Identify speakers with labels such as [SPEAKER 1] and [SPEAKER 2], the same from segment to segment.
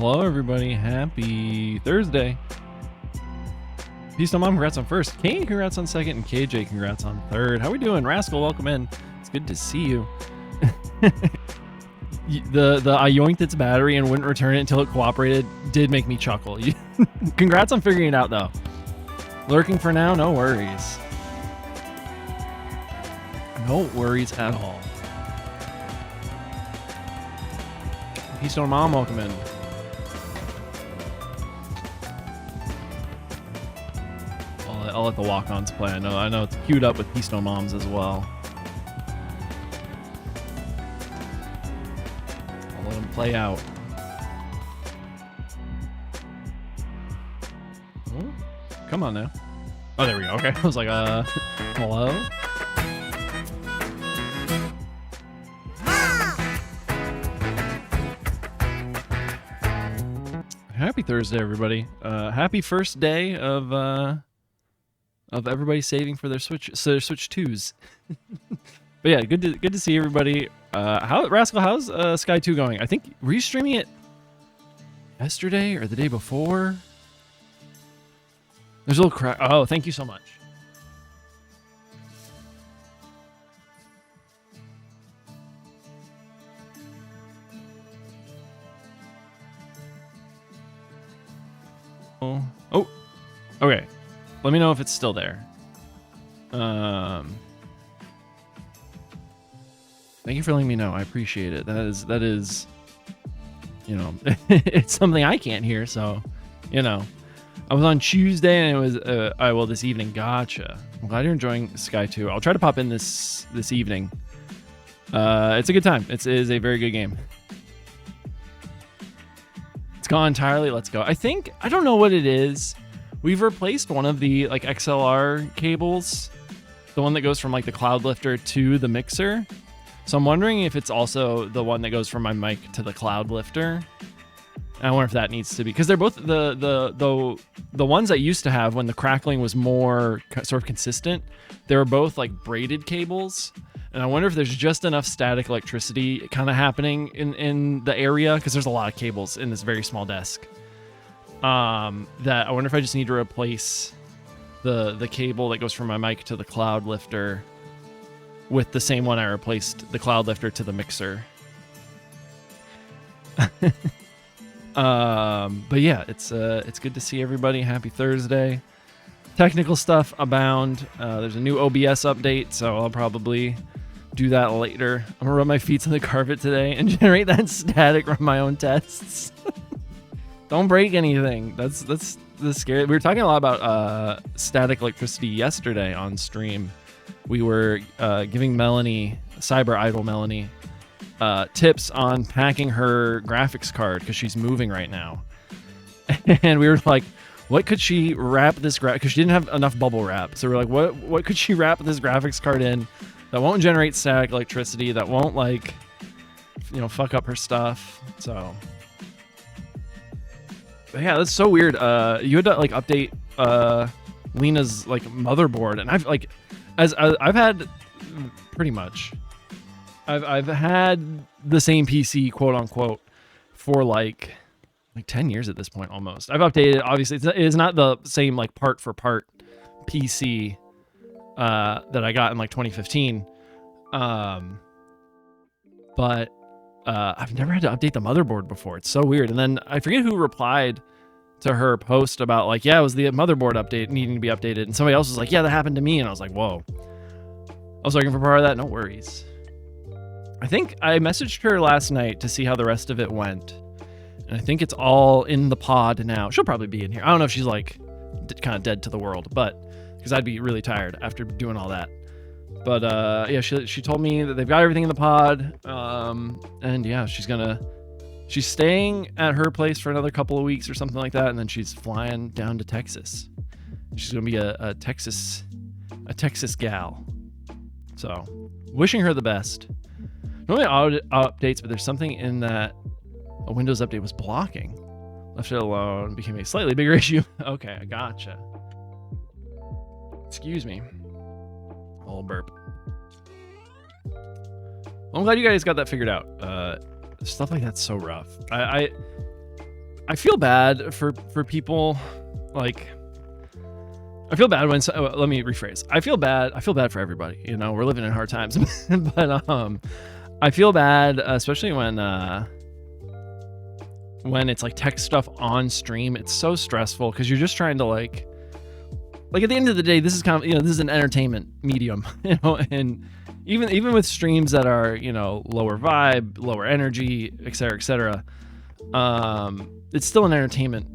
[SPEAKER 1] Hello, everybody. Happy Thursday. Peace to Mom, congrats on first. Kane, congrats on second. And KJ, congrats on third. How we doing? Rascal, welcome in. It's good to see you. I yoinked its battery and wouldn't return it until it cooperated did make me chuckle. Congrats on figuring it out, though. Lurking for now? No worries. No worries at all. Peace to Mom, welcome in. I'll let the walk-ons play. I know it's queued up with Peace No Moms as well. I'll let them play out. Oh, come on now. Oh, there we go. Okay. I was like, hello? Happy Thursday, everybody. Happy first day of everybody saving for their Switch 2s. But yeah, good to see everybody. Rascal, how's Sky 2 going? I think, were you streaming it yesterday or the day before? There's a little crack. Oh, thank you so much. Oh, okay. Let me know if it's still there. Thank you for letting me know. I appreciate it. That is, you know, it's something I can't hear. So, you know, I was on Tuesday and it was, well, this evening. Gotcha. I'm glad you're enjoying Sky 2. I'll try to pop in this evening. It's a good time. It is a very good game. It's gone entirely. Let's go. I don't know what it is. We've replaced one of the like XLR cables, the one that goes from like the cloud lifter to the mixer. So I'm wondering if it's also the one that goes from my mic to the cloud lifter. And I wonder if that needs to be, because they're both the ones I used to have when the crackling was more sort of consistent. They were both like braided cables, and I wonder if there's just enough static electricity kind of happening in the area, because there's a lot of cables in this very small desk. That I wonder if I just need to replace the cable that goes from my mic to the cloud lifter with the same one I replaced the cloud lifter to the mixer. But yeah, it's good to see everybody. Happy Thursday. Technical stuff abound. There's a new OBS update, so I'll probably do that later. I'm gonna rub my feet on the carpet today and generate that static from my own tests. Don't break anything. That's scary. We were talking a lot about static electricity yesterday on stream. We were giving Melanie, Cyber Idol Melanie, tips on packing her graphics card because she's moving right now. And we were like, what could she wrap this because she didn't have enough bubble wrap. So we're like, what could she wrap this graphics card in that won't generate static electricity, that won't like, you know, fuck up her stuff. So but yeah, that's so weird. You had to like update Lena's like motherboard, and I've like, I've had pretty much, I've had the same PC, quote unquote, for like 10 years at this point almost. I've updated. Obviously, it is not the same like part for part PC that I got in like 2015, but. I've never had to update the motherboard before. It's so weird. And then I forget who replied to her post about like, yeah, it was the motherboard update needing to be updated. And somebody else was like, yeah, that happened to me. And I was like, whoa. I was looking for part of that. No worries. I think I messaged her last night to see how the rest of it went. And I think it's all in the pod now. She'll probably be in here. I don't know if she's like kind of dead to the world, but because I'd be really tired after doing all that. But yeah, she told me that they've got everything in the pod, and yeah, she's staying at her place for another couple of weeks or something like that, and then she's flying down to Texas. She's gonna be a Texas gal. So, wishing her the best. Normally auto updates, but there's something in that a Windows update was blocking. Left it alone, became a slightly bigger issue. Okay, I gotcha. Excuse me. Little burp. I'm glad you guys got that figured out. Stuff like that's so rough. I feel bad for people, like, I feel bad when, let me rephrase. I feel bad for everybody, you know, we're living in hard times, but, I feel bad, especially when it's like tech stuff on stream. It's so stressful because you're just trying to like at the end of the day, this is kind of, you know, this is an entertainment medium, you know, and even with streams that are, you know, lower vibe, lower energy, et cetera, it's still an entertainment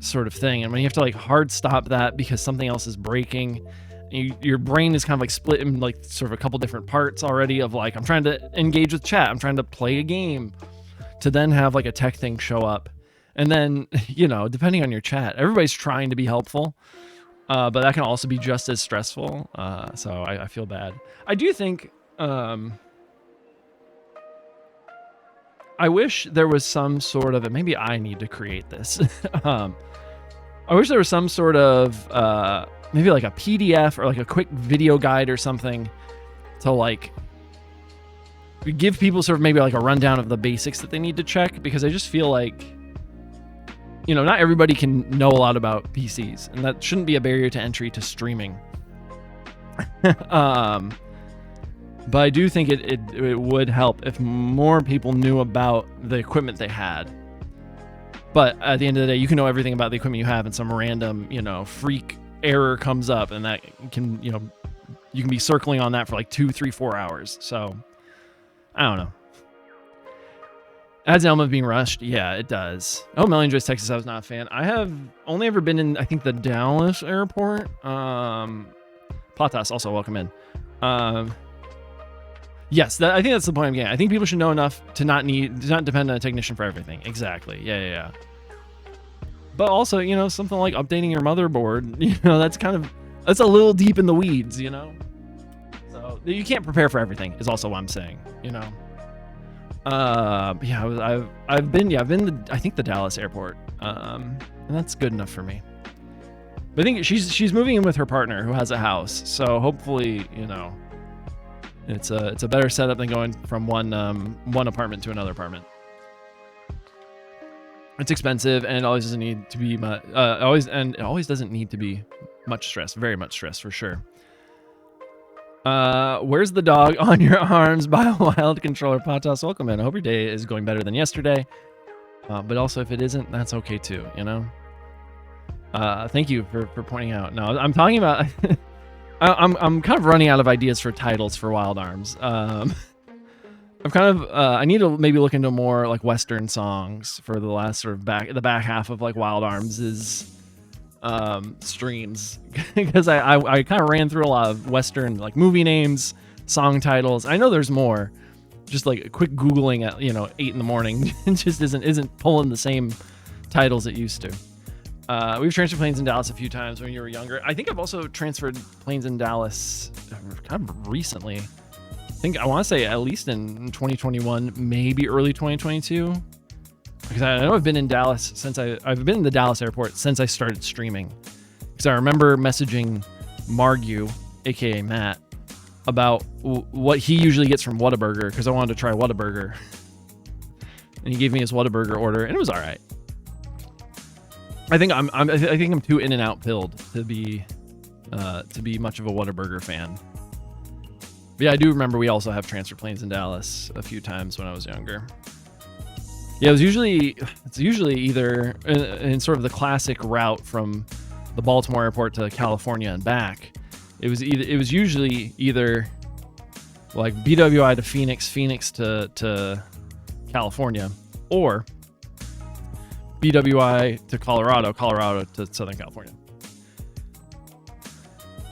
[SPEAKER 1] sort of thing. And when you have to like hard stop that because something else is breaking, your brain is kind of like split in like sort of a couple different parts already of like, I'm trying to engage with chat, I'm trying to play a game, to then have like a tech thing show up. And then, you know, depending on your chat, everybody's trying to be helpful, but that can also be just as stressful. So I feel bad. I do think, I wish there was some sort of, and maybe I need to create this. I wish there was some sort of, maybe like a PDF or like a quick video guide or something to like give people sort of maybe like a rundown of the basics that they need to check, because I just feel like, you know, not everybody can know a lot about PCs, and that shouldn't be a barrier to entry to streaming. But I do think it would help if more people knew about the equipment they had. But at the end of the day, you can know everything about the equipment you have, and some random, you know, freak error comes up, and that can, you know, you can be circling on that for like 2, 3, 4 hours. So I don't know. Adds an element of being rushed. Yeah, it does. Oh, Melly enjoys Texas. I was not a fan. I have only ever been in, I think, the Dallas airport. Platas, also welcome in. Yes, I think that's the point I'm getting. I think people should know enough to not depend on a technician for everything. Exactly. Yeah. But also, you know, something like updating your motherboard, you know, that's a little deep in the weeds, you know? So you can't prepare for everything is also what I'm saying, you know? Yeah, I've been I think the Dallas airport. And that's good enough for me. But I think she's moving in with her partner who has a house. So hopefully, you know, it's a better setup than going from one apartment to another apartment. It's expensive, and it always doesn't need to be it always doesn't need to be much stress. Very much stress for sure. Where's the dog on your arms by a wild controller? Patas, welcome in. I hope your day is going better than yesterday. But also, if it isn't, that's okay too. You know. Thank you for pointing out. No, I'm talking about. I'm kind of running out of ideas for titles for Wild Arms. I'm kind of I need to maybe look into more like Western songs for the last sort of the back half of like Wild Arms' streams, because I kind of ran through a lot of Western like movie names, song titles. I know there's more. Just like a quick Googling at 8 in the morning just isn't pulling the same titles it used to. We've transferred planes in Dallas a few times when you were younger. I think I've also transferred planes in Dallas kind of recently. I want to say at least in 2021, maybe early 2022. Because I know I've been in Dallas since I've been in the Dallas airport since I started streaming. Because I remember messaging Margu, aka Matt, about what he usually gets from Whataburger, because I wanted to try Whataburger. And he gave me his Whataburger order, and it was all right. I think I'm too in and out pilled to be much of a Whataburger fan. But yeah, I do remember we also have transfer planes in Dallas a few times when I was younger. Yeah, it's usually either in sort of the classic route from the Baltimore airport to California and back. It was usually either like BWI to Phoenix to California, or BWI to Colorado to Southern California.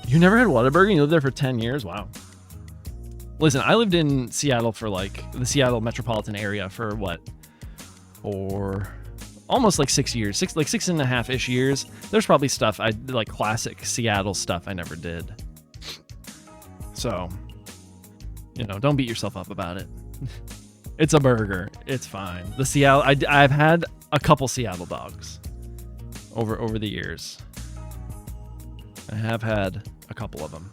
[SPEAKER 1] You never had Whataburger? You lived there for 10 years? Wow. Listen, I lived in Seattle for like the Seattle metropolitan area for almost like 6 years, 6.5-ish years. There's probably stuff I like, classic Seattle stuff I never did. So, don't beat yourself up about it. It's a burger. It's fine. The Seattle, I've had a couple Seattle dogs over the years. I have had a couple of them.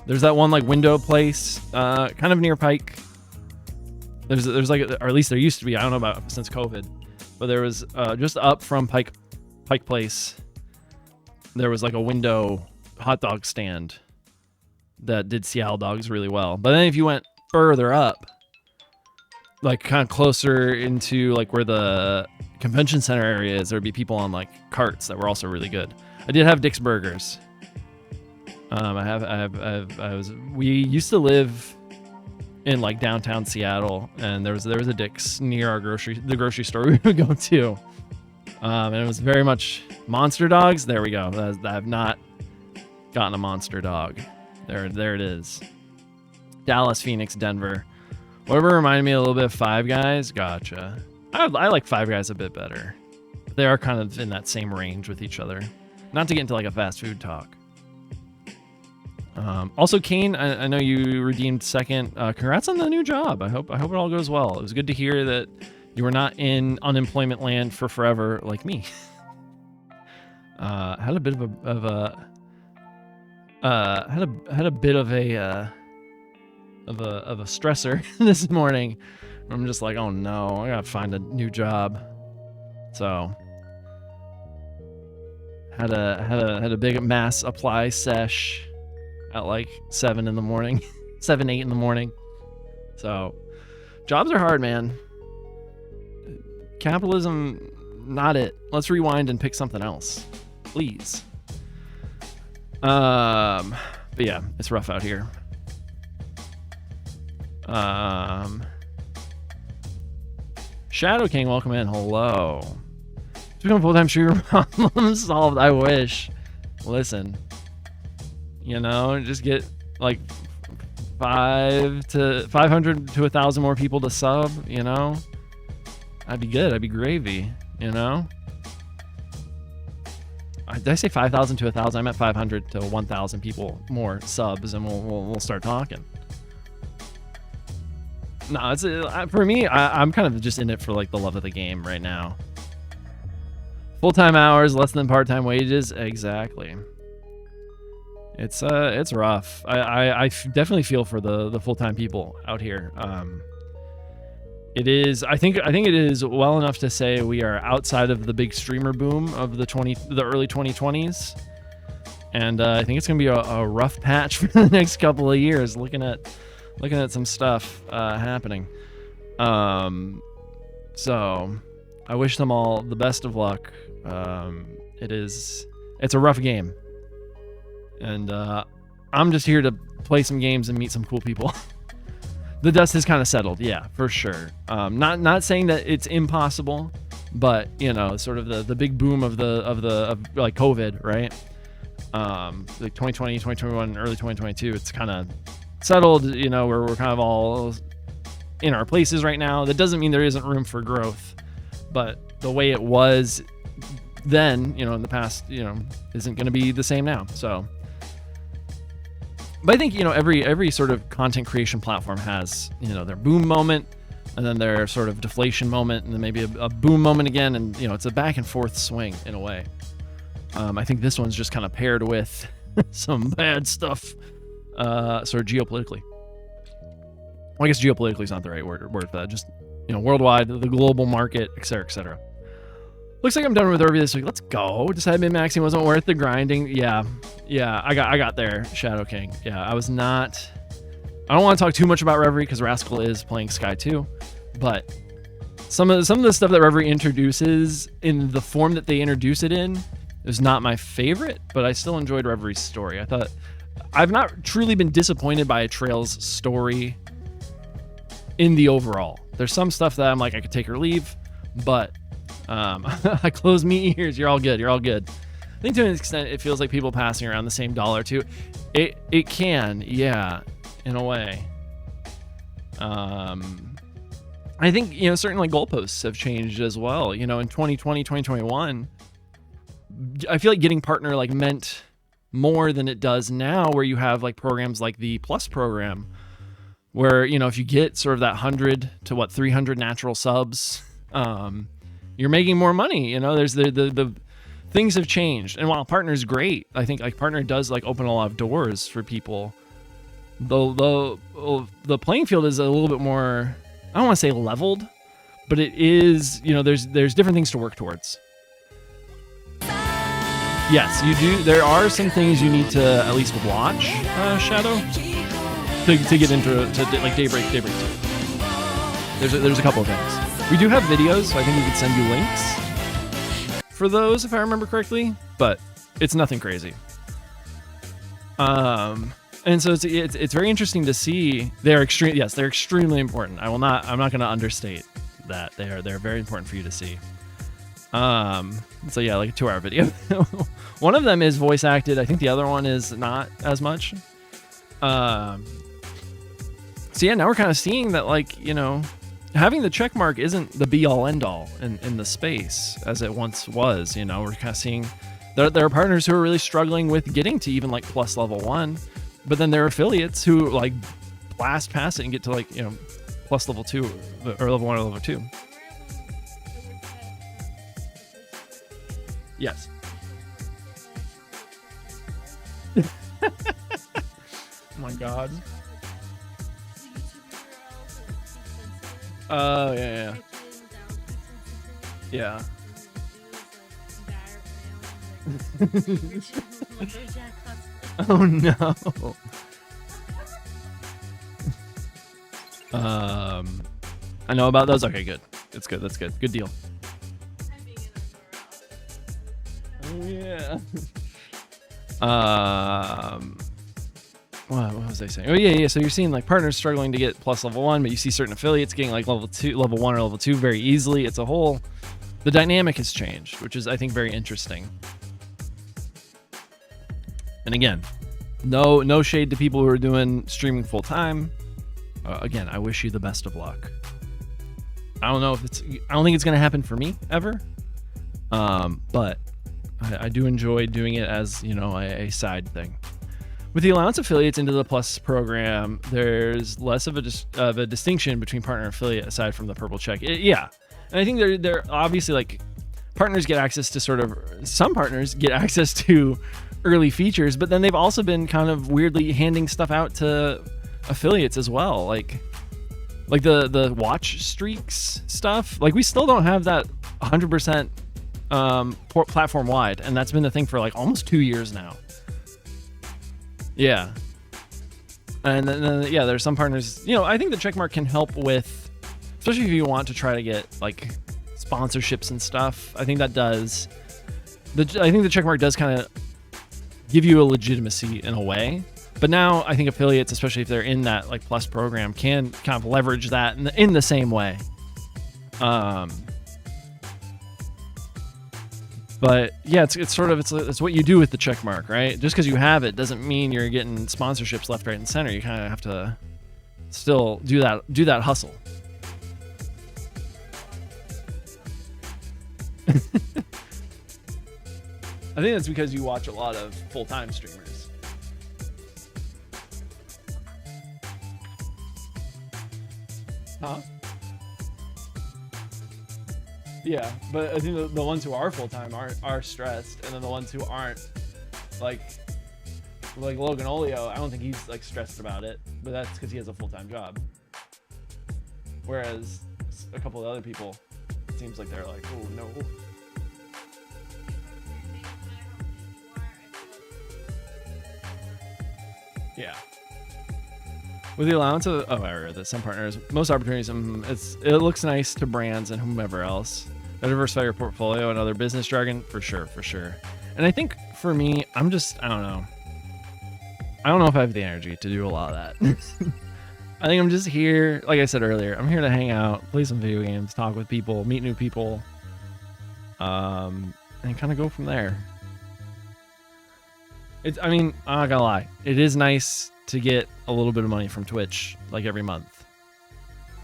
[SPEAKER 1] There's that one like window place, kind of near Pike. There's like, or at least there used to be. I don't know about since COVID, but there was just up from Pike Place. There was like a window hot dog stand that did Seattle dogs really well. But then if you went further up, like kind of closer into like where the convention center area is, there'd be people on like carts that were also really good. I did have Dick's Burgers. We used to live in like downtown Seattle, and there was a Dick's near the grocery store we would go to. And it was very much monster dogs. There we go. I have not gotten a monster dog. There it is. Dallas, Phoenix, Denver. Whatever reminded me a little bit of Five Guys. Gotcha. I like Five Guys a bit better. They are kind of in that same range with each other. Not to get into like a fast food talk. Also, Kane, I know you redeemed second. Congrats on the new job. I hope it all goes well. It was good to hear that you were not in unemployment land for forever like me. Had a bit of a stressor this morning. I'm just like, oh no, I gotta find a new job. So had a big mass apply sesh at like 7 in the morning, 7, 8 in the morning. So jobs are hard, man. Capitalism, not it. Let's rewind and pick something else, please. But yeah, it's rough out here. Shadow King, welcome in. Hello. To become full-time streamer, problem solved. I wish. Listen, just get like 500 to 1,000 more people to sub. I'd be good. I'd be gravy. Did I say 5,000 to 1,000? I meant 500 to 1,000 people more subs, and we'll start talking. No, it's for me. I'm kind of just in it for like the love of the game right now. Full-time hours, less than part-time wages. Exactly. It's rough. I definitely feel for the full-time people out here. It is. I think it is well enough to say we are outside of the big streamer boom of the early 2020s, and I think it's gonna be a rough patch for the next couple of years. Looking at some stuff happening. So I wish them all the best of luck. It's a rough game, and I'm just here to play some games and meet some cool people. The dust has kind of settled, yeah, for sure. Not saying that it's impossible, but sort of the big boom of like COVID, right? Like 2020, 2021, early 2022, it's kind of settled. We're kind of all in our places right now. That doesn't mean there isn't room for growth, but the way it was then, in the past, isn't going to be the same now. So, but I think every sort of content creation platform has their boom moment, and then their sort of deflation moment, and then maybe a boom moment again, and it's a back and forth swing in a way. I think this one's just kind of paired with some bad stuff, sort of geopolitically. Well, I guess geopolitically is not the right word for that. Just worldwide, the global market, etc., etc. Looks like I'm done with Irby this week. Let's go. Decided min-maxing wasn't worth the grinding. Yeah, I got there, Shadow King. Yeah, I was not. I don't want to talk too much about Reverie because Rascal is playing Sky 2, but some of the stuff that Reverie introduces in the form that they introduce it in is not my favorite, but I still enjoyed Reverie's story. I thought I've not truly been disappointed by a Trail's story in the overall. There's some stuff that I'm like I could take or leave, but I close me ears. You're all good. I think to an extent it feels like people passing around the same dollar too. It can, yeah, in a way. I think certainly goalposts have changed as well. In 2020, 2021, I feel like getting partner like meant more than it does now, where you have like programs like the Plus program, where if you get sort of that 100 to 300 natural subs, you're making more money. There's the things have changed, and while partner's great, I think like partner does like open a lot of doors for people. The playing field is a little bit more I don't want to say leveled, but it is, you know, there's different things to work towards. Yes, you do. There are some things you need to at least watch, Shadow, to get into like Daybreak 2. There's a couple of things. We do have videos, so I think we could send you links for those if I remember correctly, but it's nothing crazy. And so it's very interesting to see. They're extremely important. I'm not going to understate that. They're very important for you to see. So yeah, like a 2-hour video. One of them is voice acted. I think the other one is not as much. So yeah, now we're kind of seeing that, like, you know, having the check mark isn't the be all end all in the space as it once was. You know, we're kind of seeing there are partners who are really struggling with getting to even like plus level 1, but then there are affiliates who like blast past it and get to like, you know, plus level 2 or level 1 or level 2. Yes. Oh my god. Oh, yeah. Yeah. Oh no. I know about those. Okay, good. That's good. That's good. Good deal. Oh yeah. What was I saying? Oh yeah. So you're seeing like partners struggling to get plus level 1, but you see certain affiliates getting like level 1 or level 2 very easily. It's a whole. The dynamic has changed, which is I think very interesting. And again, no shade to people who are doing streaming full time. Again, I wish you the best of luck. I don't think it's gonna happen for me ever. But I do enjoy doing it as, you know, a side thing. With the allowance affiliates into the Plus program, there's less of a distinction between partner and affiliate aside from the purple check. Yeah, and I think they're obviously like partners get access to some partners get access to early features, but then they've also been kind of weirdly handing stuff out to affiliates as well, like the watch streaks stuff. Like we still don't have that 100% platform wide, and that's been the thing for like almost 2 years now. Yeah. And then yeah, there's some partners, you know, I think the checkmark can help with, especially if you want to try to get like sponsorships and stuff. I think that does. I think the checkmark does kind of give you a legitimacy in a way. But now I think affiliates, especially if they're in that like plus program, can kind of leverage that in the same way. But yeah, it's what you do with the check mark, right? Just because you have it doesn't mean you're getting sponsorships left, right, and center. You kind of have to still do that hustle. I think that's because you watch a lot of full-time streamers. Huh? Yeah, but I think the ones who are full-time are stressed, and then the ones who aren't, like Logan Olio, I don't think he's like stressed about it, but that's because he has a full-time job. Whereas a couple of other people, it seems like they're like, oh no. Yeah. With the allowance of some partners, most opportunities, it looks nice to brands and whomever else. Diversify your portfolio and other business jargon, for sure. And I think for me, I don't know. I don't know if I have the energy to do a lot of that. I think I'm just here, like I said earlier, I'm here to hang out, play some video games, talk with people, meet new people, and kind of go from there. I'm not gonna lie, it is nice to get a little bit of money from Twitch like every month.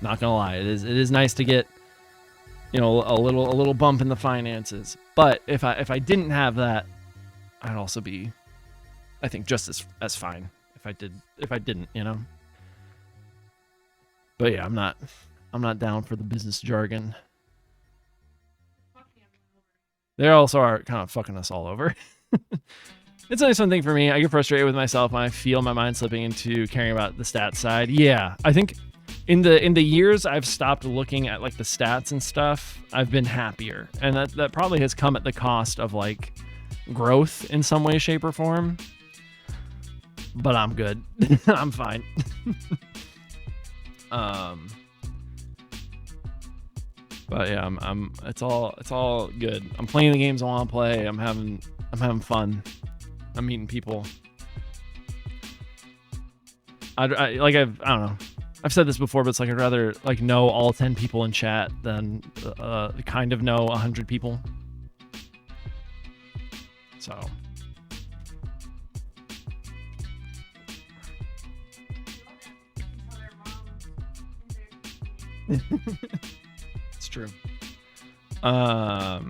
[SPEAKER 1] Not gonna lie, it is nice to get, you know, a little bump in the finances. But if I didn't have that, I'd also be, I think, just as fine if I didn't, you know. But yeah, I'm not down for the business jargon. They also are kind of fucking us all over. It's a nice one thing for me. I get frustrated with myself when I feel my mind slipping into caring about the stats side. Yeah, I think in the years I've stopped looking at like the stats and stuff, I've been happier, and that probably has come at the cost of like growth in some way, shape, or form. But I'm good. I'm fine. But yeah, it's all good. I'm playing the games I want to play. I'm having fun. I'm meeting people. I don't know. I've said this before, but it's like I'd rather like know all 10 people in chat than kind of know 100 people. So. It's true. But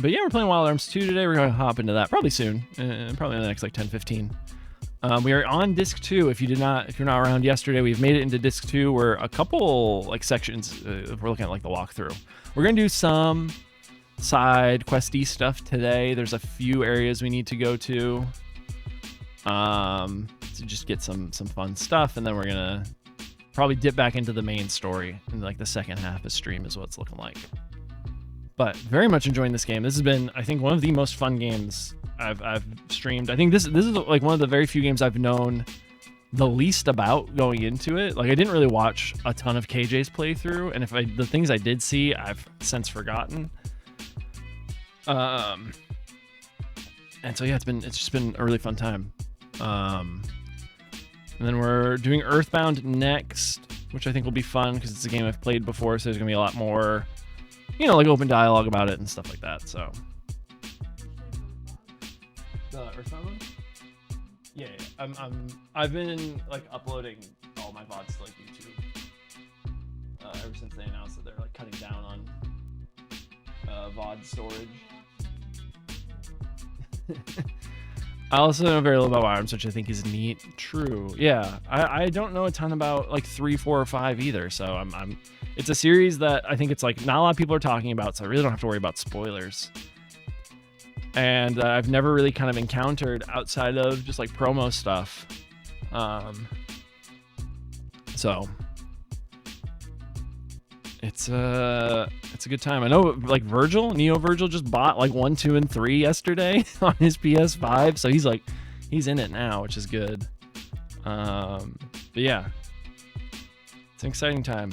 [SPEAKER 1] yeah, we're playing Wild Arms 2 today. We're going to hop into that probably soon, probably in the next like 10-15. We are on disc 2. If you're not around yesterday, we've made it into disc 2. We're a couple like sections. We're looking at like the walkthrough. We're gonna do some side questy stuff today. There's a few areas we need to go to just get some fun stuff, and then we're gonna probably dip back into the main story in like the second half of stream is what it's looking like. But very much enjoying this game. This has been, I think, one of the most fun games I've streamed. I think this is like one of the very few games I've known the least about going into it. Like I didn't really watch a ton of KJ's playthrough, and the things I did see, I've since forgotten. And so yeah, it's just been a really fun time. And then we're doing Earthbound next, which I think will be fun because it's a game I've played before, so there's gonna be a lot more, like open dialogue about it and stuff like that. So. The Earthbound one? Yeah. I've been like uploading all my VODs to like YouTube ever since they announced that they're like cutting down on VOD storage. I also know very little about Wild Arms, which I think is neat. True. Yeah. I don't know a ton about like 3, 4, or 5 either. So it's a series that I think it's like not a lot of people are talking about, so I really don't have to worry about spoilers. And I've never really kind of encountered outside of just like promo stuff. So it's a good time. I know like Neo Virgil just bought like 1, 2, and 3 yesterday on his PS5. So he's in it now, which is good. But yeah, it's an exciting time.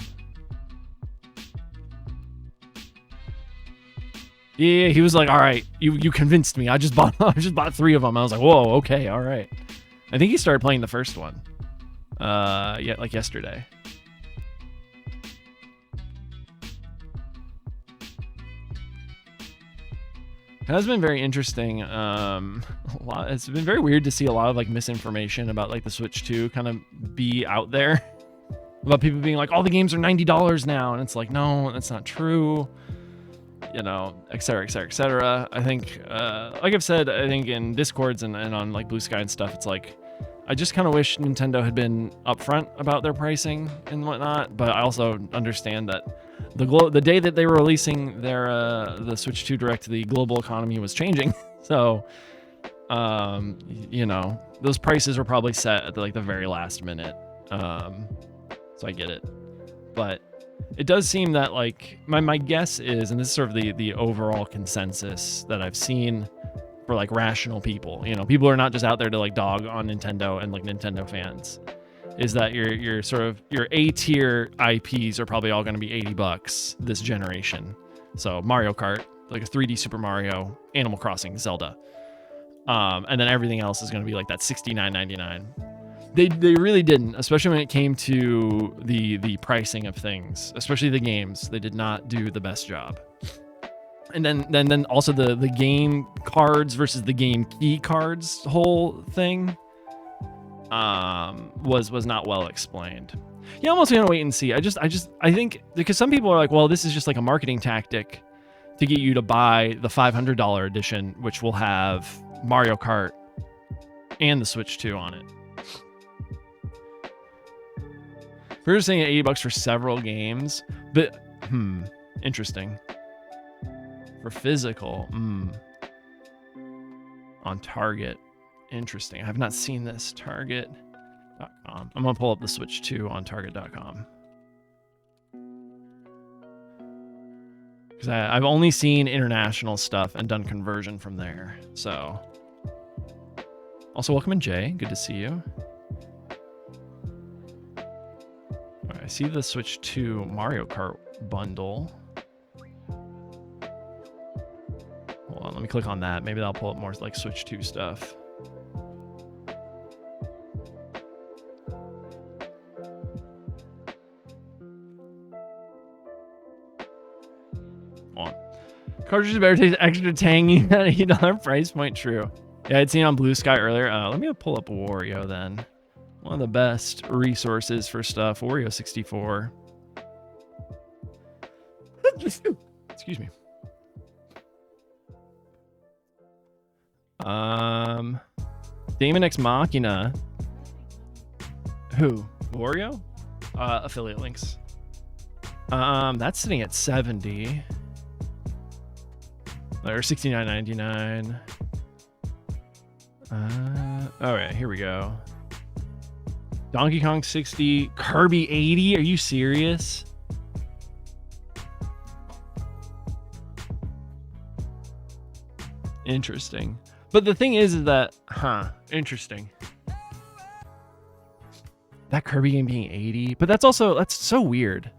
[SPEAKER 1] Yeah, he was like, "All right, you convinced me. I just bought 3 of them." I was like, "Whoa, okay, all right." I think he started playing the first one, like yesterday. It has been very interesting. It's been very weird to see a lot of like misinformation about like the Switch 2 kind of be out there, about people being like, "All the games are $90 now," and it's like, no, that's not true. Et cetera, et cetera, et cetera. I think, like I've said, I think in Discords and on like Blue Sky and stuff, it's like, I just kind of wish Nintendo had been upfront about their pricing and whatnot. But I also understand that the day that they were releasing the Switch 2 Direct, the global economy was changing. So, those prices were probably set at the very last minute. So I get it, but it does seem that like my guess is, and this is sort of the overall consensus that I've seen for like rational people, people are not just out there to like dog on Nintendo and like Nintendo fans, is that your sort of your A tier IPs are probably all going to be $80 this generation. So Mario Kart, like a 3D Super Mario, Animal Crossing, Zelda, and then everything else is going to be like that $69.99. They really didn't, especially when it came to the pricing of things, especially the games. They did not do the best job. And then also the game cards versus the game key cards whole thing was not well explained. Yeah, I'm also gonna wait and see. I think because some people are like, well, this is just like a marketing tactic to get you to buy the $500 edition, which will have Mario Kart and the Switch 2 on it. We're just saying $80 for several games, but interesting. For physical, on Target, interesting. I have not seen this. Target, I'm gonna pull up the Switch 2 on Target.com. Because I've only seen international stuff and done conversion from there. So, also welcome in, Jay. Good to see you. All right, I see the Switch 2 Mario Kart bundle. Hold on, let me click on that. Maybe that'll pull up more like Switch 2 stuff. Cartridges better taste extra tangy at $8 price point. True. Yeah, I'd seen on Blue Sky earlier. Let me pull up Wario then. One of the best resources for stuff. Wario 64. Excuse me. Daemon X Machina. Who? Wario? Affiliate links. That's sitting at 70. Or $69.99. All right, here we go. Donkey Kong 60, Kirby 80. Are you serious? Interesting. But the thing is that, interesting. That Kirby game being 80, but that's so weird.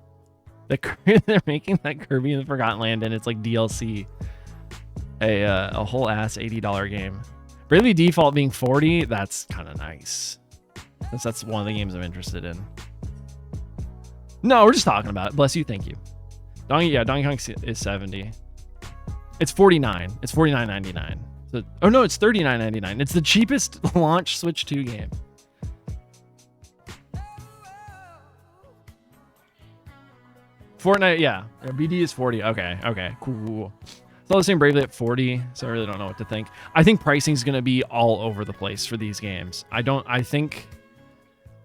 [SPEAKER 1] That they're making that Kirby in the Forgotten Land and it's like DLC. A whole ass $80 game. Bravely Default being 40, that's kind of nice. That's one of the games I'm interested in. No, we're just talking about it. Bless you, thank you. Donkey Kong is 70. It's 49. It's $49.99. So, oh no, it's $39.99. It's the cheapest launch Switch 2 game. Fortnite, yeah. BD is 40. Okay, cool. It's all the same Bravely at 40, so I really don't know what to think. I think pricing is going to be all over the place for these games. I think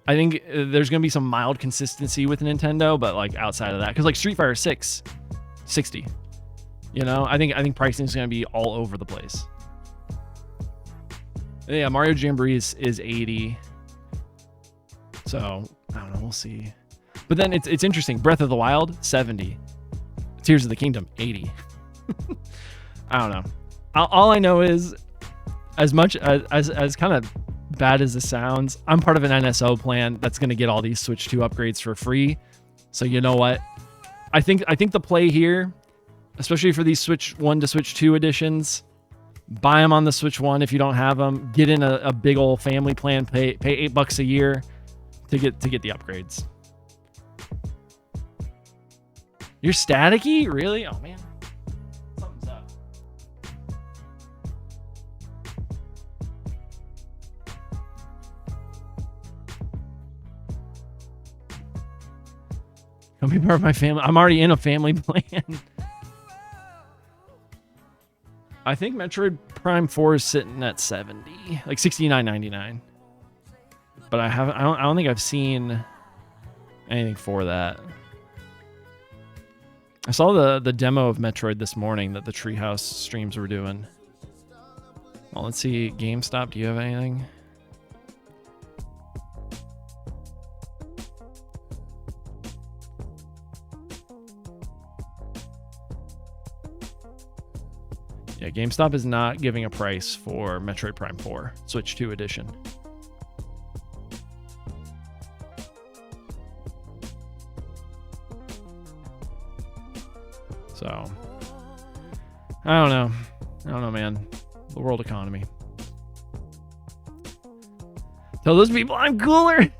[SPEAKER 1] there's going to be some mild consistency with Nintendo, but like outside of that, because like Street Fighter 6, 60. You know, I think pricing is going to be all over the place. Yeah, Mario Jamboree is 80. So I don't know, we'll see. But then it's interesting. Breath of the Wild, 70. Tears of the Kingdom, 80. I don't know. All I know is, as much as kind of bad as this sounds, I'm part of an NSO plan that's going to get all these Switch 2 upgrades for free. So you know what? I think the play here, especially for these Switch 1 to Switch 2 editions, buy them on the Switch 1 if you don't have them. Get in a big old family plan. Pay $8 a year to get the upgrades. You're staticky? Really? Oh man. Something's up. Come be part of my family. I'm already in a family plan. I think Metroid Prime 4 is sitting at 70, like $69.99. But I don't think I've seen anything for that. I saw the demo of Metroid this morning that the Treehouse streams were doing. Well, let's see. GameStop, do you have anything? Yeah, GameStop is not giving a price for Metroid Prime 4 Switch 2 edition. So, I don't know, man. The world economy. Tell those people I'm cooler.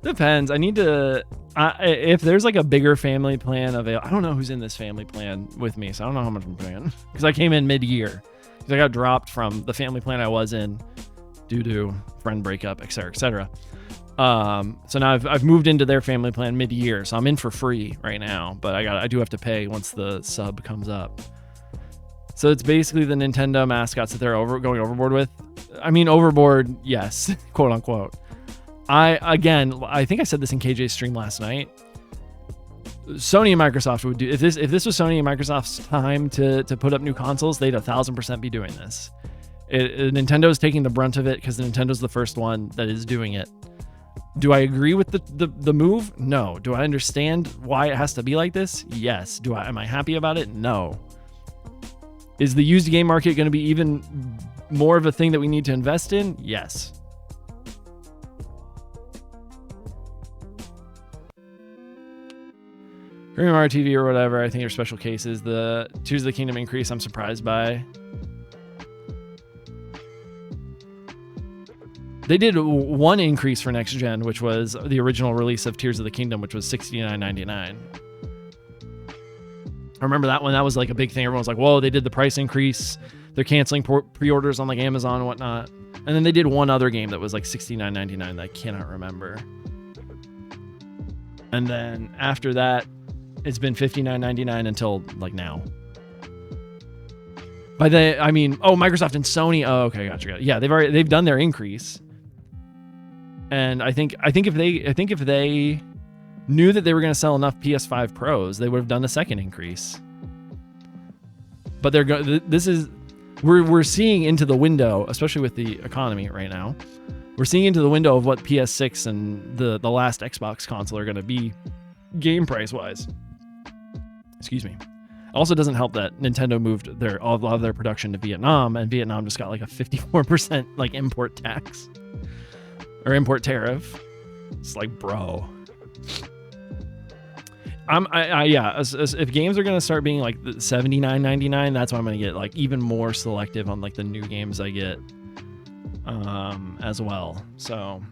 [SPEAKER 1] Depends. I need to, if there's like a bigger family plan available, I don't know who's in this family plan with me, so I don't know how much I'm paying. Because I came in mid-year. Because I got dropped from the family plan I was in due to friend breakup, etc., etc. So now I've moved into their family plan mid-year, so I'm in for free right now, but I do have to pay once the sub comes up. So it's basically the Nintendo mascots that they're going overboard with. I mean, overboard, yes, quote unquote. I think I said this in KJ's stream last night. Sony and Microsoft would do if this was Sony and Microsoft's time to put up new consoles, they'd 1,000% be doing this. Nintendo's taking the brunt of it because Nintendo's the first one that is doing it. Do I agree with the move? No. Do I understand why it has to be like this? Yes. Am I happy about it? No. Is the used game market going to be even more of a thing that we need to invest in? Yes. Premium RTV or whatever, I think are special cases. The Tears of the Kingdom increase, I'm surprised by. They did one increase for next gen, which was the original release of Tears of the Kingdom, which was $69.99. I remember that one. That was like a big thing. Everyone was like, whoa, they did the price increase. They're canceling pre-orders on like Amazon and whatnot. And then they did one other game that was like $69.99 that I cannot remember. And then after that, it's been $59.99 until like now. Microsoft and Sony. Oh, okay, gotcha. Yeah, they've done their increase. And I think if they knew that they were going to sell enough PS5 Pros, they would have done the second increase. But we're seeing into the window, especially with the economy right now. We're seeing into the window of what PS6 and the last Xbox console are going to be game price wise. Excuse me. Also doesn't help that Nintendo moved a lot of their production to Vietnam, and Vietnam just got like a 54% like import tax or import tariff. It's like, bro. If games are gonna start being like $79.99, that's when I'm gonna get like even more selective on like the new games I get, as well. So,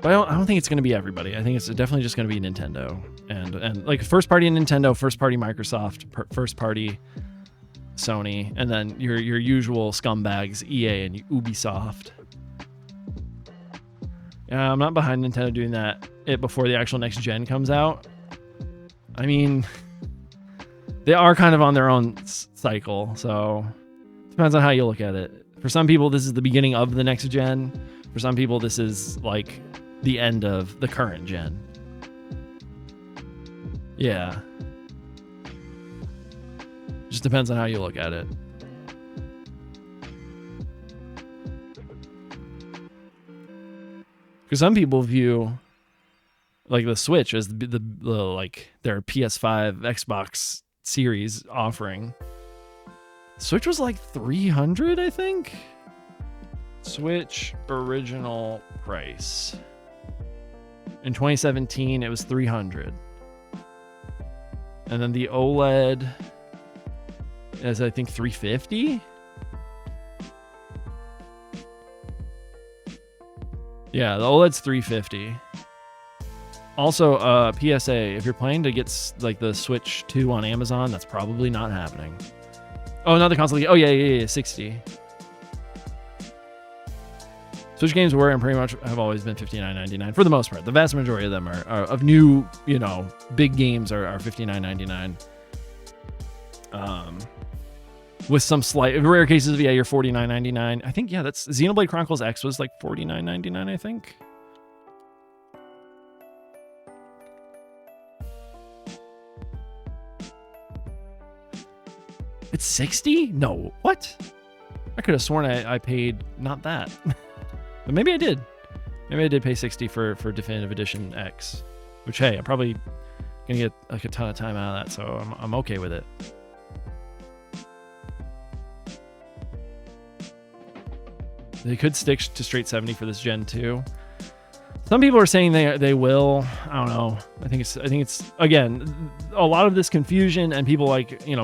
[SPEAKER 1] but I don't think it's gonna be everybody. I think it's definitely just gonna be Nintendo and like first party Nintendo, first party Microsoft, first party Sony, and then your usual scumbags EA and Ubisoft. Yeah, I'm not behind Nintendo doing it before the actual next gen comes out. I mean, they are kind of on their own cycle, so depends on how you look at it. For some people, this is the beginning of the next gen. For some people, this is like the end of the current gen. Yeah. Just depends on how you look at it. Because some people view like the Switch as the like their PS5 Xbox Series offering. Switch was like $300, I think. Switch original price. In 2017, it was $300. And then the OLED is I think $350. Yeah, the OLED's $350. Also, PSA, if you're planning to get like the Switch 2 on Amazon, that's probably not happening. Oh, not the console. Oh, yeah, 60. Switch games were and pretty much have always been $59.99 for the most part. The vast majority of them are of new, big games are $59.99. With some slight rare cases of your $49.99. I think that's Xenoblade Chronicles X was like $49.99, I think. It's 60? No, what? I could have sworn I paid not that. But maybe I did. Maybe I did pay 60 for Definitive Edition X. Which, hey, I'm probably gonna get like a ton of time out of that, so I'm okay with it. They could stick to straight 70 for this gen too. Some people are saying they will. I don't know. I think it's again, a lot of this confusion and people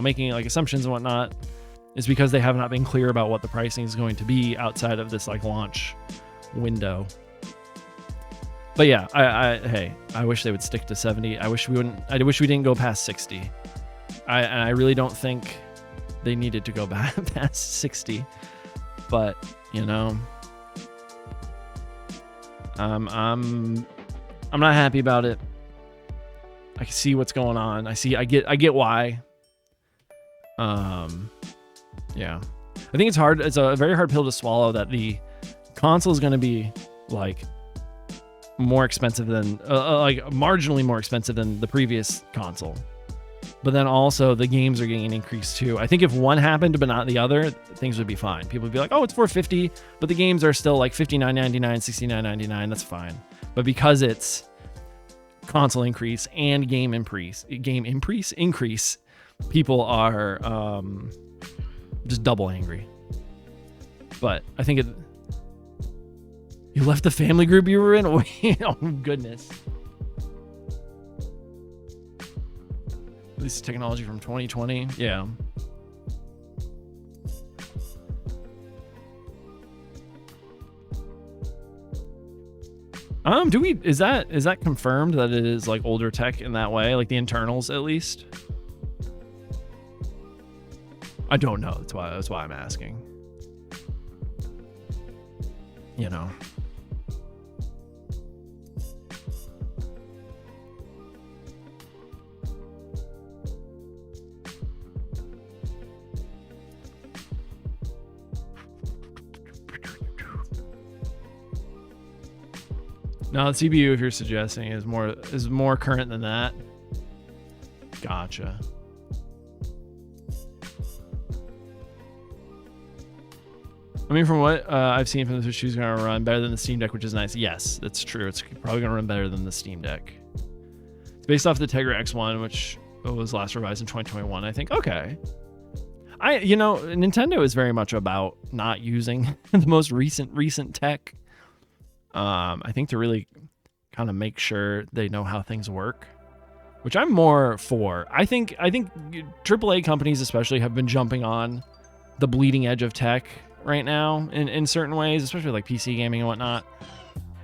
[SPEAKER 1] making like assumptions and whatnot is because they have not been clear about what the pricing is going to be outside of this like launch window. But yeah, I wish they would stick to 70. I wish we didn't go past 60. I really don't think they needed to go back past 60. But I'm not happy about it. I can see what's going on. I get why. Yeah. I think it's hard. It's a very hard pill to swallow that the console is going to be like more expensive than like marginally more expensive than the previous console. But then also the games are getting an increase too. I think if one happened but not the other, things would be fine. People would be like, oh, it's $450, but the games are still like $59.99, $69.99. That's fine. But because it's console increase and game increase, people are just double angry. But I think you left the family group you were in? Oh, goodness. This is technology from 2020. Yeah. Is that confirmed that it is like older tech in that way, like the internals at least? I don't know. That's why I'm asking. You know. No, the CPU, if you're suggesting, is more current than that. Gotcha. I mean, from what I've seen from the Switch 2, is going to run better than the Steam Deck, which is nice. Yes, that's true. It's probably going to run better than the Steam Deck. It's based off the Tegra X1, which was last revised in 2021, I think. Okay. Nintendo is very much about not using the most recent tech. I think to really kind of make sure they know how things work, which I'm more for. I think AAA companies especially have been jumping on the bleeding edge of tech right now in certain ways, especially like PC gaming and whatnot.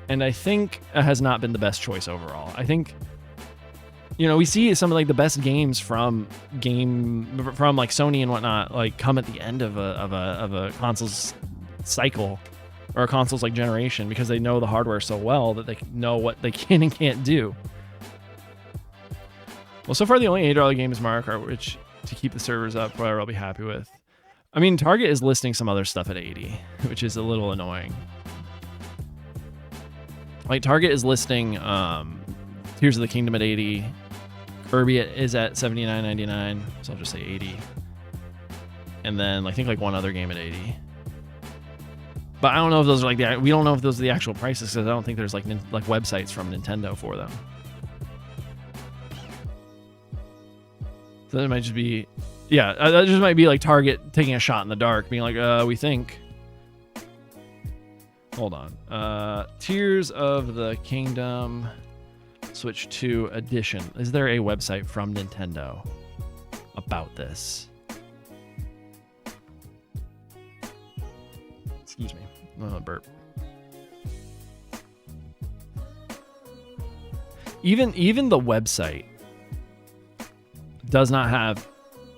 [SPEAKER 1] And I think it has not been the best choice overall. I think, we see some of like the best games from like Sony and whatnot, like come at the end of a console's cycle or a console's like generation, because they know the hardware so well that they know what they can and can't do. Well, so far the only $8 game is Mario Kart, which to keep the servers up, whatever, I'll be happy with. I mean, Target is listing some other stuff at 80, which is a little annoying. Like Target is listing Tears of the Kingdom at 80. Kirby is at $79.99, so I'll just say 80. And then I think like one other game at 80. But I don't know if those are we don't know if those are the actual prices, because I don't think there's like websites from Nintendo for them. So that might just be, that just might be like Target taking a shot in the dark, being like, we think. Hold on. Tears of the Kingdom Switch 2 Edition. Is there a website from Nintendo about this? Excuse me. Burp. Even the website does not have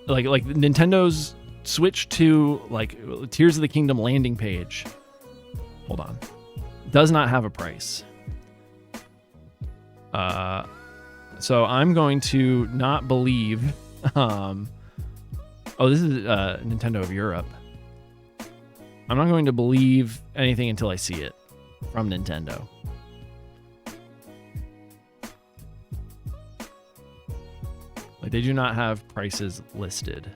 [SPEAKER 1] like Nintendo's Switch 2 like Tears of the Kingdom landing page. Hold on. Does not have a price. So I'm going to not believe this is Nintendo of Europe. I'm not going to believe anything until I see it from Nintendo. Like, they do not have prices listed.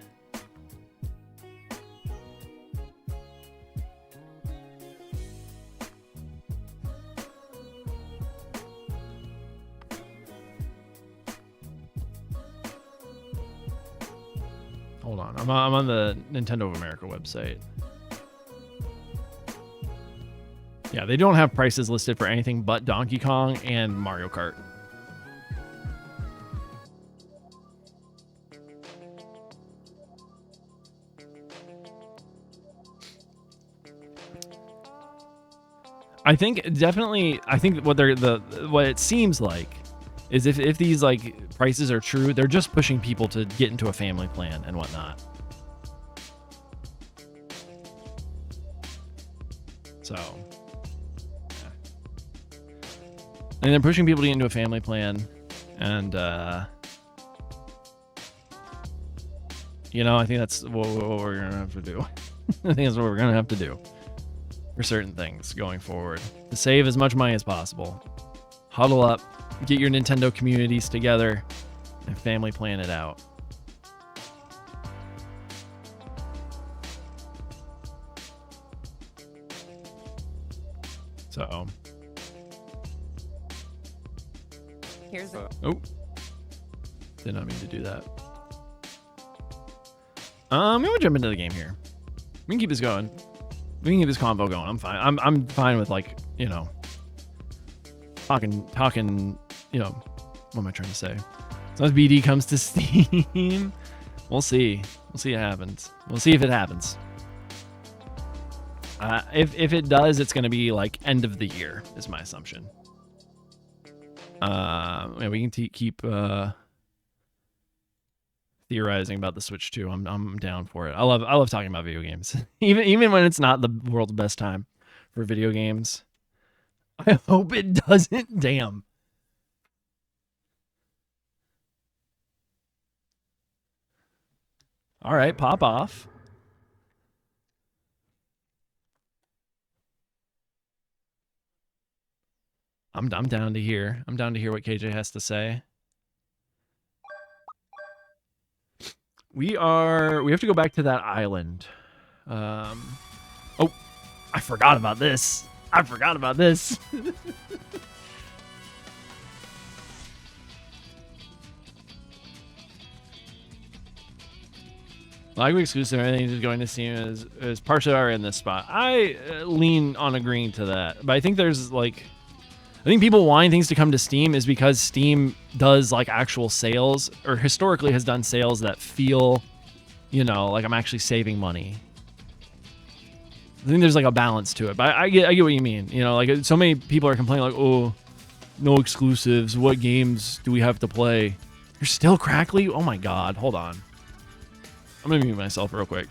[SPEAKER 1] Hold on. I'm on the Nintendo of America website. Yeah, they don't have prices listed for anything but Donkey Kong and Mario Kart. I think what it seems like is if these like prices are true, they're just pushing people to get into a family plan and whatnot. So, and they're pushing people to get into a family plan, and I think that's what we're gonna have to do. I think that's what we're gonna have to do for certain things going forward to save as much money as possible. Huddle up, get your Nintendo communities together, and family plan it out. So.
[SPEAKER 2] Here's the.
[SPEAKER 1] Oh. Did not mean to do that. I'm gonna jump into the game here. We can keep this going. We can keep this convo going. I'm fine. I'm fine with, like, you know, talking. You know, what am I trying to say? As long as BD comes to Steam, we'll see. We'll see what happens. We'll see if it happens. If it does, it's gonna be like end of the year is my assumption. Yeah, we can keep theorizing about the Switch too. I'm down for it. I love talking about video games, even when it's not the world's best time for video games. I hope it doesn't. Damn. All right, pop off. I'm down to hear. I'm down to hear what KJ has to say. We have to go back to that island. Oh, I forgot about this. Live exclusive, everything just going to Steam is partially already in this spot. I lean on agreeing to that, but I think there's like, I think people wanting things to come to Steam is because Steam does like actual sales, or historically has done sales that feel, you know, like I'm actually saving money. I think there's like a balance to it, but I get what you mean. You know, like so many people are complaining like, oh, no exclusives. What games do we have to play? You're still crackly? Oh my God, hold on. I'm gonna mute myself real quick.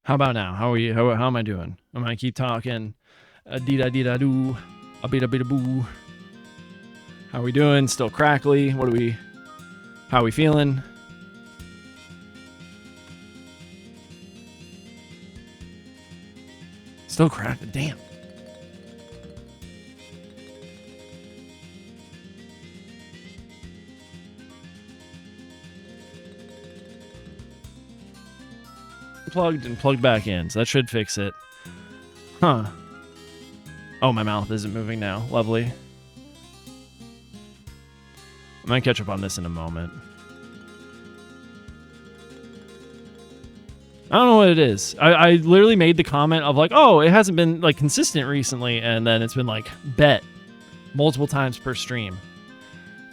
[SPEAKER 1] How about now? How are you? How am I doing? I'm gonna keep talking. Dee da dee da doo. A bee da boo. How are we doing? Still crackly? How are we feeling? Still crackly. Damn. Plugged and plugged back in, so that should fix it. Huh. Oh, my mouth isn't moving now. Lovely. I'm gonna catch up on this in a moment. I don't know what it is. I literally made the comment of like, oh, it hasn't been like consistent recently, and then it's been like bet multiple times per stream.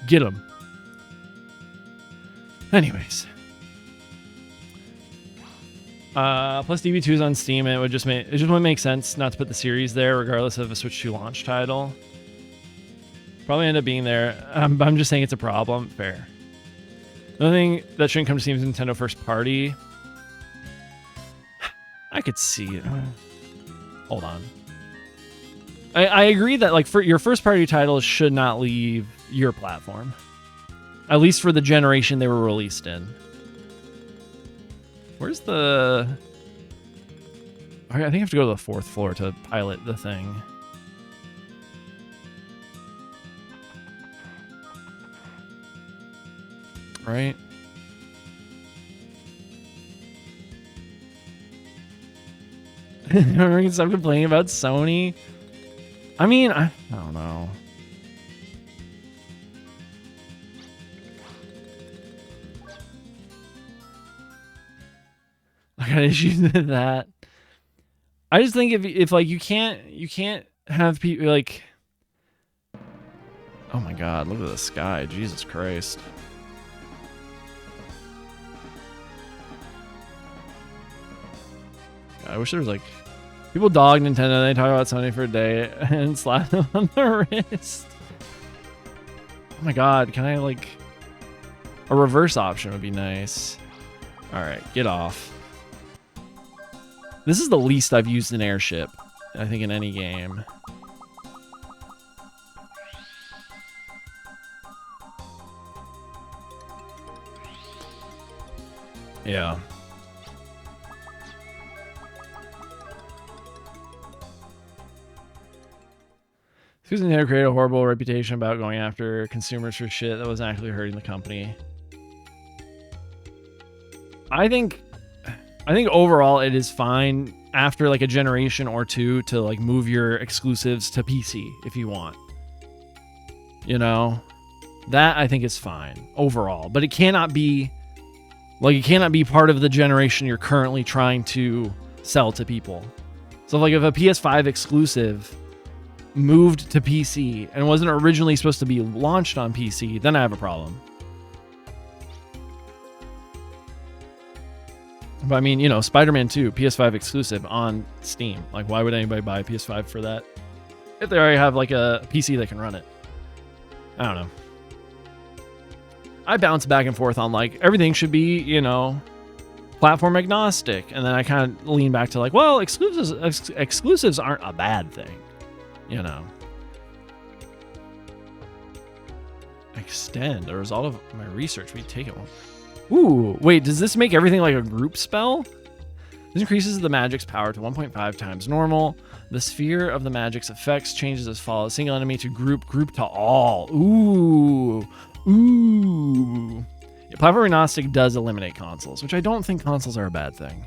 [SPEAKER 1] Get them. Anyways. Plus DB2 is on Steam, and it wouldn't make sense not to put the series there, regardless of a Switch 2 launch title. Probably end up being there. I'm just saying it's a problem. Fair. Another thing that shouldn't come to Steam is Nintendo first party. I could see it. Hold on. I agree that like for your first party titles should not leave your platform, at least for the generation they were released in. Where's the... I think I have to go to the 4th floor to pilot the thing. Right? Remember when stop complaining about Sony? I mean, I don't know. I got issues with that. I just think if like you can't have people like, oh my God, look at the sky, Jesus Christ. I wish there was like people dog Nintendo. They talk about Sony for a day and slap them on the wrist. Oh my god, can I like a reverse option would be nice. All right, get off. This is the least I've used an airship, I think, in any game. Yeah. Susan Nintendo created a horrible reputation about going after consumers for shit that wasn't actually hurting the company. I think overall it is fine after like a generation or two to like move your exclusives to PC if you want. You know, that I think is fine overall, but it cannot be part of the generation you're currently trying to sell to people. So like if a PS5 exclusive moved to PC and wasn't originally supposed to be launched on PC, then I have a problem. But I mean, you know, Spider-Man 2, PS5 exclusive on Steam. Like, why would anybody buy a PS5 for that? If they already have like a PC that can run it. I don't know. I bounce back and forth on like everything should be, you know, platform agnostic. And then I kind of lean back to like, well, exclusives aren't a bad thing. You know. Extend. The result of my research. We take it one. Ooh, wait, does this make everything like a group spell? This increases the magic's power to 1.5 times normal. The sphere of the magic's effects changes as follows. Single enemy to group to all. Ooh. Ooh. Yeah, platform agnostic does eliminate consoles, which I don't think consoles are a bad thing.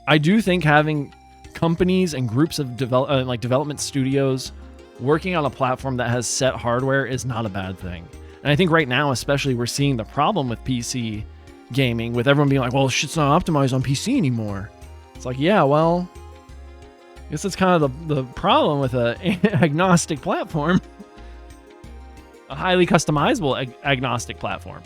[SPEAKER 1] I do think having companies and groups of development studios working on a platform that has set hardware is not a bad thing. And I think right now, especially, we're seeing the problem with PC gaming with everyone being like, well, shit's not optimized on PC anymore. It's like, yeah, well, I guess that's kind of the problem with an agnostic platform. A highly customizable agnostic platform.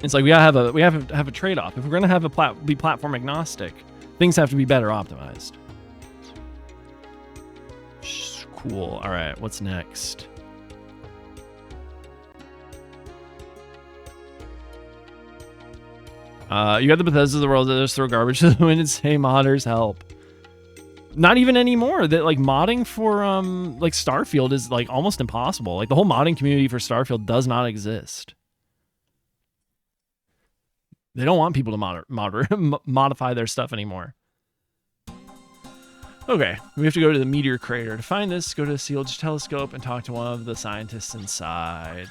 [SPEAKER 1] It's like we have to have a trade-off. If we're gonna have be platform agnostic, things have to be better optimized. Cool. All right, what's next? You got the Bethesda of the world that just throw garbage to the wind and say modders help. Not even anymore. That like modding for like Starfield is like almost impossible. Like the whole modding community for Starfield does not exist. They don't want people to modify their stuff anymore. Okay, we have to go to the meteor crater. To find this, go to the sealed telescope and talk to one of the scientists inside.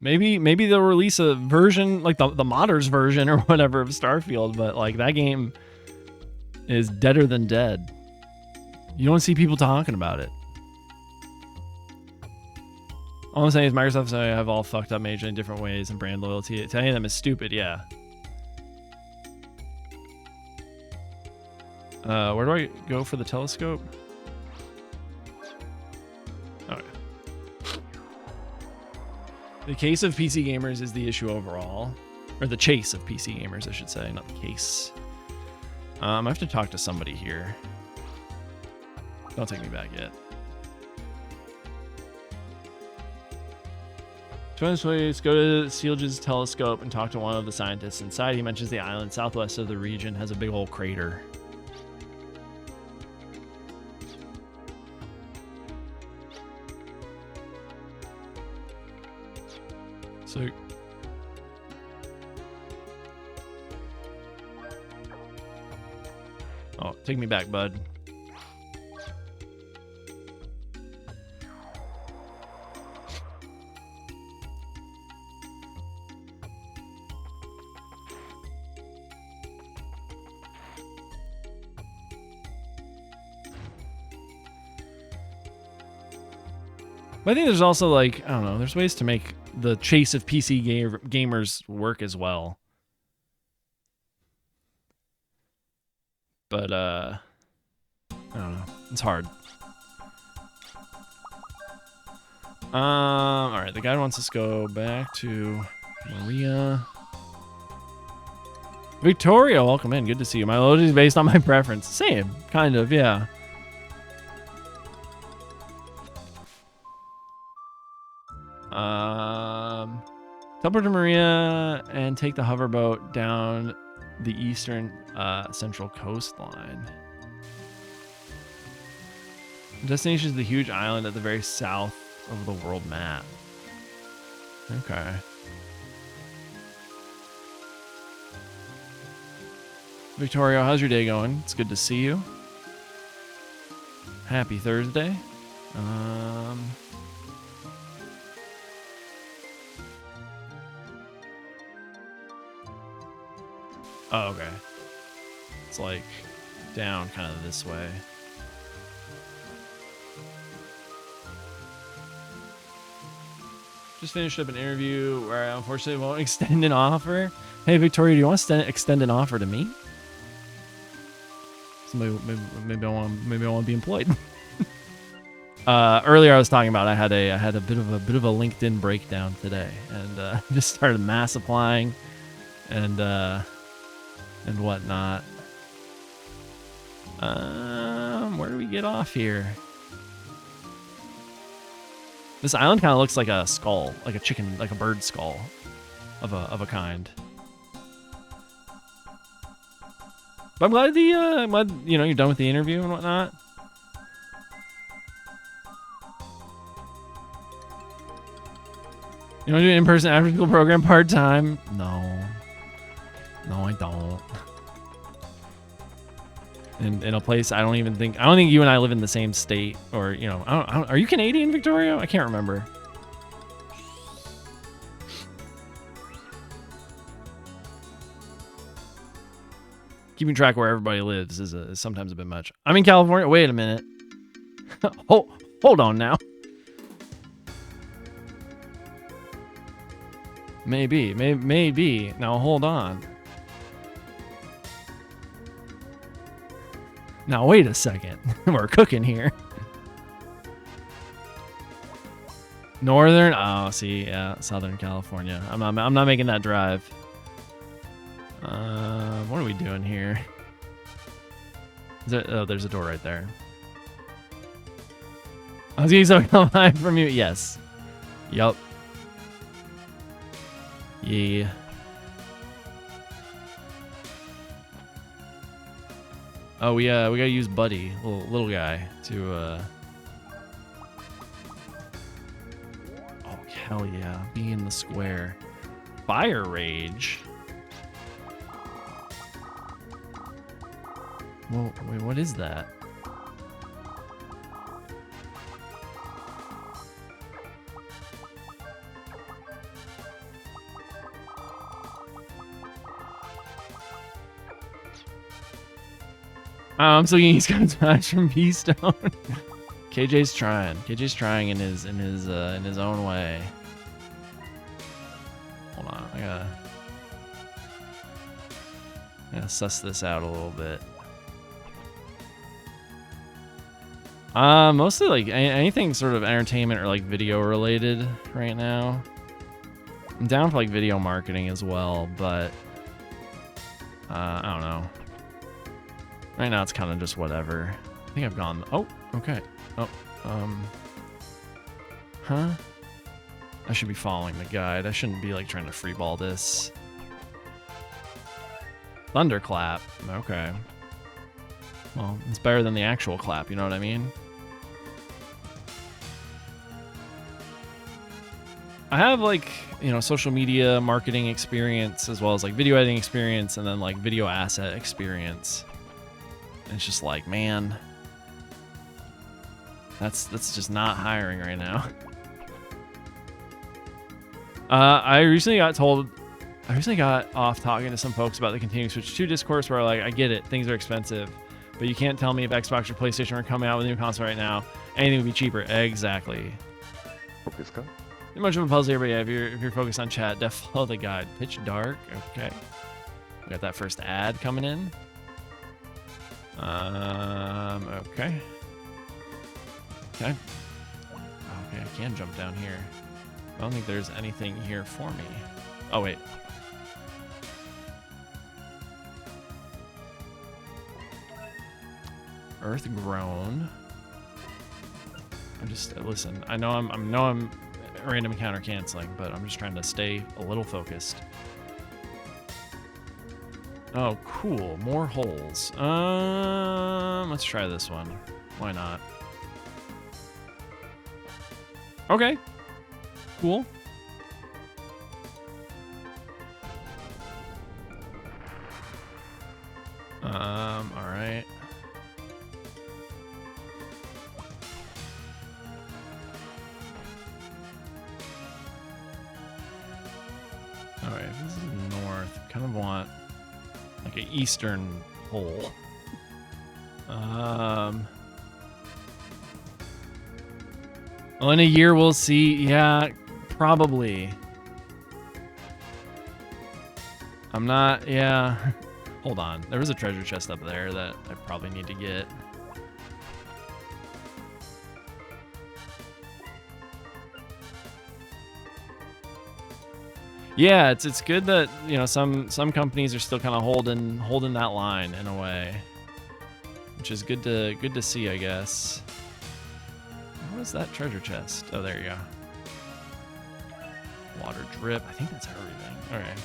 [SPEAKER 1] Maybe they'll release a version like the modders version or whatever of Starfield, but like that game is deader than dead. You don't see people talking about it. All I'm saying is Microsoft and Sony have all fucked up majorly in different ways, and brand loyalty to any of them is stupid. Yeah. Where do I go for the telescope? Okay. The case of PC gamers is the issue overall. Or the chase of PC gamers, I should say, not the case. I have to talk to somebody here. Don't take me back yet. 20 ways, go to Sealge's telescope and talk to one of the scientists inside. He mentions the island southwest of the region has a big old crater. So oh, take me back, bud. But I think there's also like, I don't know, there's ways to make the chase of PC gamers work as well. but I don't know. It's hard. All right, the guy wants us to go back to Maria. Victoria, welcome in. Good to see you. My load is based on my preference. Same, kind of, yeah. Teleport to Maria and take the hoverboat down the eastern central coastline. The destination is the huge island at the very south of the world map. Okay. Victoria, how's your day going? It's good to see you. Happy Thursday. Oh, okay. It's like down kind of this way. Just finished up an interview where I unfortunately won't extend an offer. Hey, Victoria, do you want to extend an offer to me? So maybe I want to be employed. Earlier I was talking about I had a bit of a LinkedIn breakdown today, and just started mass applying and whatnot. Where do we get off here? This island kind of looks like a skull, like a chicken, like a bird skull of a kind. But I'm glad you're done with the interview and whatnot. You want to do an in-person after-school program part-time? No, I don't. In a place I don't think you and I live in the same state, or are you Canadian, Victoria? I can't remember. Keeping track where everybody lives is sometimes a bit much. I'm in California. Wait a minute. Hold on now. Maybe. Now hold on. Now wait a second. We're cooking here. Northern. Oh, see, yeah, Southern California. I'm not making that drive. What are we doing here? There's a door right there. I was getting something online from you. Yes. Yup. Yeah. Oh, we gotta use Buddy, little guy, to Oh, hell yeah! Be in the square. Fire Rage. Whoa, wait, what is that? I'm still getting East Coast Smash from P-Stone. KJ's trying in his own way. Hold on, I gotta suss this out a little bit. Mostly like anything sort of entertainment or like video related right now. I'm down for like video marketing as well, but I don't know. Right now it's kind of just whatever. I think I've gone. Oh, okay. Oh, huh? I should be following the guide. I shouldn't be like trying to freeball this. Thunderclap. Okay. Well, it's better than the actual clap, you know what I mean? I have like, social media marketing experience as well as like video editing experience and then like video asset experience. And it's just like, man, that's just not hiring right now. I recently got off talking to some folks about the Continuing Switch 2 discourse where like, I get it, things are expensive, but you can't tell me if Xbox or PlayStation are coming out with a new console right now. Anything would be cheaper. Exactly. Too much of a puzzle here, but yeah, if you're focused on chat, definitely follow the guide. Pitch Dark, okay. We got that first ad coming in. Okay. Okay. Okay, I can jump down here. I don't think there's anything here for me. Oh, wait. Earth grown. I'm just listen. I know I'm random encounter canceling, but I'm just trying to stay a little focused. Oh, cool. More holes. Let's try this one. Why not? Okay. Cool. All right. All right, this is north. Kind of want like an eastern hole. Well, in a year we'll see. Yeah, probably. I'm not. Yeah. Hold on. There was a treasure chest up there that I probably need to get. Yeah, it's good that, you know, some companies are still kind of holding that line in a way, which is good to see, I guess. What was that treasure chest? Oh, there you go. Water drip. I think that's everything. All right.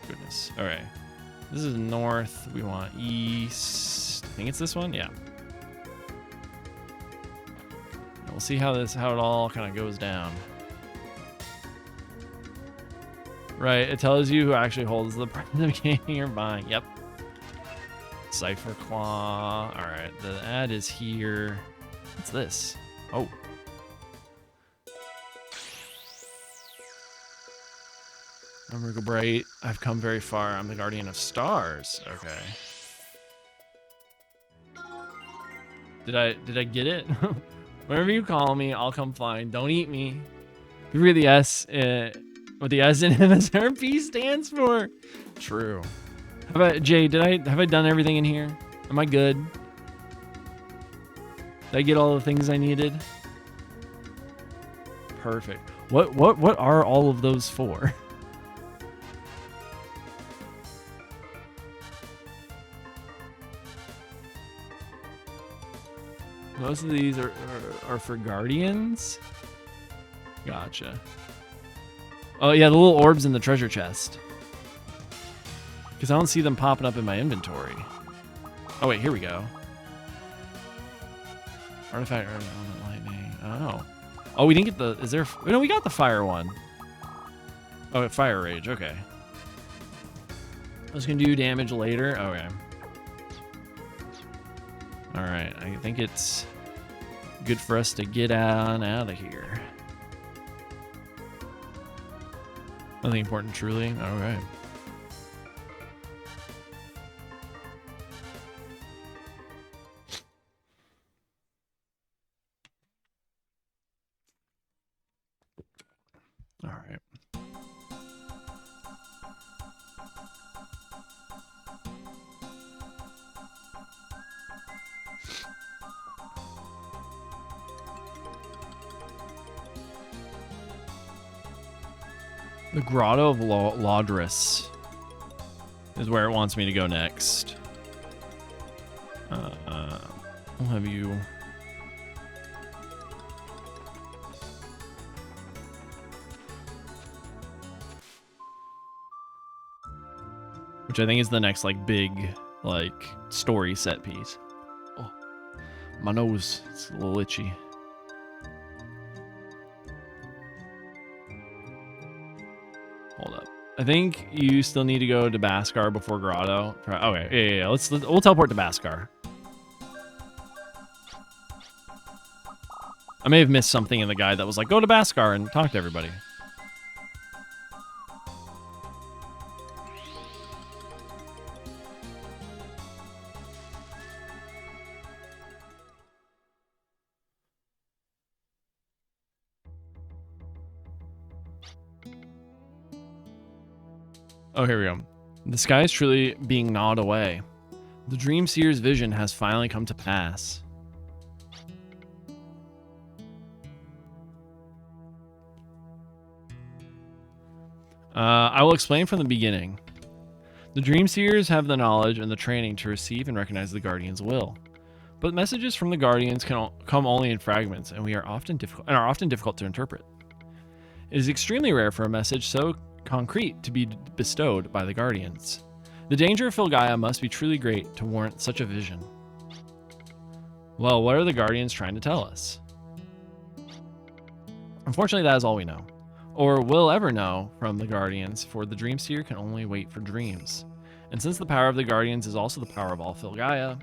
[SPEAKER 1] Goodness. All right. This is north. We want east. I think it's this one. Yeah. We'll see how it all kind of goes down. Right, it tells you who actually holds the game you're buying. Yep. Cipher Claw. All right, the ad is here. What's this? Oh. I'm Rico Bright. I've come very far. I'm the guardian of stars. Okay. Did I get it? Whenever you call me, I'll come flying. Don't eat me. You read the S, what the S in MSRP stands for. True. How about Jay? Have I done everything in here? Am I good? Did I get all the things I needed? Perfect. What are all of those for? Most of these are for guardians. Gotcha. Oh yeah, the little orbs in the treasure chest. Because I don't see them popping up in my inventory. Oh wait, here we go. Artifact, element, lightning. Oh. Oh, we didn't get the. Is there? No, we got the fire one. Oh, fire rage. Okay. I was gonna do damage later. Okay. All right. I think it's good for us to get on out of here. Nothing important, truly. All right. All right. The Grotto of Laudris is where it wants me to go next. I'll have you. Which I think is the next like big like story set piece. Oh, my nose is a little itchy. Hold up. I think you still need to go to Baskar before Grotto. Okay, yeah. We'll teleport to Baskar. I may have missed something in the guide that was like, go to Baskar and talk to everybody. Oh, here we go. The sky is truly being gnawed away. The Dream Seer's vision has finally come to pass. I will explain from the beginning. The Dream Seers have the knowledge and the training to receive and recognize the Guardian's will. But messages from the Guardians can come only in fragments, and are often difficult to interpret. It is extremely rare for a message so concrete to be bestowed by the Guardians. The danger of Filgaia must be truly great to warrant such a vision. Well, what are the Guardians trying to tell us? Unfortunately, that is all we know, or will ever know from the Guardians, for the Dream Seer can only wait for dreams. And since the power of the Guardians is also the power of all Filgaia,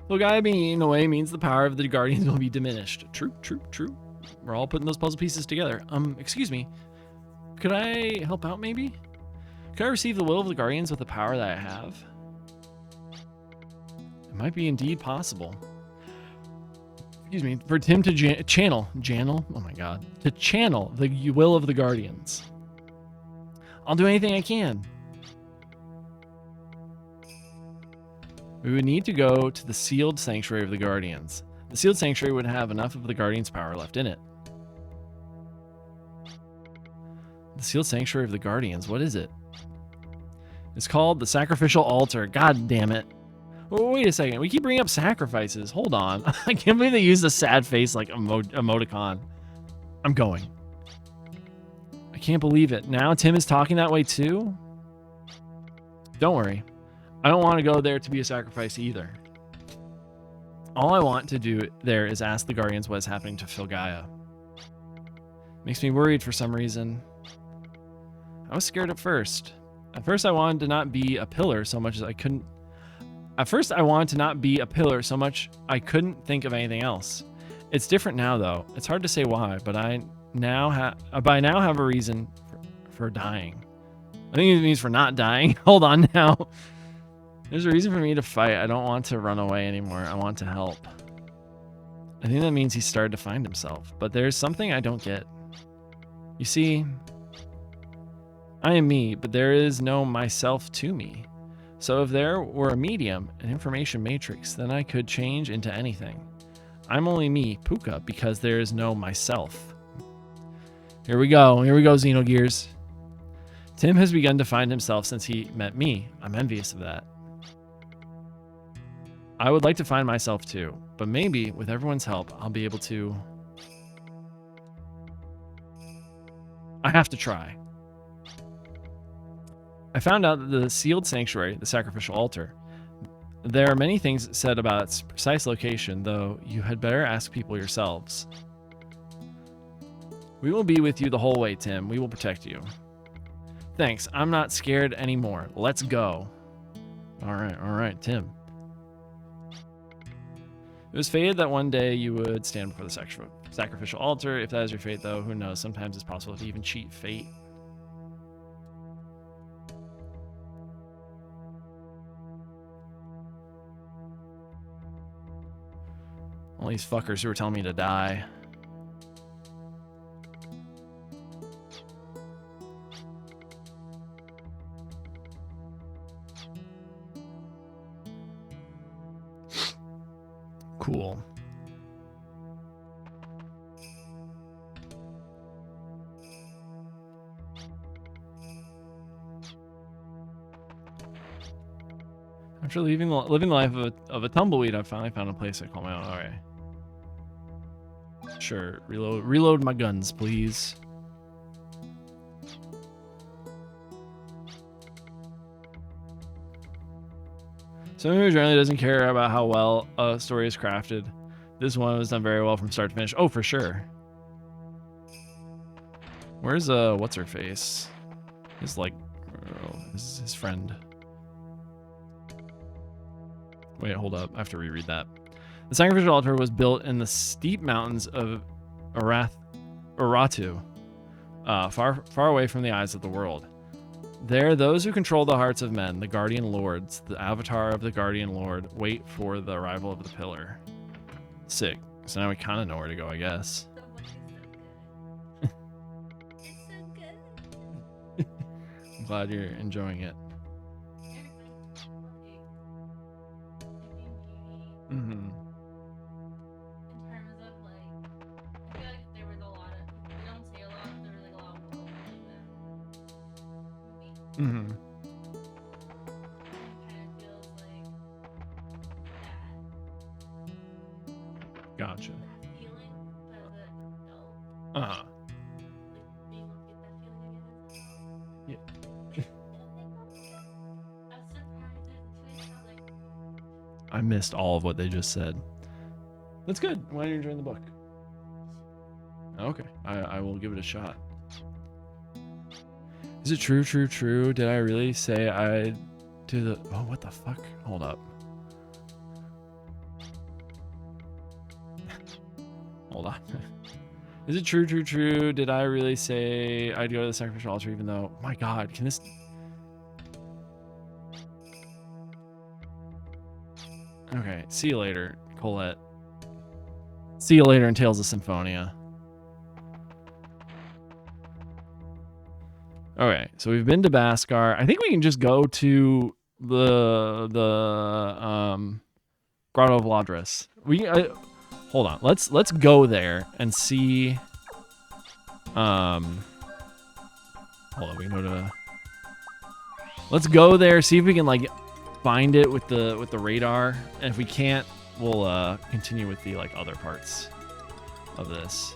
[SPEAKER 1] Filgaia being eaten away means the power of the Guardians will be diminished. True, true, true. We're all putting those puzzle pieces together. Excuse me. Could I help out, maybe? Could I receive the will of the Guardians with the power that I have? It might be indeed possible. Excuse me. For Tim to channel. Oh my god. To channel the will of the Guardians. I'll do anything I can. We would need to go to the sealed sanctuary of the Guardians. The sealed sanctuary would have enough of the Guardians' power left in it. The sealed sanctuary of the Guardians, what is it? It's called the Sacrificial Altar. God damn it. Oh, wait a second. We keep bringing up sacrifices. Hold on. I can't believe they used a sad face like emoticon. I'm going. I can't believe it. Now Tim is talking that way too? Don't worry. I don't want to go there to be a sacrifice either. All I want to do there is ask the Guardians what is happening to Filgaia. Makes me worried for some reason. I was scared at first. At first I wanted to not be a pillar so much as I couldn't. At first I wanted to not be a pillar so much I couldn't think of anything else. It's different now though. It's hard to say why, but I now have a reason for dying. I think it means for not dying. Hold on now. There's a reason for me to fight. I don't want to run away anymore. I want to help. I think that means he started to find himself, but there's something I don't get. You see, I am me, but there is no myself to me. So if there were a medium, an information matrix, then I could change into anything. I'm only me, Puka, because there is no myself. Here we go, Xenogears. Tim has begun to find himself since he met me. I'm envious of that. I would like to find myself too, but maybe with everyone's help, I'll be able to. I have to try. I found out that the sealed sanctuary, the sacrificial altar, there are many things said about its precise location, though you had better ask people yourselves. We will be with you the whole way, Tim. We will protect you. Thanks. I'm not scared anymore. Let's go. All right, Tim. It was fated that one day you would stand before the sacrificial altar. If that is your fate, though, who knows? Sometimes it's possible to even cheat fate. All these fuckers who were telling me to die. Cool. After living the life of a tumbleweed, I finally found a place I call my own. All right. Sure. Reload my guns, please. Someone who generally doesn't care about how well a story is crafted. This one was done very well from start to finish. Oh, for sure. Where's what's her face? His his friend. Wait, hold up. I have to reread that. The sacrificial altar was built in the steep mountains of Urartu, far away from the eyes of the world. There, those who control the hearts of men, the guardian lords, the avatar of the guardian lord, wait for the arrival of the pillar. Sick. So now we kind of know where to go, I guess.
[SPEAKER 2] It's so good.
[SPEAKER 1] I'm glad you're enjoying it. Mm-hmm. Gotcha. Uh-huh. Yeah. I missed all of what they just said. That's good. Why are you enjoying the book? Okay, I will give it a shot. Is it true, true, true? Did I really say I'd do the... Oh, what the fuck? Hold up. Hold on. Is it true, true, true? Did I really say I'd go to the sacrificial altar even though... My god, can this... Okay, see you later, Colette. See you later in Tales of Symphonia. Okay, so we've been to Baskar. I think we can just go to the Grotto of Ladris. We hold on. Let's go there and see. Hold on. We can go to. Let's go there. See if we can like find it with the radar. And if we can't, we'll continue with the like other parts of this.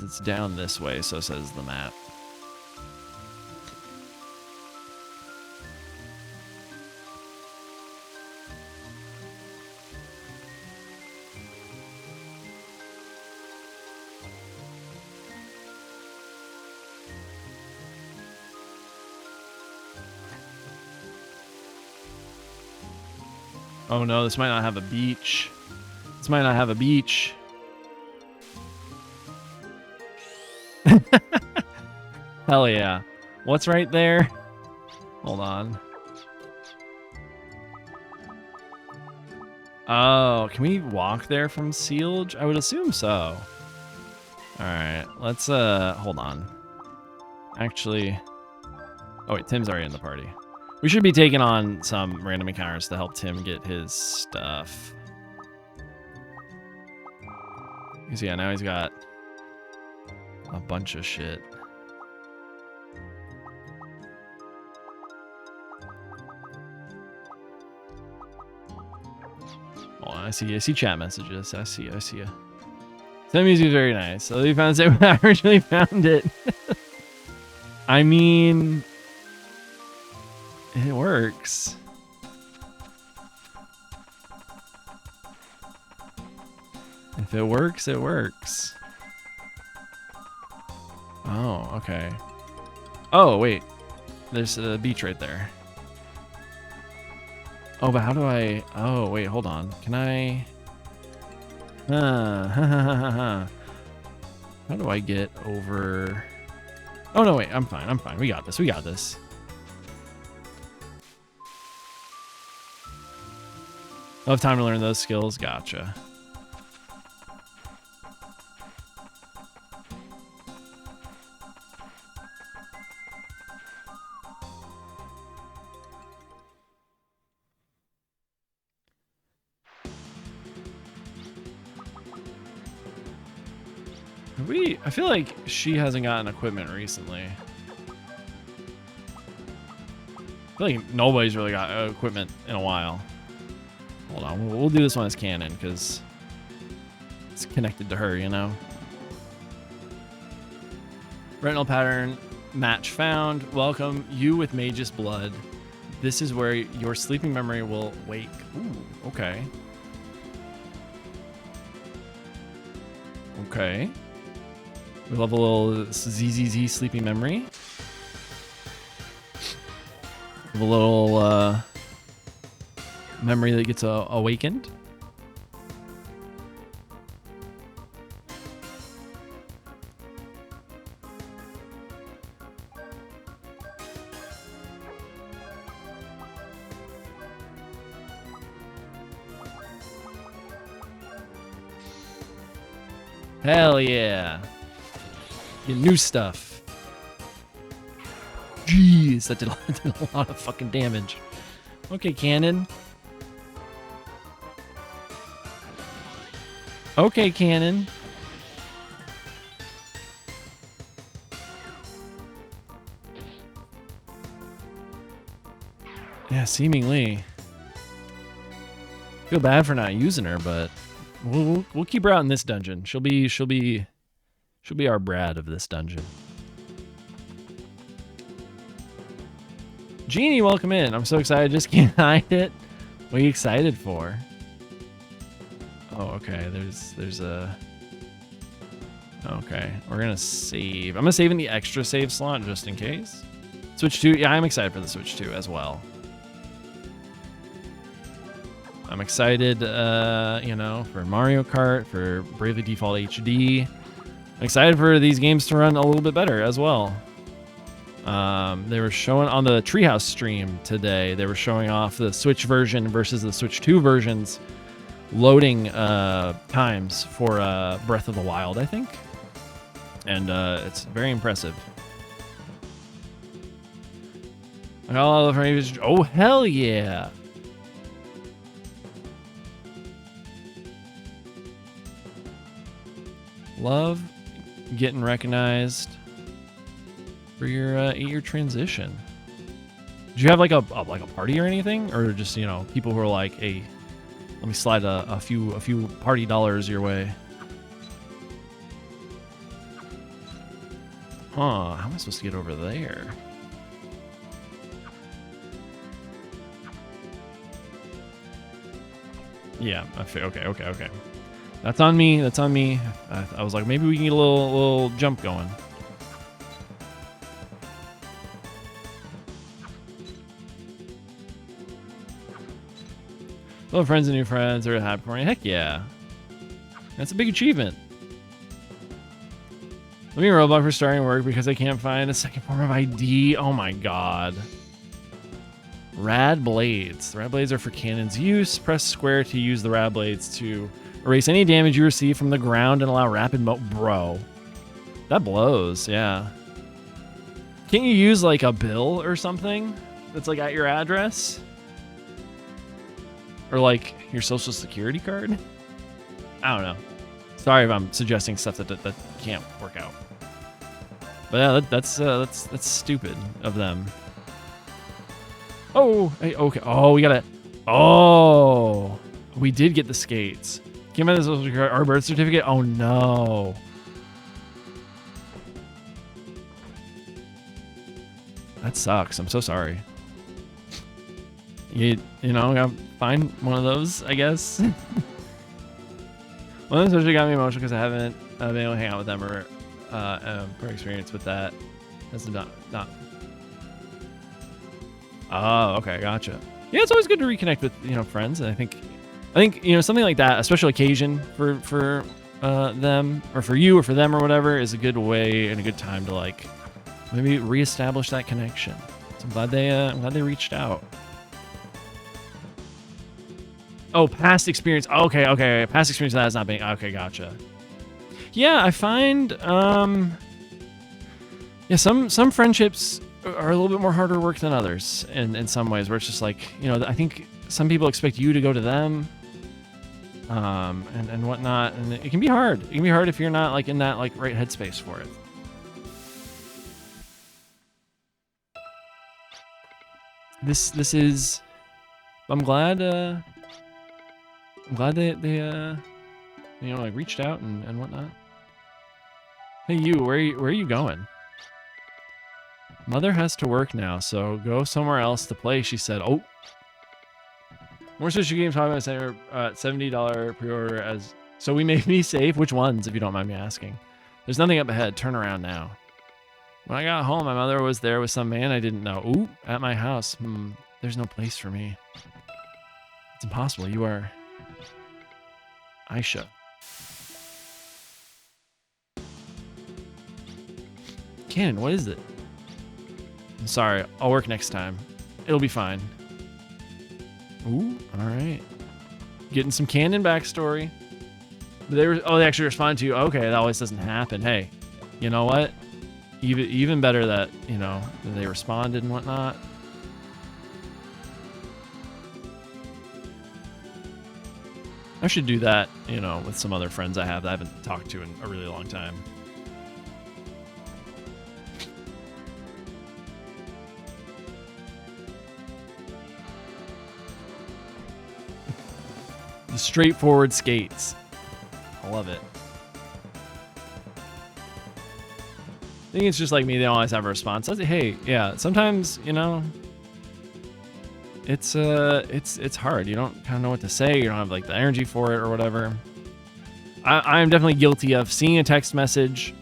[SPEAKER 1] It's down this way, so says the map. Oh no, this might not have a beach. This might not have a beach. Hell yeah. What's right there? Hold on. Oh, can we walk there from Sealge? I would assume so. Alright, let's hold on. Actually, oh wait, Tim's already in the party. We should be taking on some random encounters to help Tim get his stuff. Because yeah, now he's got a bunch of shit. Oh, I see chat messages. I see you. That music is very nice. So you found it when I originally found it. I mean, it works. If it works, it works. Oh, okay. Oh, wait. There's a beach right there. Oh, but how do I... Oh, wait, hold on. Can I... How do I get over... Oh, no, wait. I'm fine. We got this. I'll have time to learn those skills. Gotcha. I feel like she hasn't gotten equipment recently. I feel like nobody's really got equipment in a while. Hold on, we'll do this one as canon because it's connected to her, you know? Retinal pattern match found. Welcome, you with Mage's blood. This is where your sleeping memory will wake. Ooh, okay. Okay. We love a little ZZZ sleeping memory. A little memory that gets awakened. Hell yeah. Get new stuff. Jeez, that did a lot of fucking damage. Okay, cannon. Okay, cannon. Yeah, seemingly. Feel bad for not using her, but we'll keep her out in this dungeon. She'll be our Brad of this dungeon. Jeannie, welcome in. I'm so excited. Just can't hide it. What are you excited for? Oh, okay. There's a. Okay, we're gonna save. I'm gonna save in the extra save slot just in case. Switch 2. Yeah, I'm excited for the Switch 2 as well. I'm excited, you know, for Mario Kart, for Bravely Default HD. I'm excited for these games to run a little bit better as well. They were showing on the Treehouse stream today. They were showing off the Switch version versus the Switch 2 versions loading times for Breath of the Wild, I think. And it's very impressive. I got all of her. Oh, hell yeah. Love getting recognized for your 8-year transition. Did you have like a party or anything, or just, you know, people who are like, hey, let me slide a few party dollars your way? Huh? How am I supposed to get over there? Yeah. Okay. That's on me. That's on me. I was like, maybe we can get a little jump going. Hello, friends and new friends. Are happy for me? Heck yeah. That's a big achievement. Let me Roblox for starting work because I can't find a second form of ID. Oh my god. Rad blades. The rad blades are for cannon's use. Press square to use the rad blades to erase any damage you receive from the ground and allow rapid Bro. That blows, yeah. Can't you use like a bill or something that's like at your address? Or like your social security card? I don't know. Sorry if I'm suggesting stuff that can't work out. But yeah, that's stupid of them. Oh, hey, okay. Oh, we gotta. Oh, we did get the skates. Give me this our birth certificate. Oh no. That sucks. I'm so sorry. You know, gotta find one of those, I guess. One of them especially got me emotional because I haven't been able to hang out with them or per experience with that. That's not. Oh, okay, gotcha. Yeah, it's always good to reconnect with, you know, friends. And I think you know, something like that, a special occasion for them or for you or for them or whatever is a good way and a good time to like maybe reestablish that connection. So I'm glad they reached out. Oh, past experience. Okay. Past experience of that is not being okay. Gotcha. Yeah, I find yeah, some friendships are a little bit more harder work than others in some ways, where it's just like, you know, I think some people expect you to go to them and whatnot, and it can be hard. It can be hard if you're not like in that like right headspace for it. This is. I'm glad they you know, like reached out and whatnot. Hey, you, where are you going? Mother has to work now, so go somewhere else to play, she said. Oh. More Switch games talking about $70 pre-order as so we may be safe. Which ones, if you don't mind me asking? There's nothing up ahead. Turn around now. When I got home, my mother was there with some man I didn't know. Ooh, at my house. There's no place for me. It's impossible. You are Aisha. Cannon, what is it? I'm sorry. I'll work next time. It'll be fine. Ooh, all right. Getting some Cannon backstory. They actually responded to you. Okay, that always doesn't happen. Hey, you know what? Even better that, you know, that they responded and whatnot. I should do that, you know, with some other friends I have that I haven't talked to in a really long time. The straightforward skates. I love it. I think it's just like me. They don't always have a response. Hey, yeah. Sometimes, you know, it's hard. You don't kind of know what to say. You don't have like the energy for it or whatever. I'm definitely guilty of seeing a text message,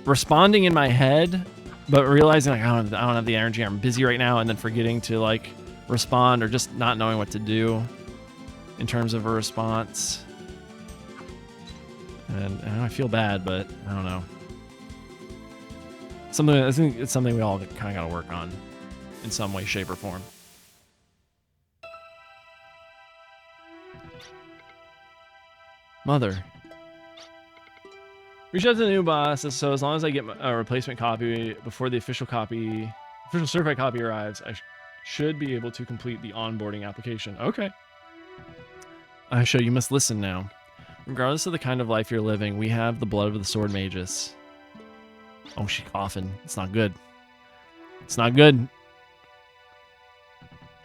[SPEAKER 1] responding in my head, but realizing like I don't have the energy. I'm busy right now, and then forgetting to like respond or just not knowing what to do in terms of a response. And I feel bad, but I don't know. I think it's something we all kind of got to work on in some way, shape, or form. Mother. Reach out to the new boss, so as long as I get a replacement copy before the official certified copy arrives, I should be able to complete the onboarding application. Okay. Aisha, you must listen now. Regardless of the kind of life you're living, we have the blood of the sword mages. Oh, she's coughing. It's not good. It's not good.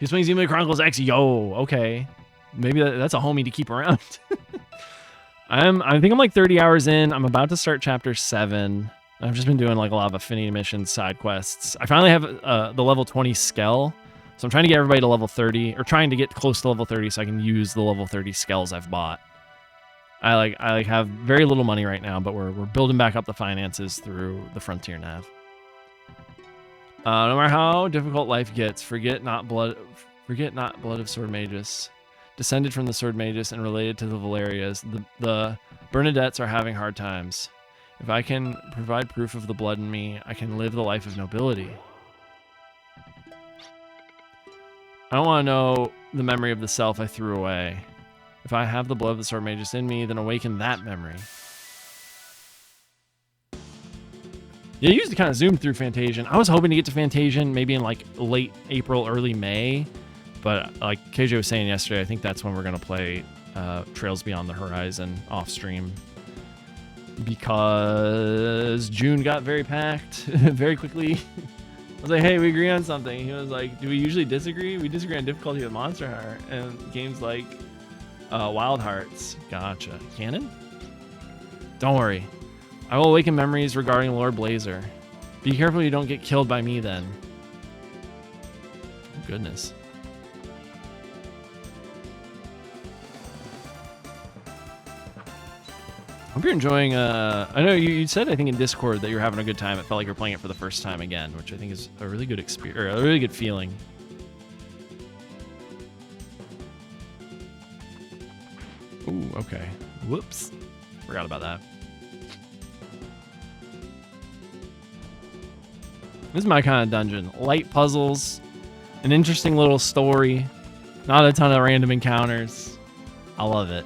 [SPEAKER 1] He's playing Xenoblade Chronicles X. Yo, okay. Maybe that's a homie to keep around. I think I'm like 30 hours in. I'm about to start chapter 7. I've just been doing like a lot of affinity missions, side quests. I finally have the level 20 Skell. So I'm trying to get everybody to level 30, or trying to get close to level 30 so I can use the level 30 Skells I've bought. I have very little money right now, but we're building back up the finances through the Frontier Nav. No matter how difficult life gets, forget not blood of sword mages. Descended from the sword mages and related to the Valerias, the Bernadettes are having hard times. If I can provide proof of the blood in me, I can live the life of nobility. I don't want to know the memory of the self I threw away. If I have the blood of the sword mages in me, then awaken that memory. Yeah, you used to kind of zoom through Fantasian. I was hoping to get to Fantasian maybe in like late April, early May. But like KJ was saying yesterday, I think that's when we're going to play Trails Beyond the Horizon off stream. Because June got very packed very quickly. I was like, hey, we agree on something. He was like, do we usually disagree? We disagree on difficulty with Monster Hunter and games like Wild Hearts. Gotcha. Canon? Don't worry. I will awaken memories regarding Lord Blazer. Be careful you don't get killed by me then. Oh, goodness. I hope you're enjoying, I know you said, I think in Discord that you're having a good time. It felt like you're playing it for the first time again, which I think is a really good experience, or a really good feeling. Ooh, okay. Whoops. Forgot about that. This is my kind of dungeon. Light puzzles, an interesting little story, not a ton of random encounters. I love it.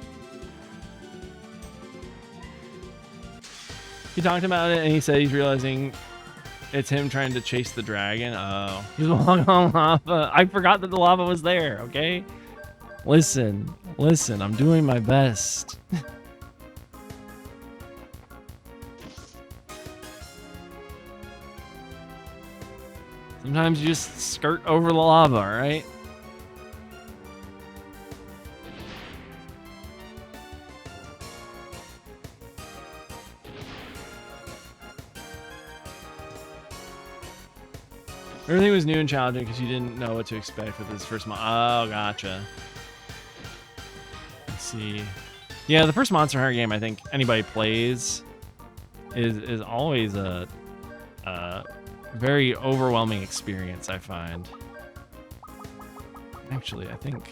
[SPEAKER 1] He talked about it and he said he's realizing it's him trying to chase the dragon. Oh, he's walking on lava. I forgot that the lava was there, okay? Listen, I'm doing my best. Sometimes you just skirt over the lava, right? Everything was new and challenging because you didn't know what to expect with this first month. Oh, gotcha. Let's see. Yeah, the first Monster Hunter game I think anybody plays is always a very overwhelming experience, I find. Actually, I think...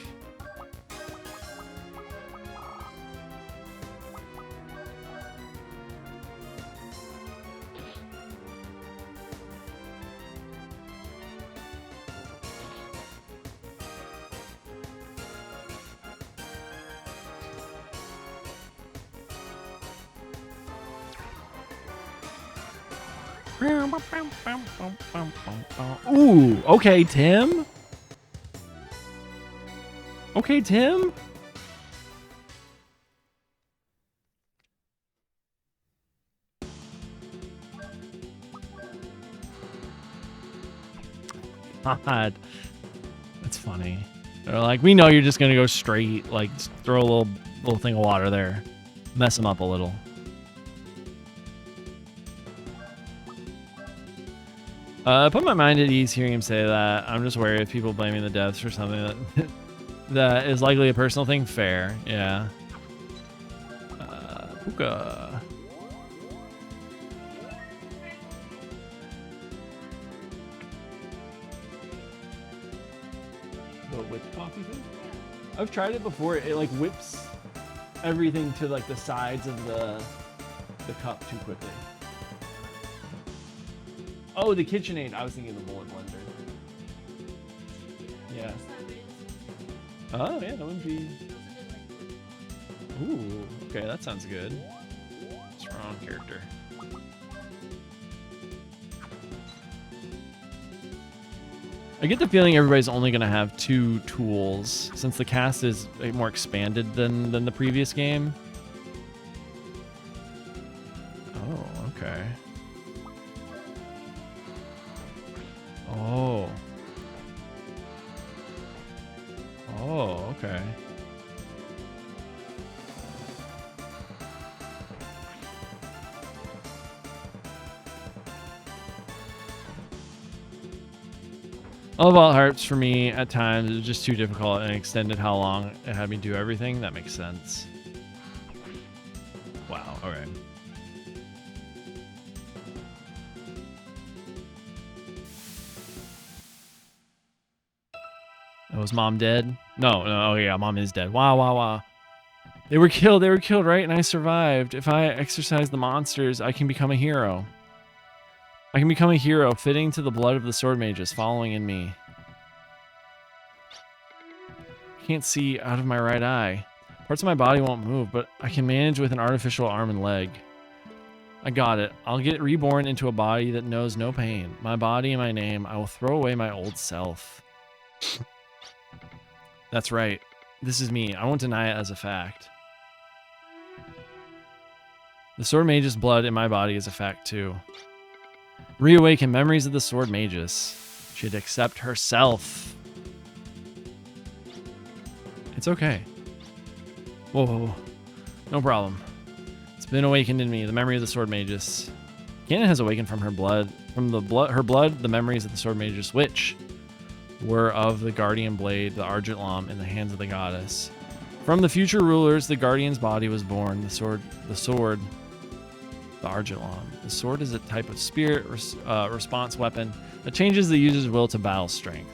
[SPEAKER 1] Ooh, okay, Tim. Okay, Tim. God, that's funny. They're like, we know you're just gonna go straight. Like, throw a little thing of water there, mess them up a little. Put my mind at ease hearing him say that. I'm just wary of people blaming the devs for something that that is likely a personal thing. Fair, yeah. Puka. The whipped coffee thing? I've tried it before. It like whips everything to like the sides of the cup too quickly. Oh, the KitchenAid. I was thinking the bullet blender. Yeah. Oh yeah, that would be. Ooh, okay, that sounds good. Strong character. I get the feeling everybody's only going to have 2 tools since the cast is more expanded than the previous game. Oh, okay. Oh. Oh, okay. All Vault Harps for me at times is just too difficult and extended how long it had me do everything. That makes sense. Wow, okay. Oh, was mom dead? No, oh yeah, mom is dead. Wow, wow, wow. They were killed, right? And I survived. If I exorcise the monsters, I can become a hero. I can become a hero, fitting to the blood of the sword mages following in me. Can't see out of my right eye. Parts of my body won't move, but I can manage with an artificial arm and leg. I got it. I'll get reborn into a body that knows no pain. My body and my name. I will throw away my old self. That's right. This is me. I won't deny it as a fact. The sword mage's blood in my body is a fact too. Reawaken memories of the sword mages. She'd accept herself. It's okay. Whoa, whoa, whoa. No problem. It's been awakened in me, the memory of the sword mages. Ganon has awakened from her blood. Her blood, the memories of the sword mages, which were of the guardian blade, the Argent Lam, in the hands of the goddess. From the future rulers, the guardian's body was born. The sword, the Argent Lam. The sword is a type of spirit response weapon that changes the user's will to battle strength.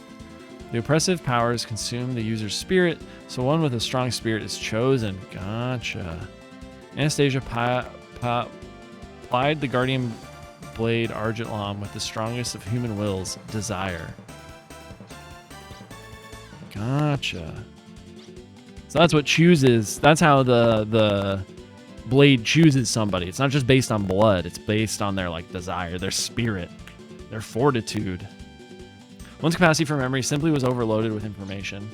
[SPEAKER 1] The oppressive powers consume the user's spirit, so one with a strong spirit is chosen. Gotcha. Anastasia plied the guardian blade Argent Lam with the strongest of human wills, desire. Gotcha. So that's what chooses. That's how the blade chooses somebody. It's not just based on blood. It's based on their like desire, their spirit, their fortitude. One's capacity for memory simply was overloaded with information.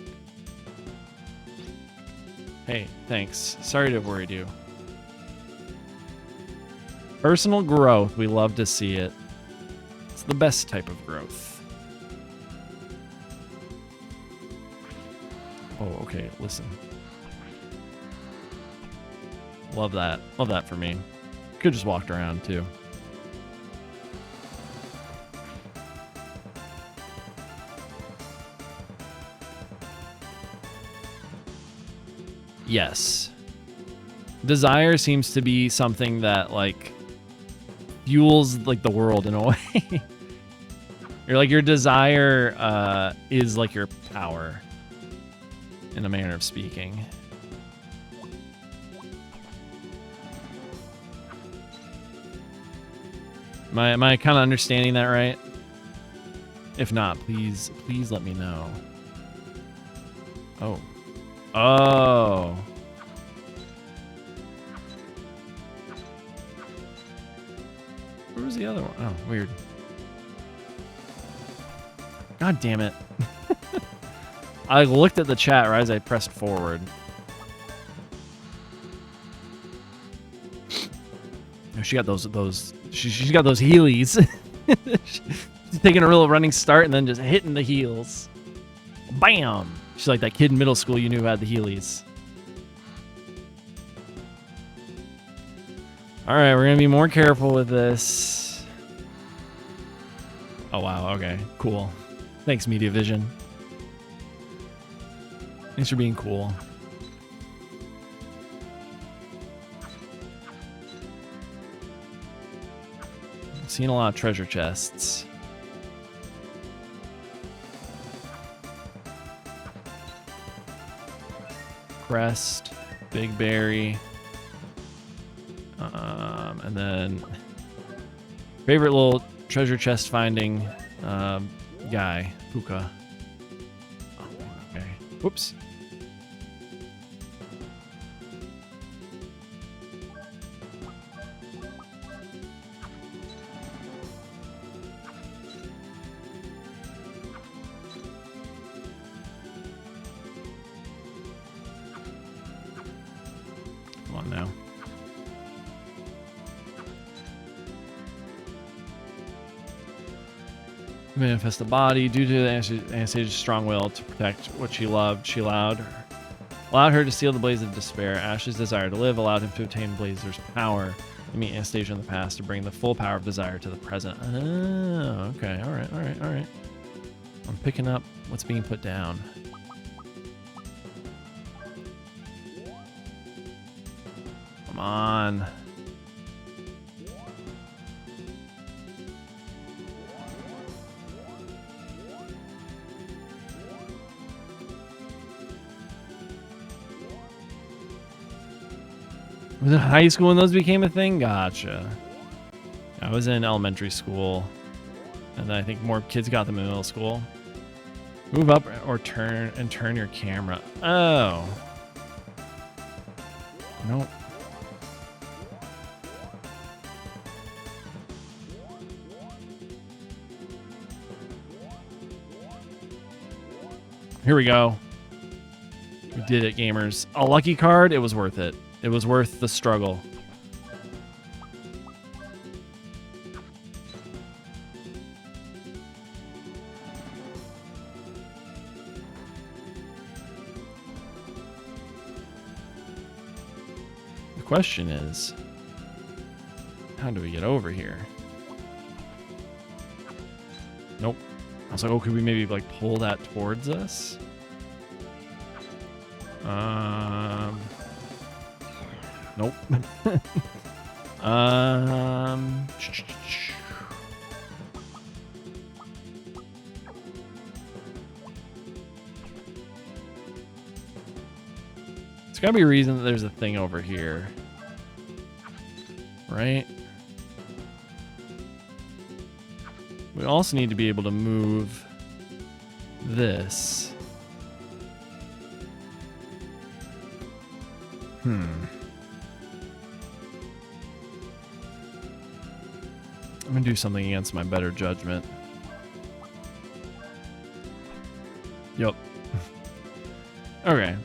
[SPEAKER 1] Hey, thanks. Sorry to have worried you. Personal growth. We love to see it. It's the best type of growth. Oh, okay. Listen. Love that. Love that for me. Could just walked around too. Yes. Desire seems to be something that like fuels like the world in a way. You're like your desire is like your power in a manner of speaking. Am I kind of understanding that right? If not, please let me know. Oh. Oh. Where was the other one? Oh, weird. God damn it. I looked at the chat right as I pressed forward. She got those she's got those heelies. She's taking a real running start and then just hitting the heels. Bam. She's like that kid in middle school you knew who had the Heelys. All right, we're gonna be more careful with this. Oh wow, okay, cool. Thanks, Media Vision. Thanks for being cool. I've seen a lot of treasure chests. Crest, Big Berry, and then favorite little treasure chest finding guy, Puka. Oh, okay. Whoops. Come on now. Manifest the body. Due to the Anastasia's strong will to protect what she loved, she allowed her to seal the blaze of despair. Ash's desire to live allowed him to obtain Blazer's power to meet Anastasia in the past to bring the full power of desire to the present. Oh, okay. All right. I'm picking up what's being put down. Come on. Was it high school when those became a thing? Gotcha. I was in elementary school, and then I think more kids got them in middle school. Move up or turn your camera. Oh. Nope. Here we go. We did it, gamers. A lucky card, it was worth it. It was worth the struggle. The question is, how do we get over here? Nope. I was like, oh, could we maybe like pull that towards us? Nope. There's gotta be a reason that there's a thing over here. Right? We also need to be able to move this. I'm gonna do something against my better judgment. Yup. Okay.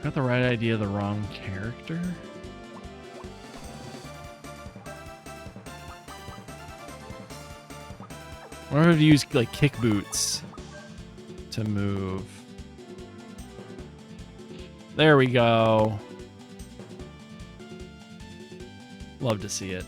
[SPEAKER 1] Got the right idea, the wrong character? I wonder if you use like kick boots to move. There we go. Love to see it.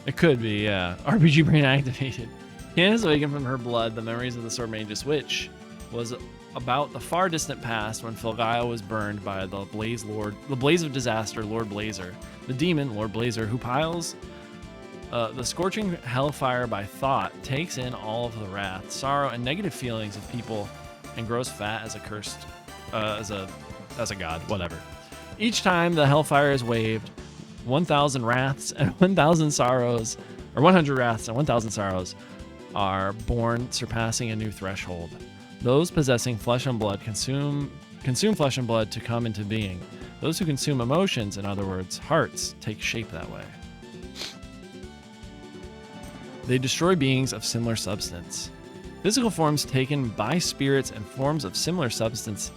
[SPEAKER 1] It could be, yeah. RPG brain activated. Candace awakened from her blood the memories of the sword mages, which was about the far distant past when Filgaia was burned by the blaze of disaster, Lord Blazer, the demon, Lord Blazer, who piles the scorching hellfire by thought, takes in all of the wrath, sorrow, and negative feelings of people, and grows fat as a cursed, as a god, whatever. Each time the hellfire is waved, 1,000 wraths and 1,000 sorrows, or 100 wraths and 1,000 sorrows, are born, surpassing a new threshold. Those possessing flesh and blood consume flesh and blood to come into being. Those who consume emotions, in other words, hearts, take shape that way. They destroy beings of similar substance. Physical forms taken by spirits and forms of similar substance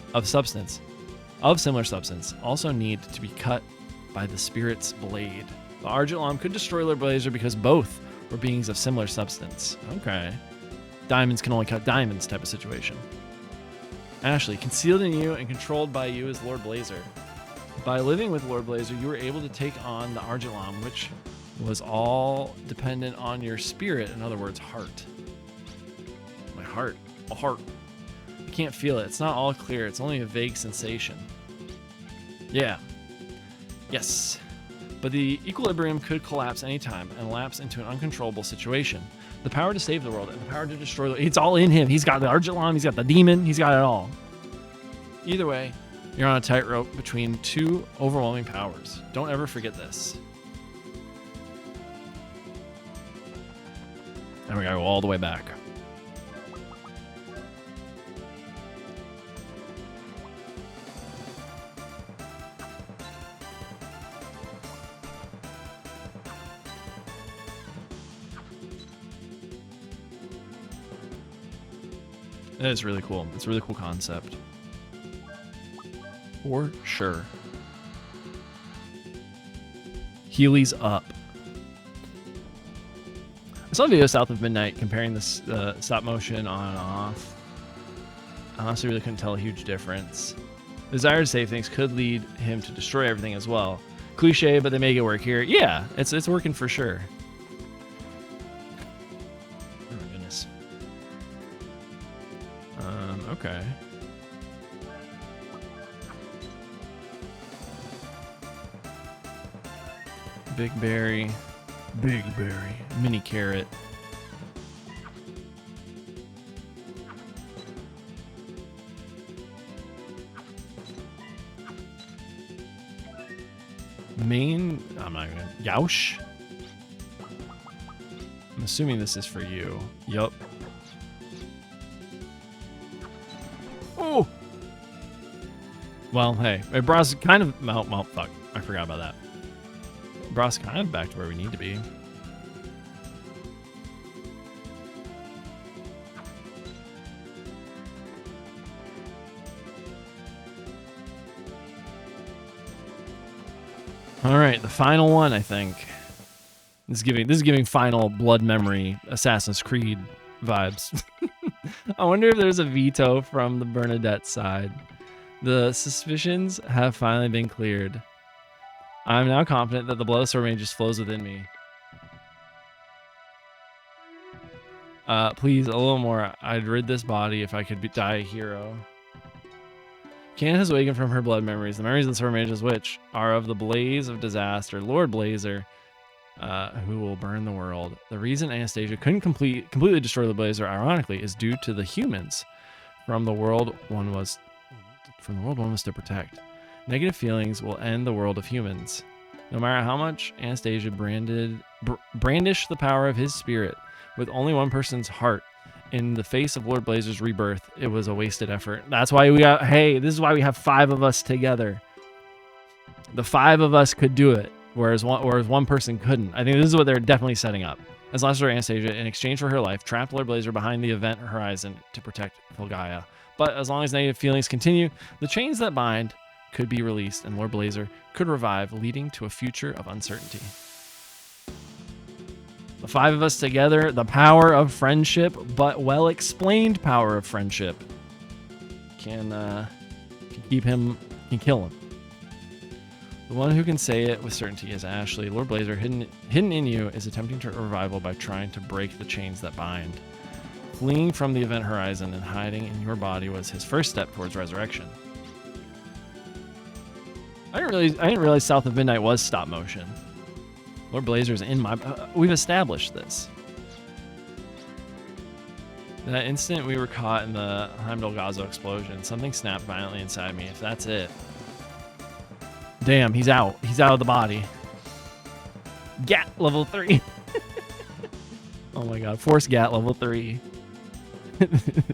[SPEAKER 1] also need to be cut by the spirit's blade. The Argent could destroy Lord Blazer because both were beings of similar substance. Okay. Diamonds can only cut diamonds type of situation. Ashley, concealed in you and controlled by you is Lord Blazer. By living with Lord Blazer, you were able to take on the Argent, which was all dependent on your spirit, in other words, heart. My heart. A heart. I can't feel it. It's not all clear. It's only a vague sensation. Yeah. Yes. But the equilibrium could collapse anytime and lapse into an uncontrollable situation. The power to save the world and the power to destroy it's all in him. He's got the Argent, he's got the demon, he's got it all. Either way, you're on a tightrope between two overwhelming powers. Don't ever forget this. And we gotta go all the way back. That is really cool. It's a really cool concept. For sure. Healy's up. I saw a video south of midnight comparing this stop motion on and off. I honestly really couldn't tell a huge difference. The desire to save things could lead him to destroy everything as well. Cliche, but they make it work here. Yeah, it's working for sure. Oh my goodness. Okay. Big berry, mini carrot. I'm not gonna. Yoush? I'm assuming this is for you. Yup. Oh! Well, hey. Bra's kind of. Well, fuck. I forgot about that. Bra's kind of back to where we need to be. All right, the final one, I think. This is giving final Blood Memory Assassin's Creed vibes. I wonder if there's a veto from the Bernadette side. The suspicions have finally been cleared. I'm now confident that the blood of Sword Mage just flows within me. Please, a little more. I'd rid this body if I could die a hero. Cannon has awakened from her blood memories. The memories of the Sword Mage's which are of the blaze of disaster, Lord Blazer, who will burn the world. The reason Anastasia couldn't completely destroy the Blazer, ironically, is due to the humans from the world one was to protect. Negative feelings will end the world of humans. No matter how much Anastasia brandished the power of his spirit, with only one person's heart in the face of Lord Blazer's rebirth, it was a wasted effort. That's why this is why we have 5 of us together. The 5 of us could do it, whereas one person couldn't. I think this is what they're definitely setting up. As last resort, Anastasia, in exchange for her life, trapped Lord Blazer behind the event horizon to protect Filgaia. But as long as negative feelings continue, the chains that bind could be released and Lord Blazer could revive, leading to a future of uncertainty. The 5 of us together, the power of friendship, but well-explained power of friendship, can keep him, can kill him. The one who can say it with certainty is Ashley. Lord Blazer, hidden in you, is attempting to revival by trying to break the chains that bind. Fleeing from the event horizon and hiding in your body was his first step towards resurrection. I didn't realize South of Midnight was stop motion. Lord Blazer's in my... we've established this. That instant we were caught in the Heimdall Gazo explosion, something snapped violently inside me. If that's it... Damn, he's out. He's out of the body. GAT level 3. Oh my god, Force GAT level 3.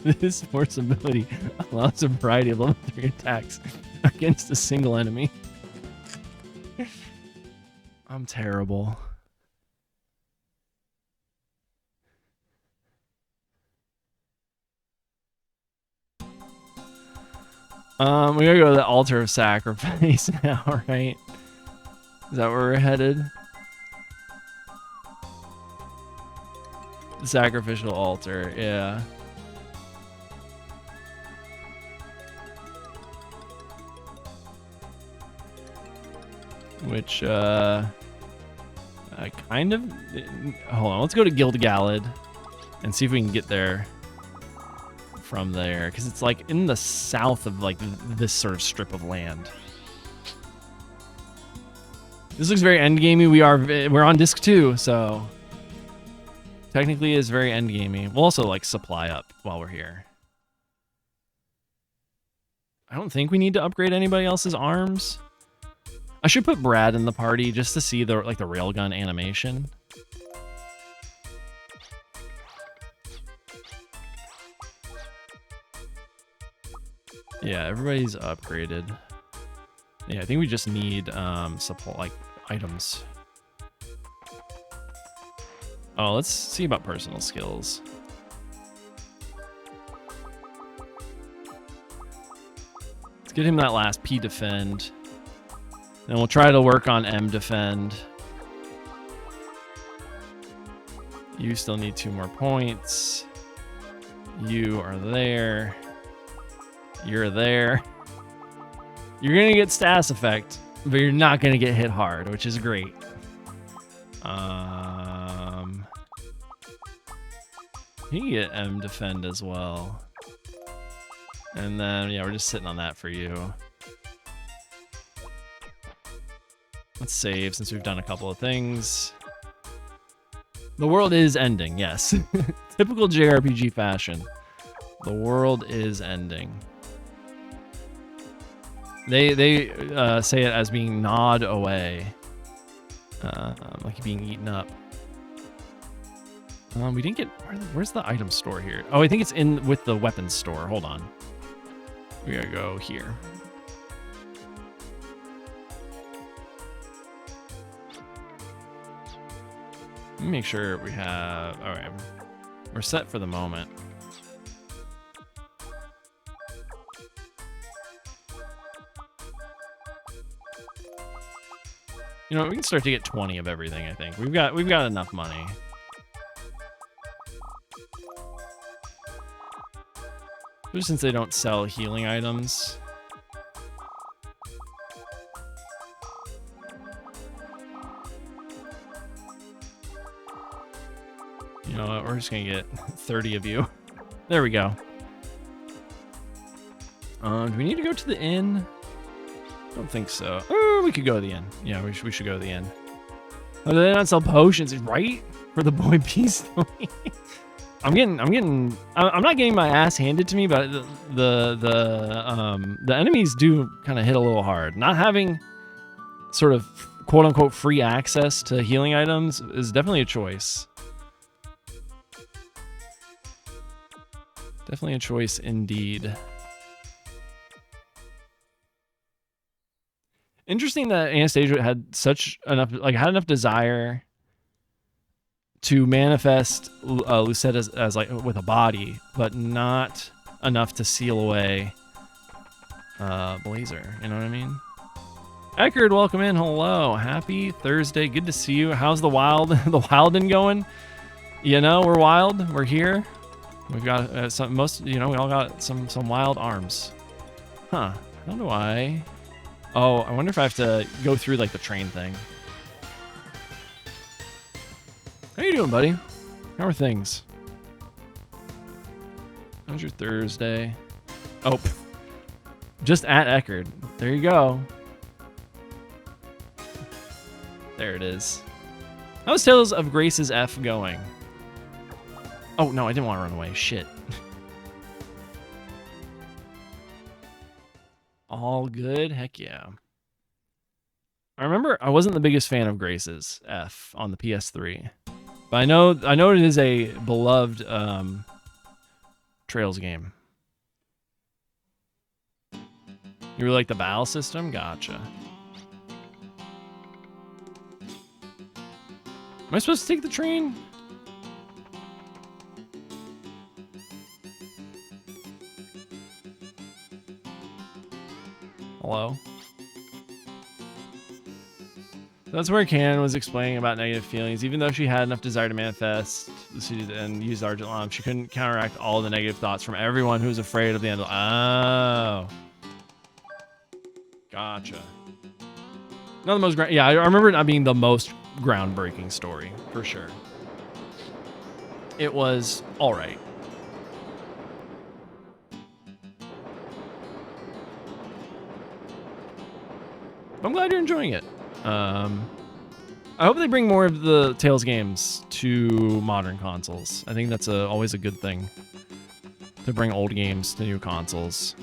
[SPEAKER 1] This Force ability allows a variety of level 3 attacks against a single enemy. I'm terrible. We gotta go to the altar of sacrifice now, right? Is that where we're headed? The sacrificial altar, yeah. Which, I kind of... Hold on, let's go to Gilgalad and see if we can get there from there. Because it's, like, in the south of, like, this sort of strip of land. This looks very endgamey. We're on disc 2, so... Technically, it's very endgamey. We'll also, like, supply up while we're here. I don't think we need to upgrade anybody else's arms. I should put Brad in the party just to see the railgun animation. Yeah, everybody's upgraded. Yeah, I think we just need support, like, items. Oh, let's see about personal skills. Let's get him that last P defend. And we'll try to work on M defend. You still need 2 more points. You are there. You're there. You're gonna get status effect, but you're not gonna get hit hard, which is great. You can get M defend as well. And then, yeah, we're just sitting on that for you. Let's save since we've done a couple of things. The world is ending, yes. Typical JRPG fashion. The world is ending. They say it as being gnawed away. Like being eaten up. We didn't get... Where's the item store here? Oh, I think it's in with the weapons store. Hold on. We gotta go here. Let me make sure we have... Alright. We're set for the moment. You know, we can start to get 20 of everything, I think. We've got enough money. Just since they don't sell healing items. You know what? We're just gonna get 30 of you. There we go. Do we need to go to the inn? I don't think so. Oh, we could go to the inn. Yeah, we should go to the inn. Oh, do they not sell potions, right? For the boy peace. I'm not getting my ass handed to me, but the enemies do kind of hit a little hard. Not having sort of quote unquote free access to healing items is definitely a choice. Definitely a choice indeed. Interesting that Anastasia had had enough desire to manifest Lucette as like with a body, but not enough to seal away Blazer. You know what I mean? Eckerd, welcome in. Hello, happy Thursday. Good to see you. How's the Wilden going? You know, we're wild. We're here. We've got we all got some wild arms. Huh? How do I? Oh, I wonder if I have to go through like the train thing. How you doing, buddy? How are things? How's your Thursday? Oh, just at Eckerd. There you go. There it is. How's Tales of Grace's F going? Oh, no, I didn't want to run away. Shit. All good? Heck yeah. I remember I wasn't the biggest fan of Grace's F on the PS3. But I know it is a beloved Trails game. You really like the battle system? Gotcha. Am I supposed to take the train? Hello? That's where Cannon was explaining about negative feelings. Even though she had enough desire to manifest and use Argent Lamp, she couldn't counteract all the negative thoughts from everyone who was afraid of the end. Oh. Gotcha. Not the most yeah, I remember it not being the most groundbreaking story, for sure. It was alright. I'm glad you're enjoying it. I hope they bring more of the Tales games to modern consoles. I think that's always a good thing, to bring old games to new consoles.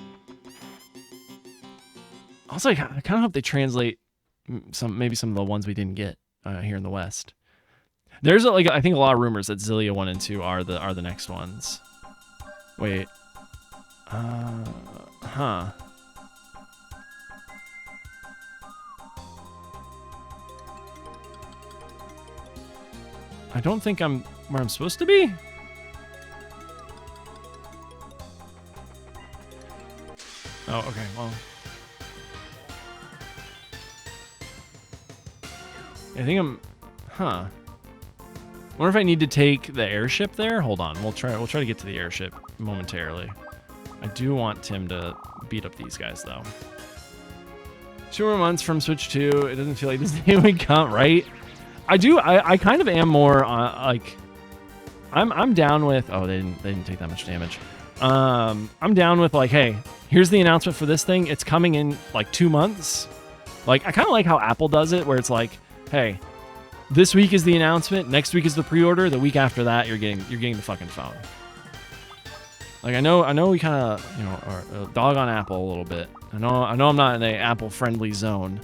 [SPEAKER 1] Also, I kind of hope they translate maybe some of the ones we didn't get here in the West. There's I think a lot of rumors that Zillia 1 and 2 are the next ones. Wait. Huh. I don't think I'm where I'm supposed to be. Oh, okay, well. I think I'm, huh. Wonder if I need to take the airship there? Hold on, we'll try to get to the airship momentarily. I do want Tim to beat up these guys though. 2 more months from Switch 2. It doesn't feel like this day we come, right? I kind of am more like I'm down with they didn't take that much damage. I'm down with like, hey, here's the announcement for this thing. It's coming in like 2 months. Like I kind of like how Apple does it, where it's like, hey, this week is the announcement, next week is the pre-order, the week after that you're getting the fucking phone. Like I know we kind of are a dog on Apple a little bit. I know I'm not in a Apple friendly zone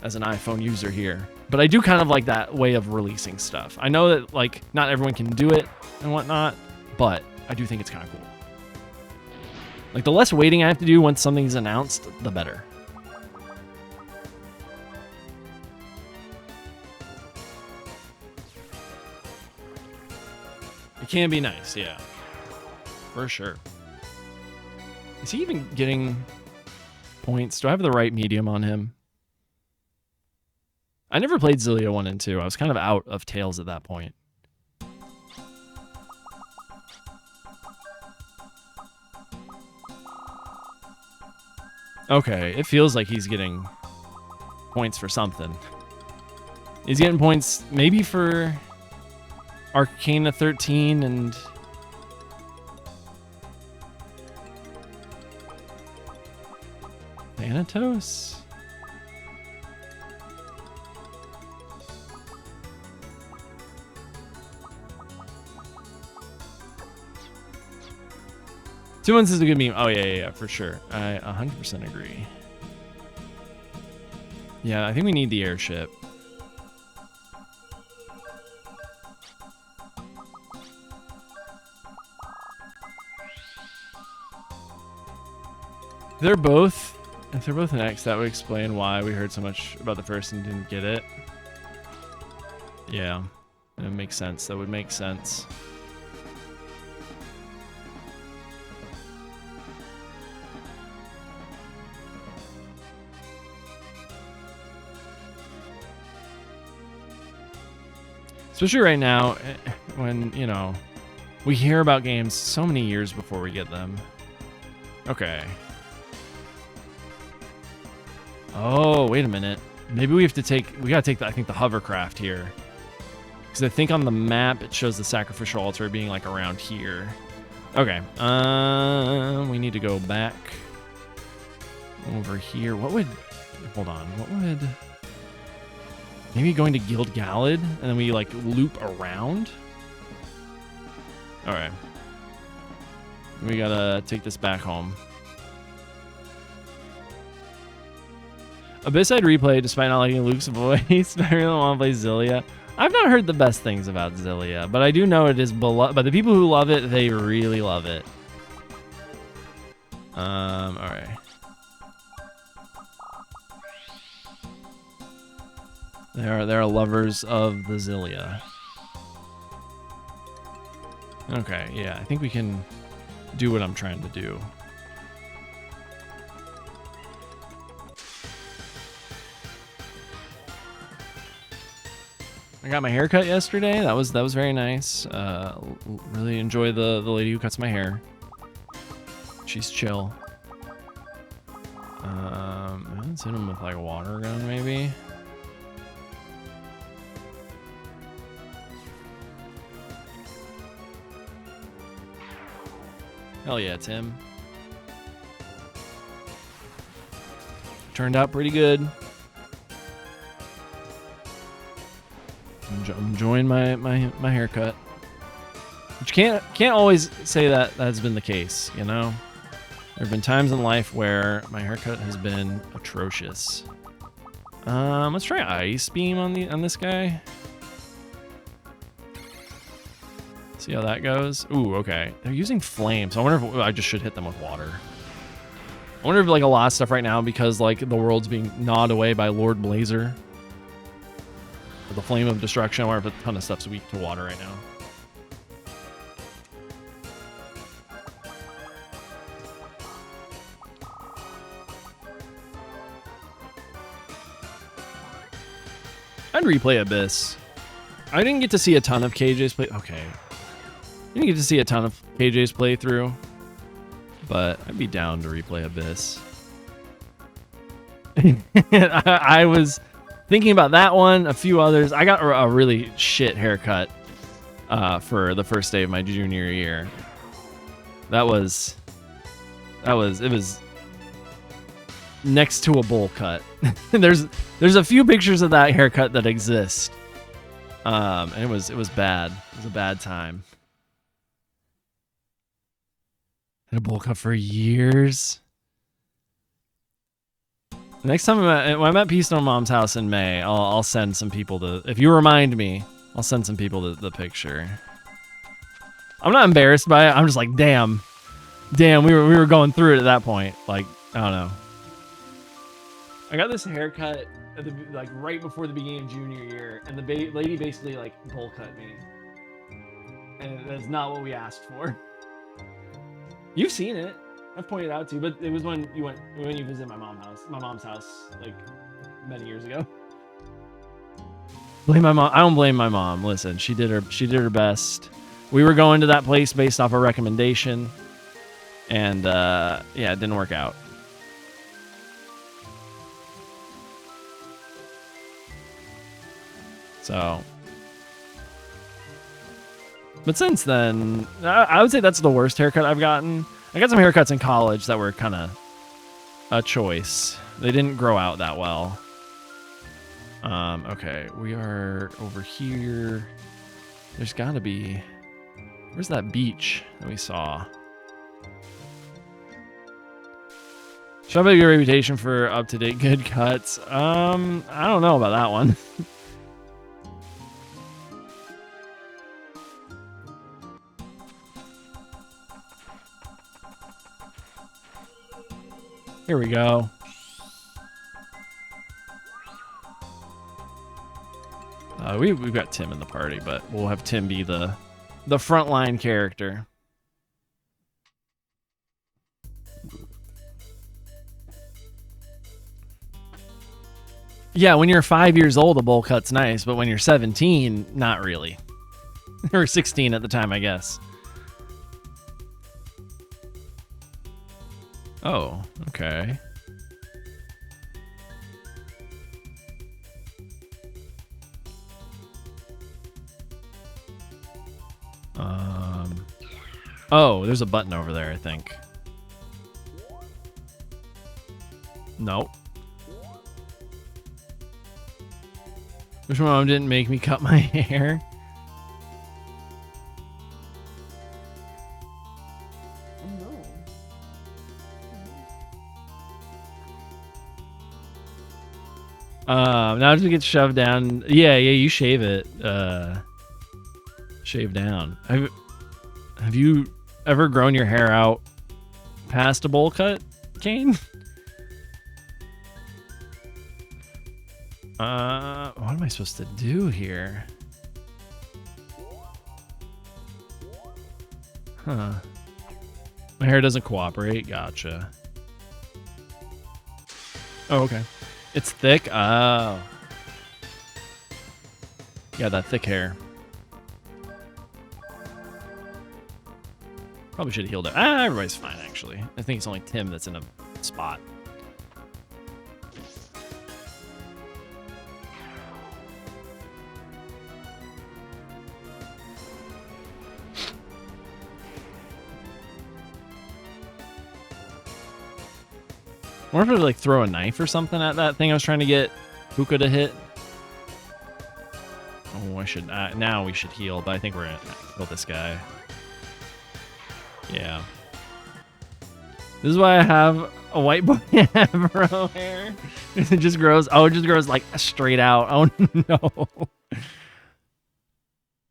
[SPEAKER 1] as an iPhone user here. But I do kind of like that way of releasing stuff. I know that like not everyone can do it and whatnot, but I do think it's kind of cool. Like the less waiting I have to do once something's announced, the better. It can be nice, yeah. For sure. Is he even getting points? Do I have the right medium on him? I never played Zillia 1 and 2. I was kind of out of Tales at that point. Okay, it feels like he's getting points for something. He's getting points maybe for Arcana 13 and... Thanatos? 2 months is a good meme. Oh, yeah, for sure. I 100% agree. Yeah, I think we need the airship. If they're both an X, that would explain why we heard so much about the first and didn't get it. Yeah, it makes sense. That would make sense. Especially right now, when, we hear about games so many years before we get them. Okay. Oh, wait a minute. Maybe we gotta take I think the hovercraft here. Because I think on the map it shows the sacrificial altar being like around here. Okay. We need to go back over here. What would... Hold on. What would... Maybe going to Guild Gallad, and then we, like, loop around? Alright. We gotta take this back home. Abyss I'd replay despite not liking Luke's voice. I really want to play Zillia. I've not heard the best things about Zillia, but I do know it is beloved. But the people who love it, they really love it. Alright. There are lovers of the Zillia. Okay, yeah, I think we can do what I'm trying to do. I got my hair cut yesterday. That was very nice. Really enjoy the lady who cuts my hair. She's chill. Let's hit him with like a water gun, maybe. Hell yeah, Tim. Turned out pretty good. I'm enjoying my haircut. But you can't always say that has been the case, you know? There have been times in life where my haircut has been atrocious. Let's try Ice Beam on this guy. See how that goes. Ooh, okay. They're using flames. I wonder if I just should hit them with water. I wonder if like a lot of stuff right now, because like the world's being gnawed away by Lord Blazer, the flame of destruction. I wonder if a ton of stuff's weak to water right now. I'd replay Abyss. I didn't get to see a ton of KJ's play. Okay. I didn't get to see a ton of KJ's playthrough, but I'd be down to replay Abyss. I was thinking about that one, a few others. I got a really shit haircut for the first day of my junior year. It was next to a bowl cut. There's a few pictures of that haircut that exist. And it was bad. It was a bad time. Had a bowl cut for years. Next time when I'm at Peace No Mom's house in May, I'll send some people to. If you remind me, I'll send some people to the picture. I'm not embarrassed by it. I'm just like, damn, we were going through it at that point. Like, I don't know. I got this haircut at like right before the beginning of junior year, and the lady basically like bowl cut me, and that's not what we asked for. You've seen it. I've pointed out to you, but it was when you visit my mom's house, like many years ago. Blame my mom. I don't blame my mom. Listen, she did her best. We were going to that place based off a recommendation, and yeah, it didn't work out. So, but since then, I would say that's the worst haircut I've gotten. I got some haircuts in college that were kind of a choice. They didn't grow out that well. Okay, we are over here. There's got to be... Where's that beach that we saw? Should I have a good reputation for up-to-date good cuts? I don't know about that one. Here we go. We've got Tim in the party, but we'll have Tim be the frontline character. Yeah, when you're 5 years old, a bowl cut's nice, but when you're 17, not really. Or 16 at the time, I guess. Oh, okay. Oh, there's a button over there, I think. Nope. Wish my mom didn't make me cut my hair. Now as we get shoved down, yeah, you shave it. Shave down. Have you ever grown your hair out past a bowl cut, Kane? What am I supposed to do here? Huh. My hair doesn't cooperate. Gotcha. Oh, okay. It's thick? Oh. Yeah, that thick hair. Probably should have healed it. Everybody's fine, actually. I think it's only Tim that's in a spot. I wonder if I'd like throw a knife or something at that thing I was trying to get Puka to hit. Oh, I should. Now we should heal, but I think we're gonna kill this guy. Yeah. This is why I have a white boy afro hair. It just grows. Oh, it just grows like straight out. Oh no.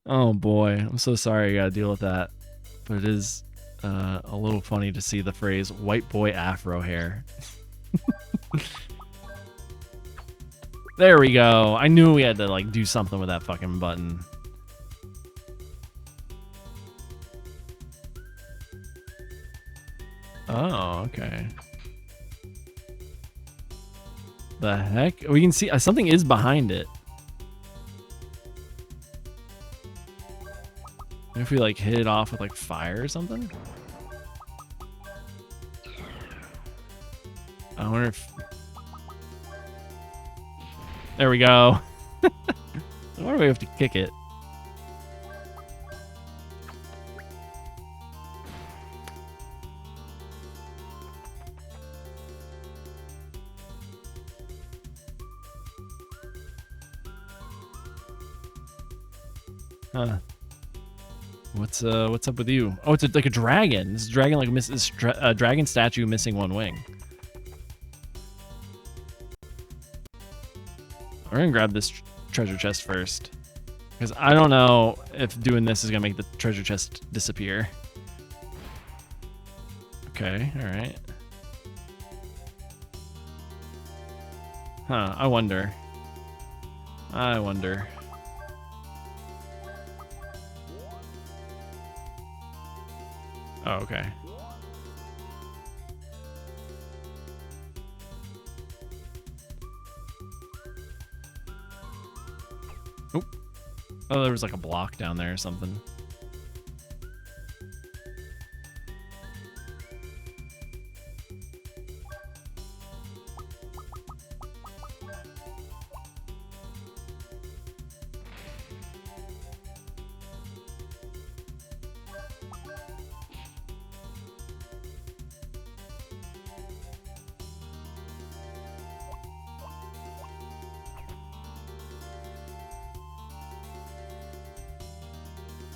[SPEAKER 1] Oh boy, I'm so sorry I gotta deal with that. But it is a little funny to see the phrase "white boy afro hair." There we go. I knew we had to like do something with that fucking button. Oh, okay. The heck? We can see something is behind it. Maybe if we like hit it off with like fire or something? I wonder if... There we go. I wonder if we have to kick it. Huh. What's up with you? Oh, it's like a dragon. This dragon like misses dragon statue missing one wing. We're gonna grab this treasure chest first, because I don't know if doing this is gonna make the treasure chest disappear. Okay, all right. Huh? I wonder. I wonder. Oh, okay. Oop. Oh, there was like a block down there or something.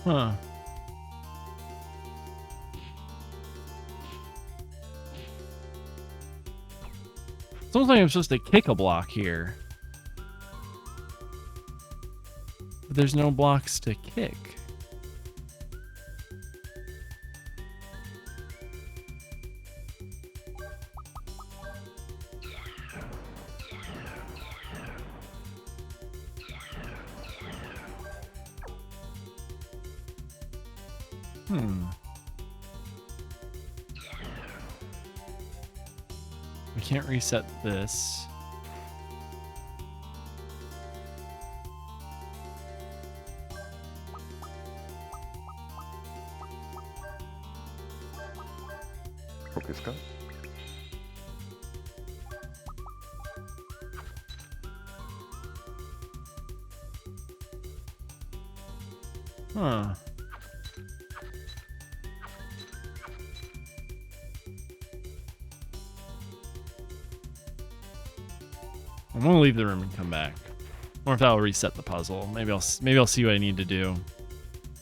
[SPEAKER 1] Huh. It's almost like I'm supposed to kick a block here. But there's no blocks to kick. We can't reset this. Huh. I'm gonna leave the room and come back. Or if that'll reset the puzzle. Maybe I'll see what I need to do.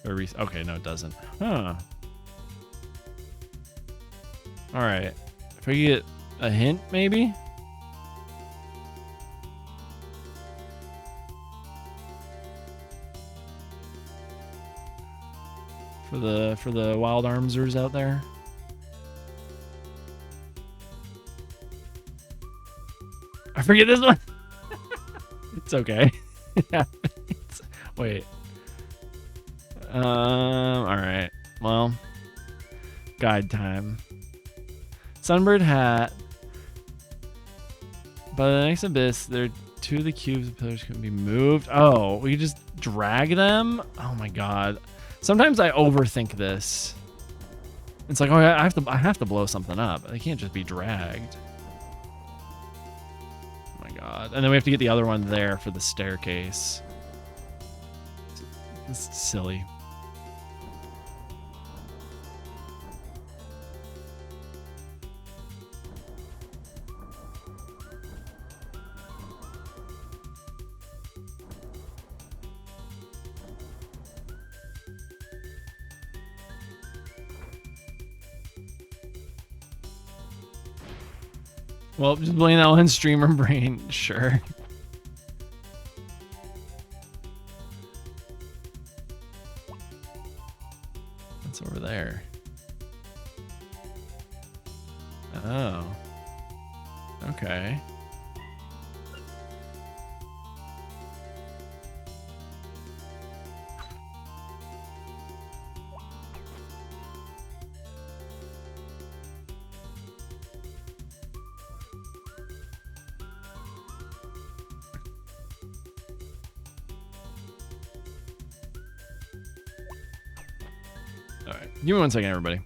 [SPEAKER 1] Or okay, no, it doesn't. Huh. All right. If I could get a hint, maybe. For the wild armsers out there. I forget this one. It's okay. Wait. All right. Well, guide time. Sunbird hat. By the next abyss, there are 2 of the cubes and pillars can be moved. Oh, we just drag them? Oh my god. Sometimes I overthink this. It's like, oh, I have to blow something up. They can't just be dragged. Oh my god. And then we have to get the other one there for the staircase. This is silly. Well, just blame that one streamer brain, sure. What's over there? Oh. Okay. All right, give me 1 second, everybody.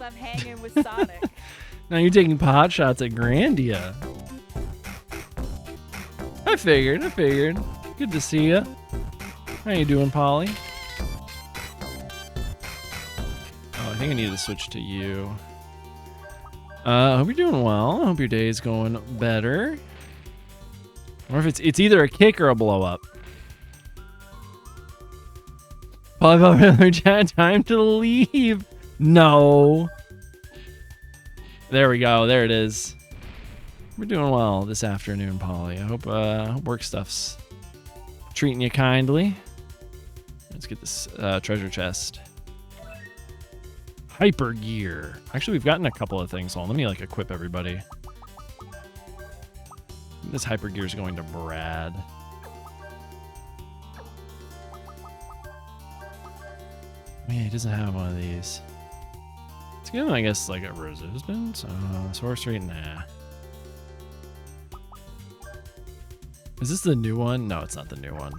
[SPEAKER 2] I'm hanging with Sonic.
[SPEAKER 1] Now you're taking pot shots at Grandia. I figured. Good to see you. How you doing, Polly? Oh, I think I need to switch to you. I hope you're doing well. I hope your day is going better. Or if it's either a kick or a blow up. Polly, time to leave. No. There we go. There it is. We're doing well this afternoon, Polly. I hope work stuff's treating you kindly. Let's get this treasure chest. Hyper gear. Actually, we've gotten a couple of things on. Let me like equip everybody. This hyper gear is going to Brad. Yeah, he doesn't have one of these. Let's give him, I guess, like a resistance. Sorcery, nah. Is this the new one? No, it's not the new one.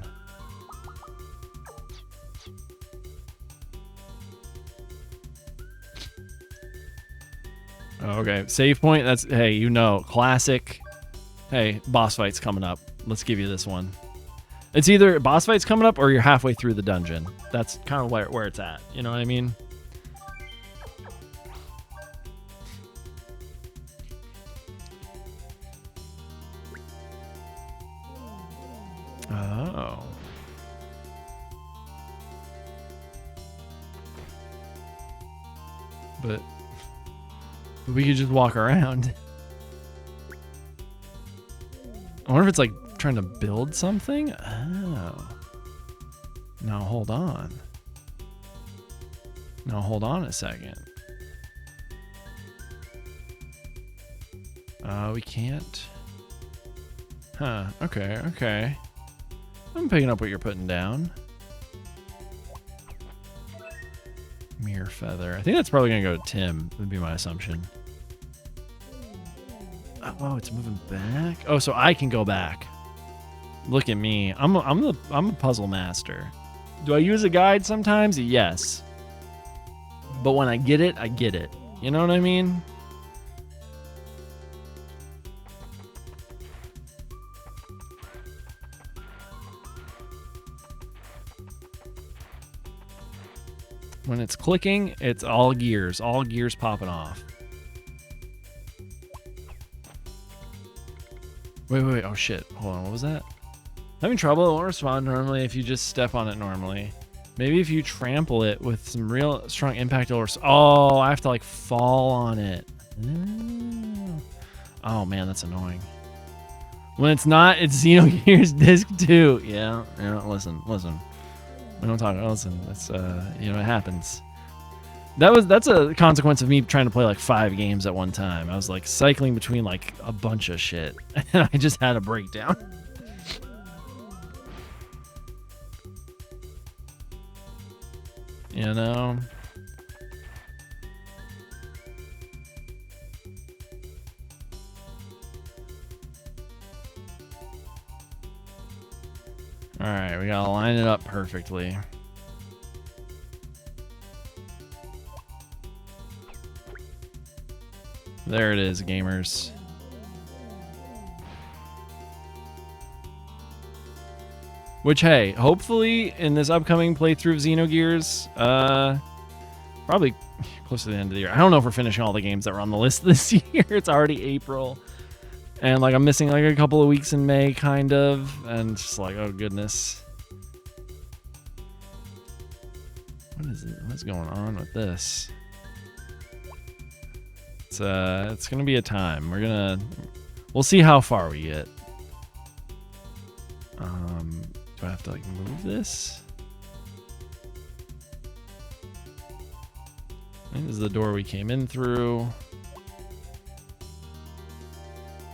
[SPEAKER 1] Oh, okay, save point. That's, hey, you know, classic. Hey, boss fight's coming up. Let's give you this one. It's either boss fight's coming up or you're halfway through the dungeon. That's kind of where it's at. You know what I mean? Oh. But we could just walk around. I wonder if it's like trying to build something? Oh. Now hold on. Now hold on a second. We can't. Huh, okay. I'm picking up what you're putting down. Mirror feather. I think that's probably gonna go to Tim, would be my assumption. Oh, it's moving back. Oh, so I can go back. Look at me. I'm a puzzle master. Do I use a guide sometimes? Yes. But when I get it, I get it. You know what I mean? When it's clicking, it's all gears popping off. Wait. Oh shit. Hold on. What was that? Having trouble. It won't respond normally if you just step on it normally. Maybe if you trample it with some real strong impact or oh, I have to like fall on it. Oh man, that's annoying. When it's not, it's Xenogears Disc 2. Yeah. Listen. We don't talk. Listen. That's you know, it happens. That's a consequence of me trying to play like 5 games at one time. I was like cycling between like a bunch of shit, and I just had a breakdown. You know. All right, we gotta line it up perfectly. There it is, gamers. Which, hey, hopefully in this upcoming playthrough of Xenogears, probably close to the end of the year. I don't know if we're finishing all the games that were on the list this year. It's already April. And, like, I'm missing, like, a couple of weeks in May, kind of. And just like, oh, goodness. What is it? What's going on with this? It's gonna be a time. We'll see how far we get. Do I have to like move this? I think this is the door we came in through.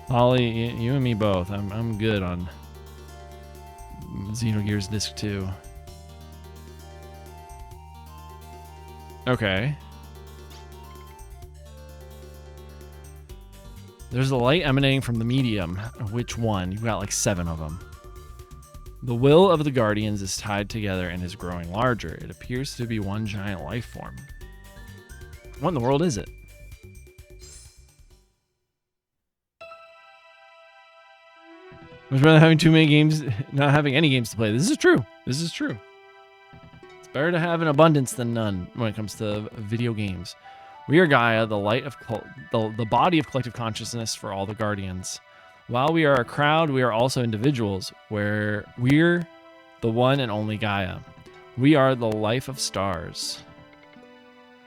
[SPEAKER 1] Holly, you and me both. I'm good on Xenogears Disc 2. Okay. There's a light emanating from the medium. Which one? You've got like 7 of them. The will of the Guardians is tied together and is growing larger. It appears to be one giant life form. What in the world is it? Much rather having too many games, not having any games to play. This is true. This is true. It's better to have an abundance than none when it comes to video games. We are Gaia, the light of the body of collective consciousness for all the guardians. While we are a crowd, we are also individuals, where we're the one and only Gaia. We are the life of stars.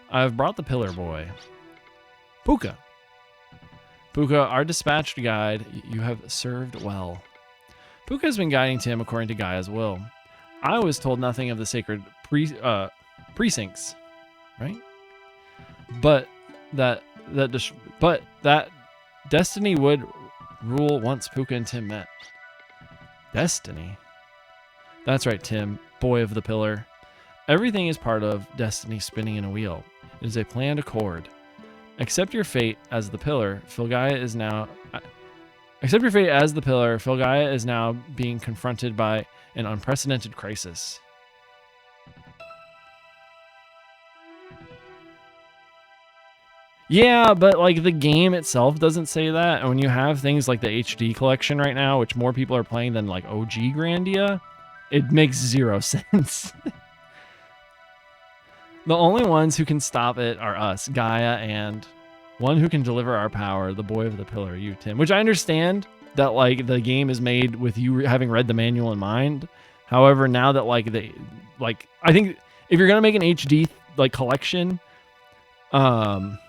[SPEAKER 1] I have brought the pillar boy. Puka. Puka, our dispatched guide, you have served well. Puka has been guiding Tim according to Gaia's will. I was told nothing of the sacred precincts, right? But that destiny would rule once Puka and Tim met. Destiny? That's right, Tim, boy of the pillar. Everything is part of destiny spinning in a wheel. It is a planned accord. Accept your fate as the pillar. Filgaia is now being confronted by an unprecedented crisis. Yeah, but like the game itself doesn't say that. And when you have things like the HD collection right now, which more people are playing than like OG Grandia, it makes zero sense. The only ones who can stop it are us, Gaia, and one who can deliver our power, the boy of the pillar, you, Tim. Which I understand that like the game is made with you having read the manual in mind. However, now that I think if you're gonna make an HD like collection, if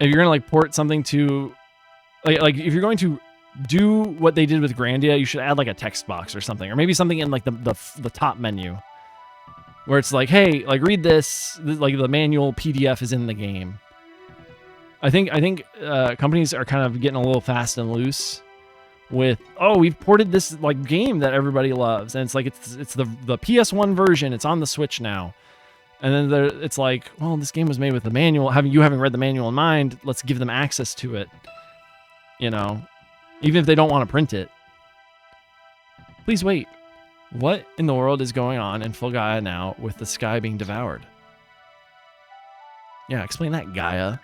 [SPEAKER 1] you're gonna like port something to like if you're going to do what they did with Grandia, you should add like a text box or something, or maybe something in like the top menu where it's like, hey, like read this, like the manual PDF is in the game. I think companies are kind of getting a little fast and loose with, oh, we've ported this like game that everybody loves, and it's like it's the PS1 version, it's on the Switch now. And then it's like, well, this game was made with the manual. Having read the manual in mind, let's give them access to it. You know, even if they don't want to print it. Please wait. What in the world is going on in full Gaia now with the sky being devoured? Yeah, explain that, Gaia.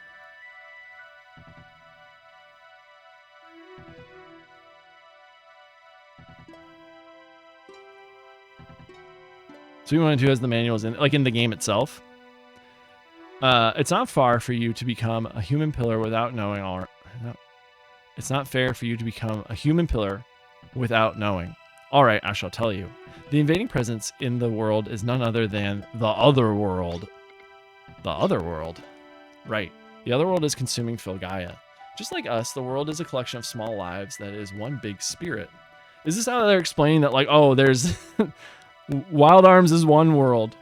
[SPEAKER 1] So we want to do as the manual is in the game itself. It's not far for you to become a human pillar without knowing all. No, it's not fair for you to become a human pillar without knowing. All right, I shall tell you. The invading presence in the world is none other than the other world. The other world, right? The other world is consuming Filgaia. Just like us, the world is a collection of small lives that is one big spirit. Is this how they're explaining that? Like, oh, there's. Wild Arms is one world.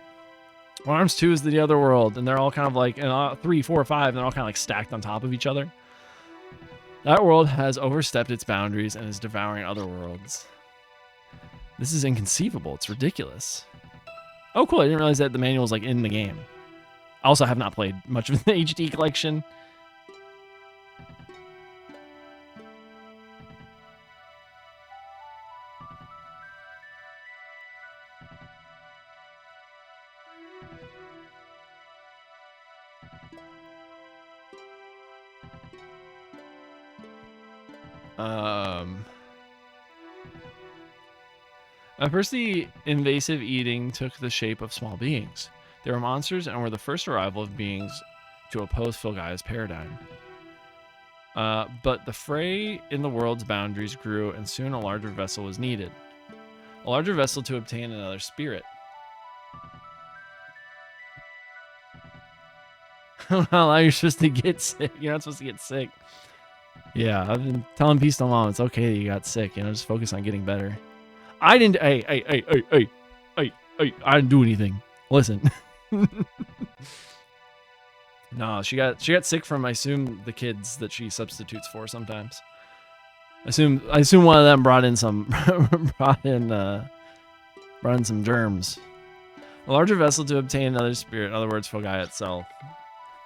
[SPEAKER 1] Wild Arms 2 is the other world, and they're all kind of like 3, 4, 5, and they're all kind of like stacked on top of each other. That world has overstepped its boundaries and is devouring other worlds. This is inconceivable. It's ridiculous. Oh, cool. I didn't realize that the manual is like in the game. I also have not played much of the HD collection. At first, the invasive eating took the shape of small beings. They were monsters and were the first arrival of beings to oppose Filgaia's paradigm. But the fray in the world's boundaries grew, and soon a larger vessel was needed. A larger vessel to obtain another spirit. Well, you're supposed to get sick. You're not supposed to get sick. Yeah, I've been telling Peace to Mom it's okay that you got sick. You know, just focus on getting better. I didn't. Hey! I didn't do anything. Listen. No, she got sick from, I assume, the kids that she substitutes for sometimes. I assume one of them brought in some some germs. A larger vessel to obtain another spirit. In other words, Filgaia itself.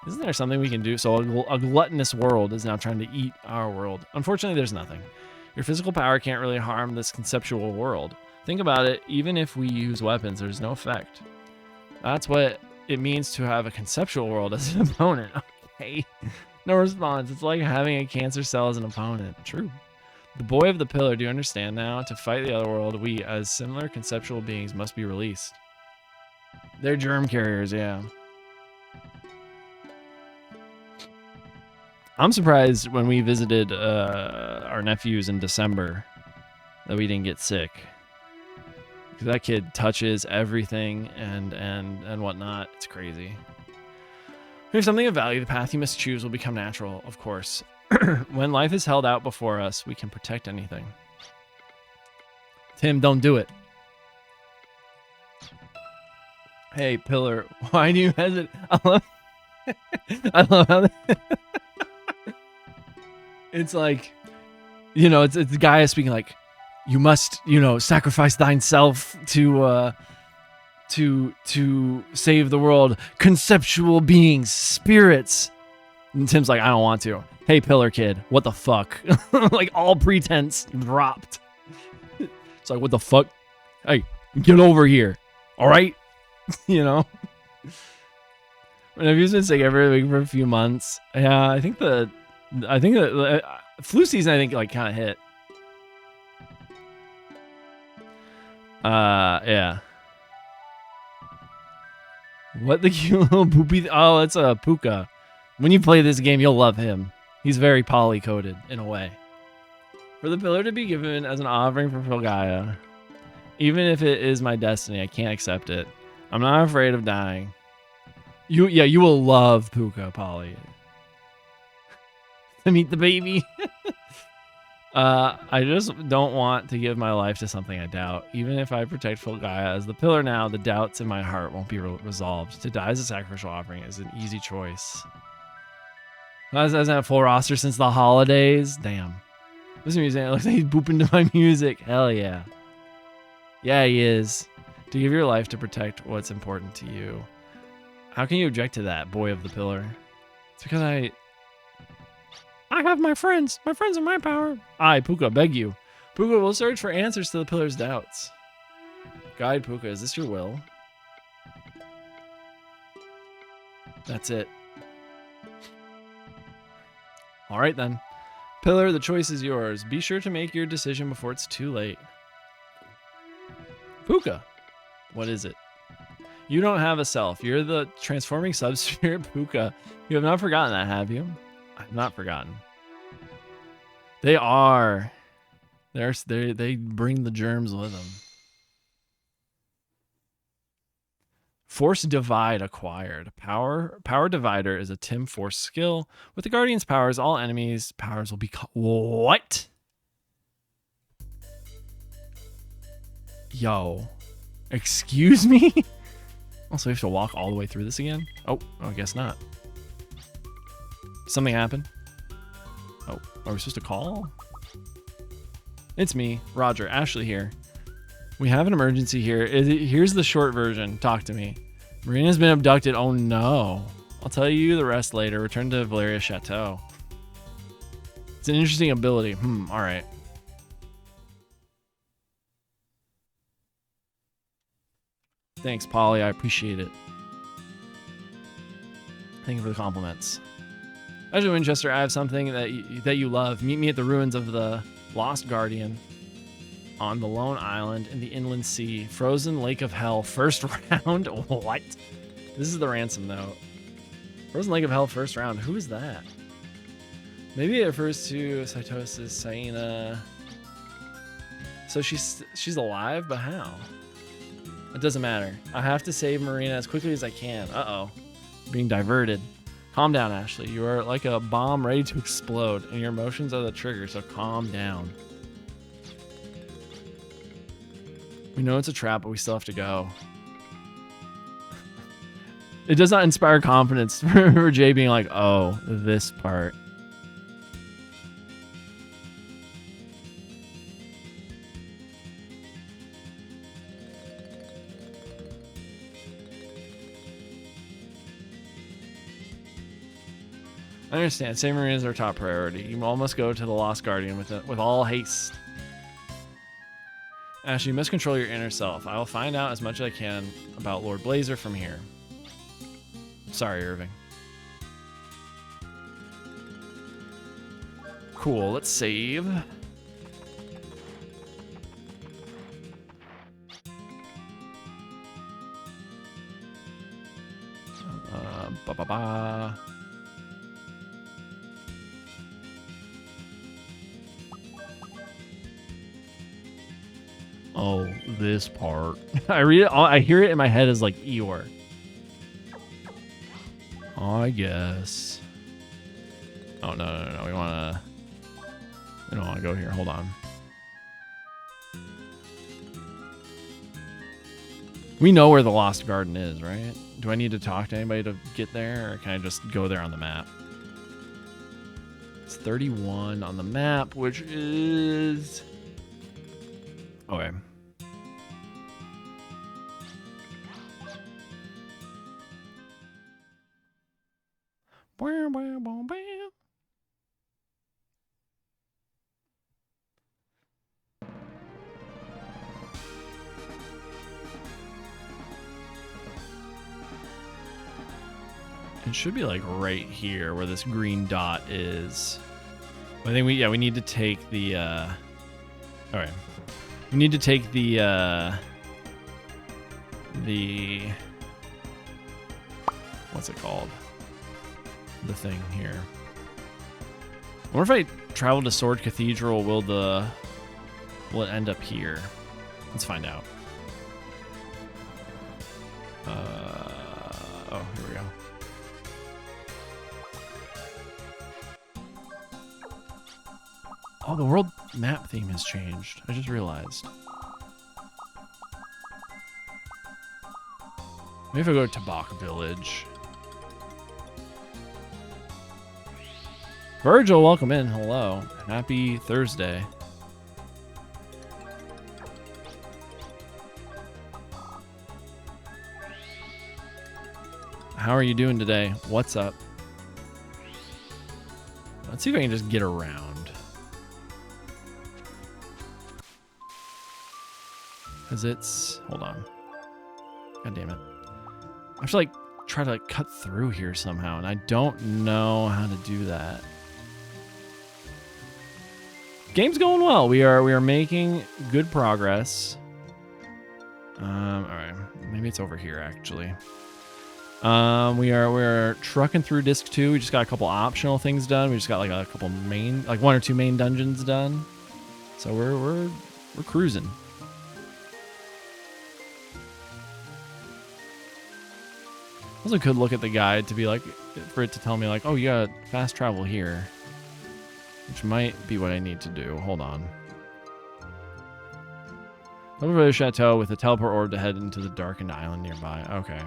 [SPEAKER 1] Isn't there something we can do? So a gluttonous world is now trying to eat our world. Unfortunately, there's nothing. Your physical power can't really harm this conceptual world. Think about it. Even if we use weapons, there's no effect. That's what it means to have a conceptual world as an opponent. Okay. No response. It's like having a cancer cell as an opponent. True. The boy of the pillar, do you understand now? To fight the other world, we, as similar conceptual beings, must be released. They're germ carriers, yeah. I'm surprised when we visited our nephews in December that we didn't get sick. Because that kid touches everything and whatnot. It's crazy. Here's something of value. The path you must choose will become natural, of course. When life is held out before us, we can protect anything. Tim, don't do it. Hey, Pillar, why do you hesitate? I love how it's like, you know, it's the guy speaking like, you must, you know, sacrifice thyself to save the world. Conceptual beings, spirits. And Tim's like, I don't want to. Hey, Pillar Kid, what the fuck? Like, all pretense dropped. It's like, what the fuck? Hey, get over here. All right? You know? When I've been sick every week for a few months. Yeah, I think the flu season, I think, like, kind of hit. Yeah. What the cute little poopy? Oh, it's a Puka. When you play this game, you'll love him. He's very poly-coded in a way. For the pillar to be given as an offering for Filgaia, even if it is my destiny, I can't accept it. I'm not afraid of dying. You will love Puka, Polly. To meet the baby. I just don't want to give my life to something I doubt. Even if I protect Filgaia as the pillar now, the doubts in my heart won't be resolved. To die as a sacrificial offering is an easy choice. Hasn't had a full roster since the holidays. Damn. This music, it looks like he's booping to my music. Hell yeah. Yeah, he is. To give your life to protect what's important to you. How can you object to that, boy of the pillar? It's because I have my friends. My friends are my power. I, Puka, beg you. Puka will search for answers to the pillar's doubts. Guide Puka, is this your will? That's it. All right, then. Pillar, the choice is yours. Be sure to make your decision before it's too late. Puka, what is it? You don't have a self. You're the transforming subspirit Puka. You have not forgotten that, have you? I've not forgotten. They are. They bring the germs with them. Force Divide acquired. Power Divider is a Tim Force skill. With the Guardian's powers, all enemies' powers will be... What? Yo. Excuse me? Also, we have to walk all the way through this again? Oh, I guess not. Something happened? Oh, are we supposed to call? It's me, Roger. Ashley here. We have an emergency here. Here's the short version. Talk to me. Marina's been abducted. Oh no. I'll tell you the rest later. Return to Valeria Chateau. It's an interesting ability. Alright. Thanks, Polly. I appreciate it. Thank you for the compliments. Actually, Winchester, I have something that you love. Meet me at the ruins of the Lost Guardian on the lone island in the inland sea. Frozen Lake of Hell, first round. What? This is the ransom note. Frozen Lake of Hell, first round. Who is that? Maybe it refers to Cytosis, Saina. So she's alive, but how? It doesn't matter. I have to save Marina as quickly as I can. Uh-oh. Being diverted. Calm down, Ashley. You are like a bomb ready to explode, and your emotions are the trigger, so calm down. We know it's a trap, but we still have to go. It does not inspire confidence for Jay being like, oh, this part. I understand. Saving Marina is our top priority. You all must go to the Lost Guardian with all haste. Ashley, you must control your inner self. I will find out as much as I can about Lord Blazer from here. Sorry, Irving. Cool, let's save. Ba-ba-ba. Oh, this part. I read it. I hear it in my head as like Eeyore. I guess. Oh no! We don't want to go here. Hold on. We know where the Lost Garden is, right? Do I need to talk to anybody to get there, or can I just go there on the map? It's 31 on the map, which is... Okay. It should be like right here where this green dot is. I think we need to take the all right. We need to take the what's it called? The thing here. I wonder if I travel to Sword Cathedral, will it end up here? Let's find out. Oh, here we go. Oh, the world map theme has changed. I just realized. Maybe if I go to Tabak Village. Virgil, welcome in. Hello. Happy Thursday. How are you doing today? What's up? Let's see if I can just get around. Because it's... Hold on. God damn it. I have to, like, try to, like, cut through here somehow, and I don't know how to do that. Game's going well. We are making good progress. Alright. Maybe it's over here, actually. We're trucking through disc 2. We just got a couple optional things done. We just got, like, a couple main... Like, 1 or 2 main dungeons done. So we're cruising. Also could look at the guide to be like, for it to tell me like, oh, you got fast travel here, which might be what I need to do. Hold on. Over the chateau with a teleport orb to head into the darkened island nearby. Okay.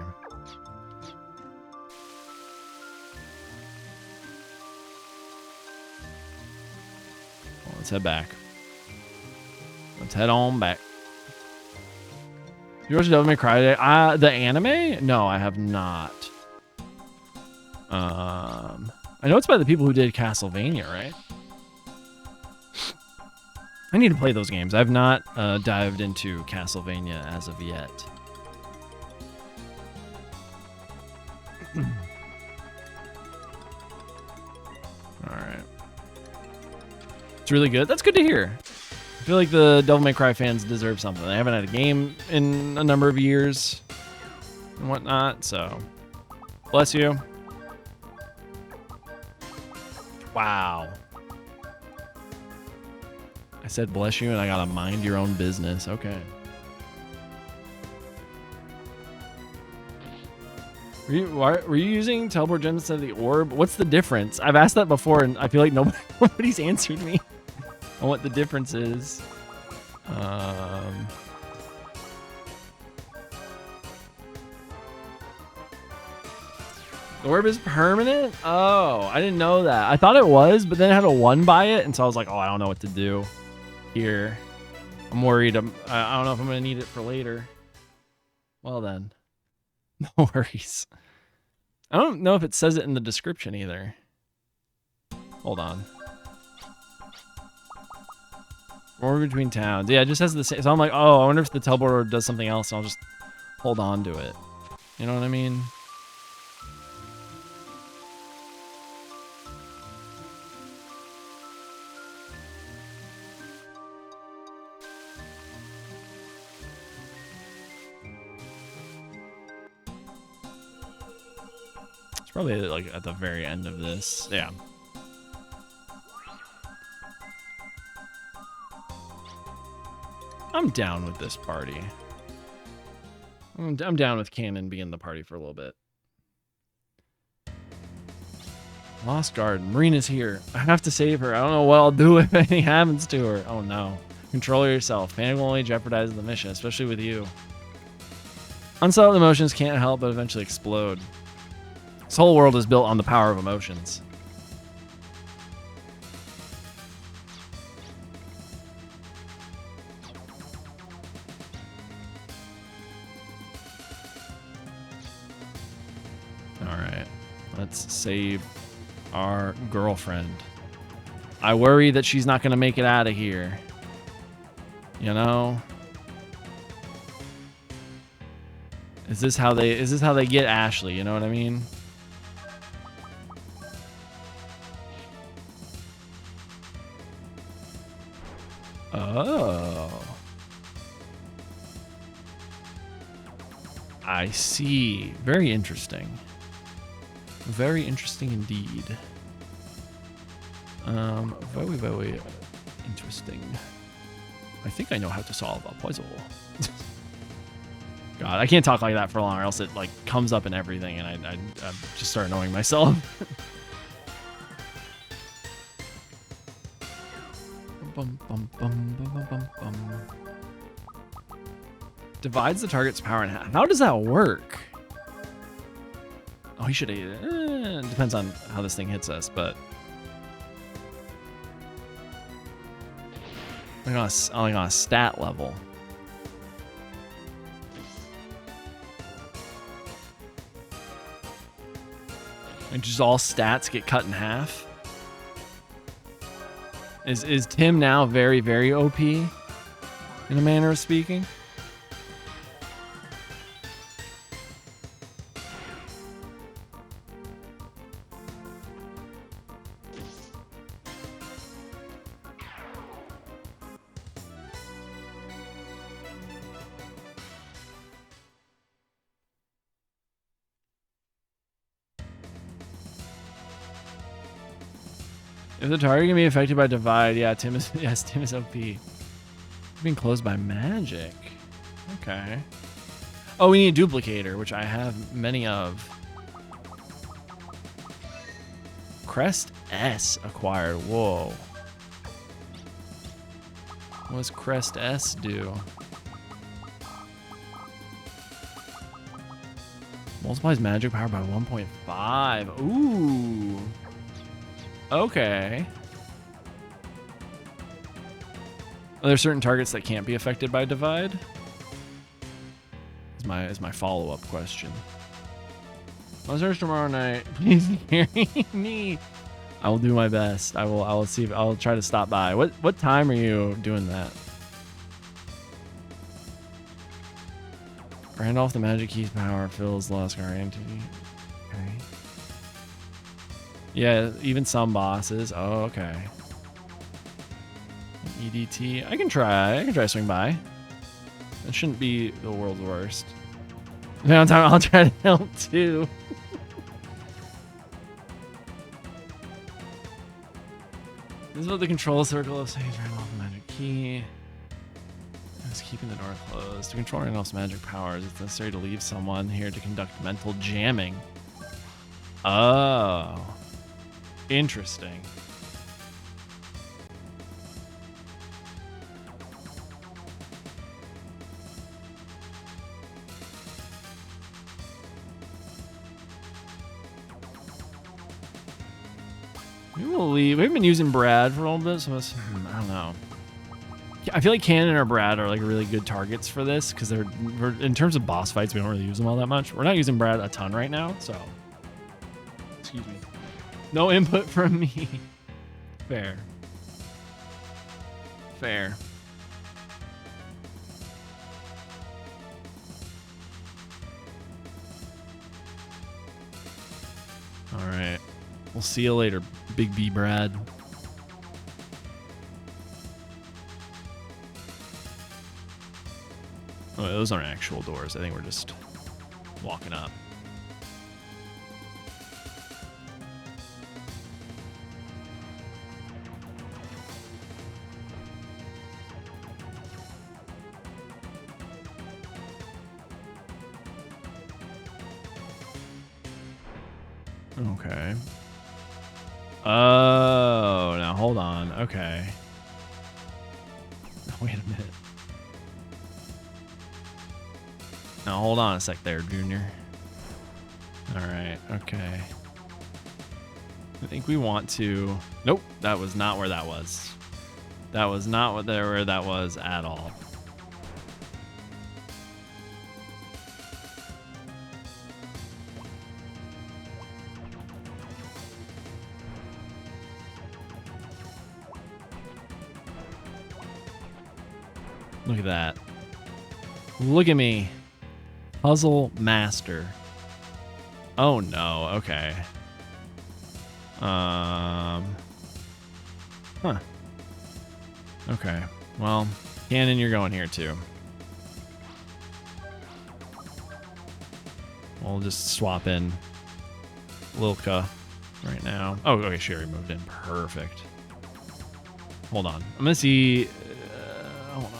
[SPEAKER 1] Well, let's head back. Let's head on back. You watched Devil May Cry today? The anime? No, I have not. I know it's by the people who did Castlevania, right? I need to play those games. I've not dived into Castlevania as of yet. All right. It's really good. That's good to hear. I feel like the Devil May Cry fans deserve something. They haven't had a game in a number of years and whatnot, so bless you. Wow. I said bless you and I gotta mind your own business. Okay. Were you using teleport gems instead of the orb? What's the difference? I've asked that before and I feel like nobody's answered me on what the difference is. The orb is permanent? Oh, I didn't know that. I thought it was, but then it had a 1 by it, and so I was like, oh, I don't know what to do here. I'm worried. I don't know if I'm going to need it for later. Well then. No worries. I don't know if it says it in the description either. Hold on. Or between towns. Yeah, it just has the same. So I'm like, oh, I wonder if the teleport does something else, and I'll just hold on to it. You know what I mean? It's probably like at the very end of this. Yeah. I'm down with this party. I'm down with Cannon being the party for a little bit. Lost Guard. Marina's here. I have to save her. I don't know what I'll do if anything happens to her. Oh no. Control yourself. Panic will only jeopardize the mission, especially with you. Unsettled emotions can't help but eventually explode. This whole world is built on the power of emotions. Alright. Let's save our girlfriend. I worry that she's not going to make it out of here. You know? Is this how they get Ashley, you know what I mean? Oh. I see. Very interesting. Very interesting indeed. Very, very interesting. I think I know how to solve a puzzle. God, I can't talk like that for long, or else it like comes up in everything, and I just start annoying myself. Bum, bum, bum, bum, bum, bum. Divides the target's power in half. How does that work? Oh, he should. Depends on how this thing hits us, but like on a stat level. And just all stats get cut in half. Is Tim now very, very OP in a manner of speaking? If the target can be affected by divide, yeah, Tim is OP. Being closed by magic. Okay. Oh, we need a duplicator, which I have many of. Crest S acquired. Whoa. What does Crest S do? Multiplies magic power by 1.5. Ooh. Okay. Are there certain targets that can't be affected by divide? Is my follow-up question. Listeners tomorrow night, please carry me. I will do my best. I will see if I'll try to stop by. What time are you doing that? Randolph the magic key's power fills Lost Guard entity. Okay. Yeah, even some bosses. Oh, okay. EDT. I can try swing by. That shouldn't be the world's worst. I'll try to help too. This is what the control circle of saves Randolph the magic key. It's keeping the door closed. To control Randolph's magic powers, it's necessary to leave someone here to conduct mental jamming. Oh. Interesting. We'll leave. We've been using Brad for a little bit, so I don't know. I feel like Cannon or Brad are like really good targets for this because we're in terms of boss fights, we don't really use them all that much. We're not using Brad a ton right now, so excuse me. No input from me. Fair. Fair. All right. We'll see you later, Big B Brad. Oh, those aren't actual doors. I think we're just walking up. Okay. Oh, now hold on. Okay. Wait a minute. Now hold on a sec there, Junior. All right. Okay. I think we want to. Nope, that was not where that was. That was not where that was at all. Look at that. Look at me. Puzzle master. Oh no, okay. Huh. Okay. Well, Cannon, you're going here too. We'll just swap in Lilka right now. Oh, okay, Sherry moved in. Perfect. Hold on. I'm gonna see. Hold on.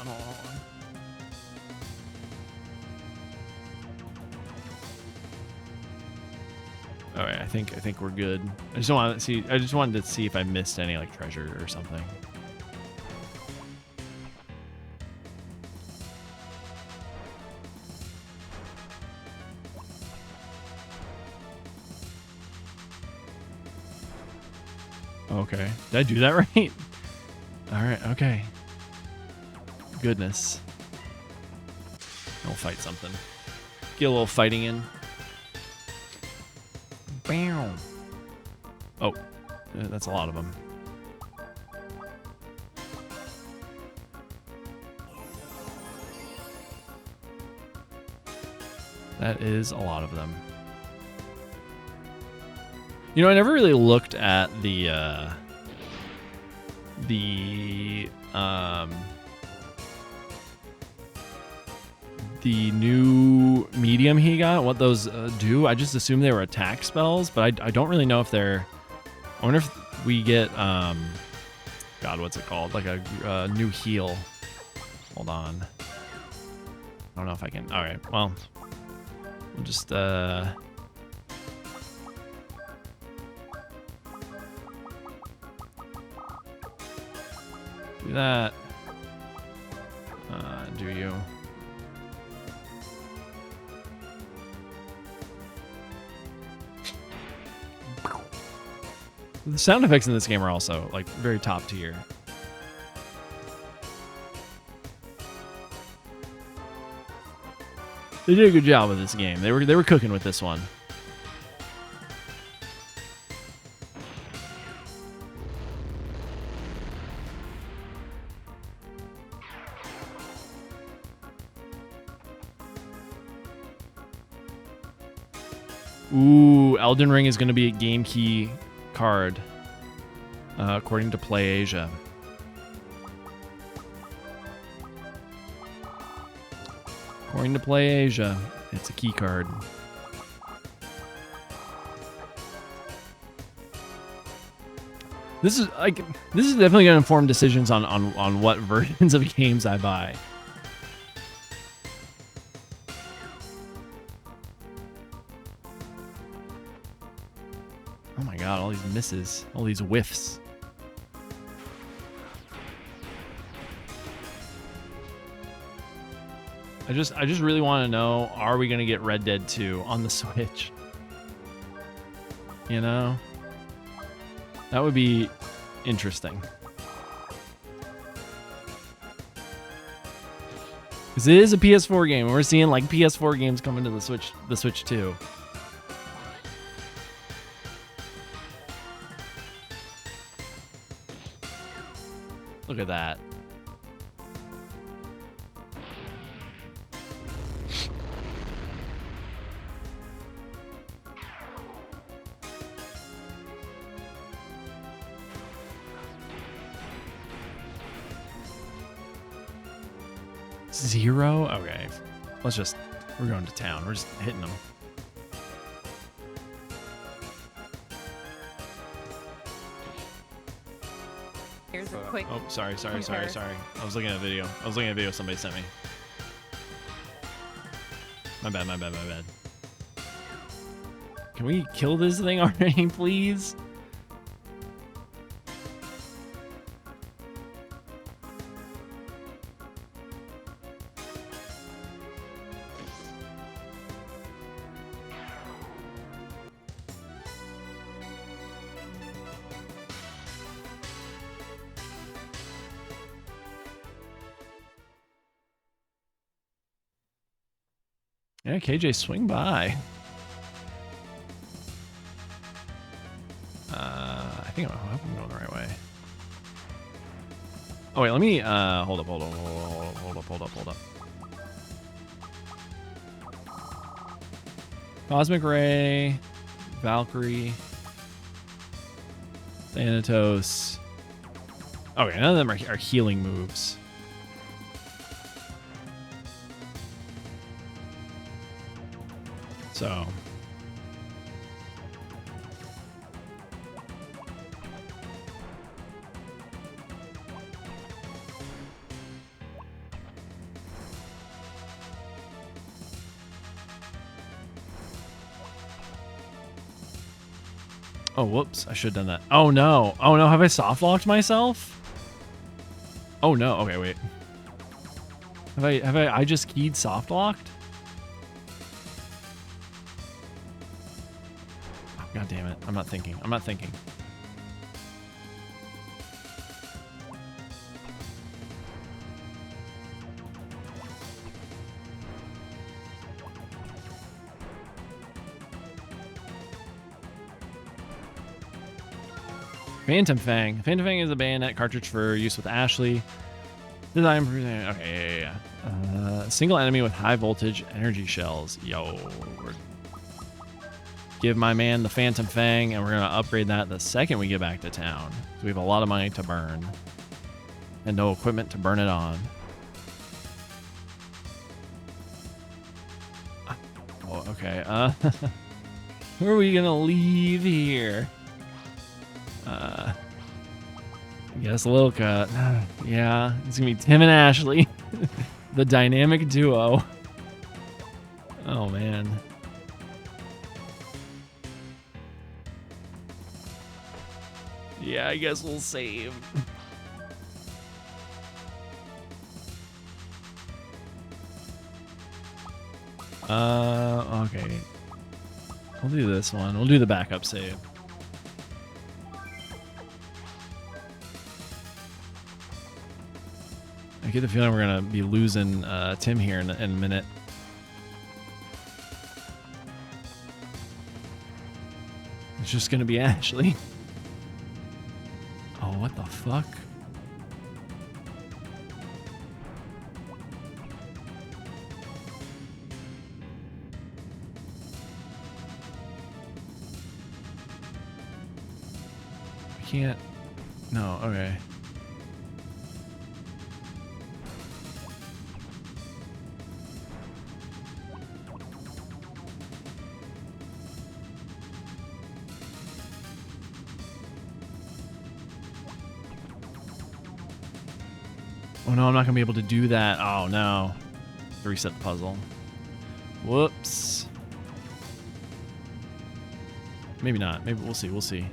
[SPEAKER 1] All right, I think we're good. I just wanted to see if I missed any like treasure or something. Okay, did I do that right? All right, okay. Goodness. We'll fight something. Get a little fighting in. Bam. Oh, that's a lot of them. That is a lot of them. You know, I never really looked at the new medium he got, what those do. I just assumed they were attack spells, but I don't really know if they're. I wonder if we get God, what's it called? Like a new heal. Hold on. I don't know if I can. All right. Well, we'll just do that. Do you? The sound effects in this game are also like very top tier. They did a good job with this game. They were cooking with this one. Ooh, Elden Ring is going to be a game key card, according to PlayAsia. According to PlayAsia, it's a key card. This is definitely going to inform decisions on what versions of games I buy. Oh my god, all these misses, all these whiffs. I just really want to know, are we going to get Red Dead 2 on the Switch? You know? That would be interesting. Because it is a PS4 game, and we're seeing like PS4 games coming to the Switch too. Look at that. Zero? Okay. We're going to town. We're just hitting them.
[SPEAKER 2] Here's a quick.
[SPEAKER 1] Oh, sorry. I was looking at a video. Somebody sent me. My bad. Can we kill this thing already, please? Yeah, KJ, swing by. I think I'm going the right way. Oh wait, let me hold up. Cosmic Ray, Valkyrie, Thanatos. Okay, none of them are healing moves. So oh, whoops. I should have done that. Oh, no. Oh, no. Have I soft-locked myself? Oh, no. Okay, wait. Have I just keyed soft-locked? Oh, God damn it. I'm not thinking. Phantom Fang. Phantom Fang is a bayonet cartridge for use with Ashley. Design. Okay, yeah. Single enemy with high voltage energy shells. Yo. Give my man the Phantom Fang, and we're going to upgrade that the second we get back to town. So we have a lot of money to burn. And no equipment to burn it on. Oh, okay. Who are we going to leave here? I guess Lilka. Yeah, it's gonna be Tim and Ashley, the dynamic duo. Oh man. Yeah, I guess we'll save. Okay. We'll do this one. We'll do the backup save. I get the feeling we're gonna be losing Tim here in a minute. It's just gonna be Ashley. Oh, what the fuck? I can't. No, okay. Oh no, I'm not gonna be able to do that. Oh no. Reset the puzzle. Whoops. Maybe not. Maybe we'll see. We'll see.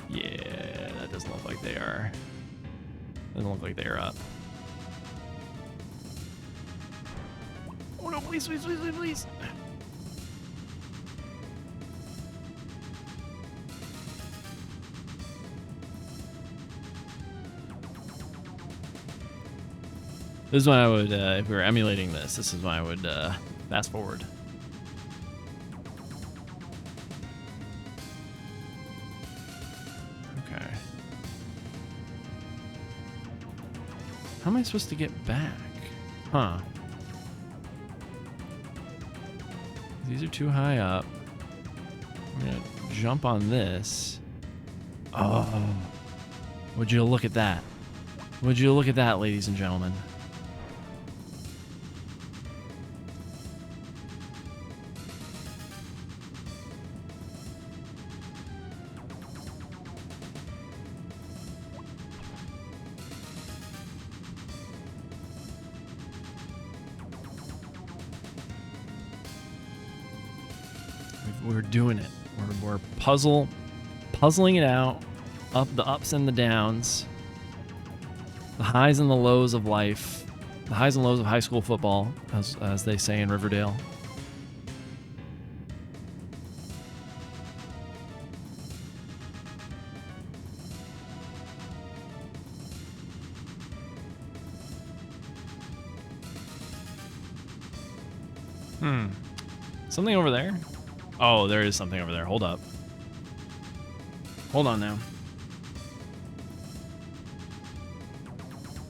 [SPEAKER 1] Yeah, that doesn't look like they are. Doesn't look like they are up. Oh no, please, please, please, please, please. This is when I would, if we were emulating this is when I would fast forward. Okay. How am I supposed to get back? Huh. These are too high up. I'm gonna jump on this. Oh. Would you look at that? Would you look at that, ladies and gentlemen? We're doing it. We're puzzling it out, up the ups and the downs, the highs and the lows of life, the highs and lows of high school football, as they say in Riverdale. Something over there? Oh, there is something over there. Hold up. Hold on now.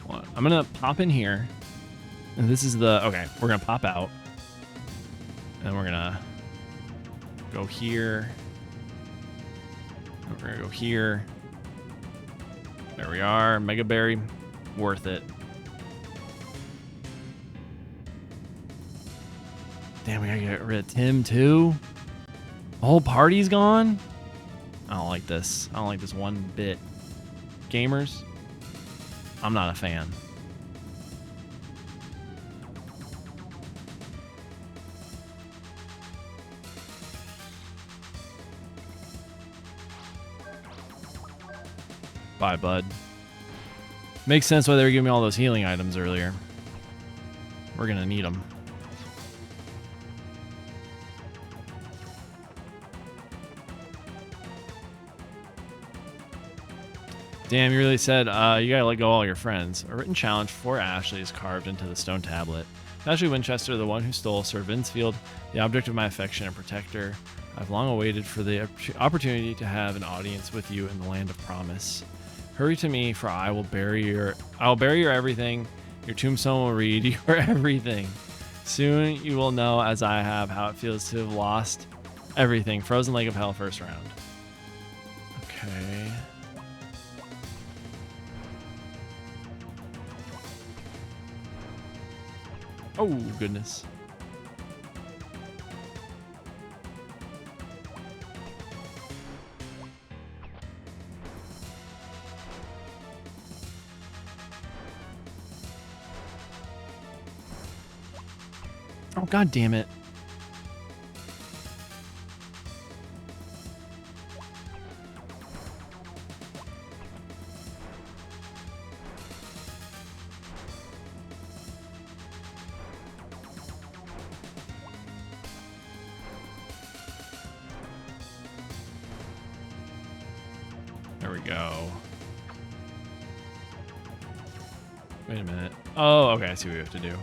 [SPEAKER 1] What? I'm gonna pop in here. And this is the... Okay, we're gonna pop out. And we're gonna go here. And we're gonna go here. There we are. Mega Berry. Worth it. Damn, we gotta get rid of Tim too. The whole party's gone. I don't like this. I don't like this one bit. Gamers, I'm not a fan. Bye, bud. Makes sense why they were giving me all those healing items earlier. We're gonna need them. Damn, you really said you gotta let go of all your friends. A written challenge for Ashley is carved into the stone tablet. Ashley Winchester, the one who stole Sir Vincefield, the object of my affection and protector. I've long awaited for the opportunity to have an audience with you in the land of promise. Hurry to me, for I will bury your everything. Your tombstone will read your everything. Soon you will know, as I have, how it feels to have lost everything. Frozen Lake of Hell, first round. Okay. Oh, goodness. Oh, God damn it. There we go. Wait a minute. Oh, okay. I see what we have to do.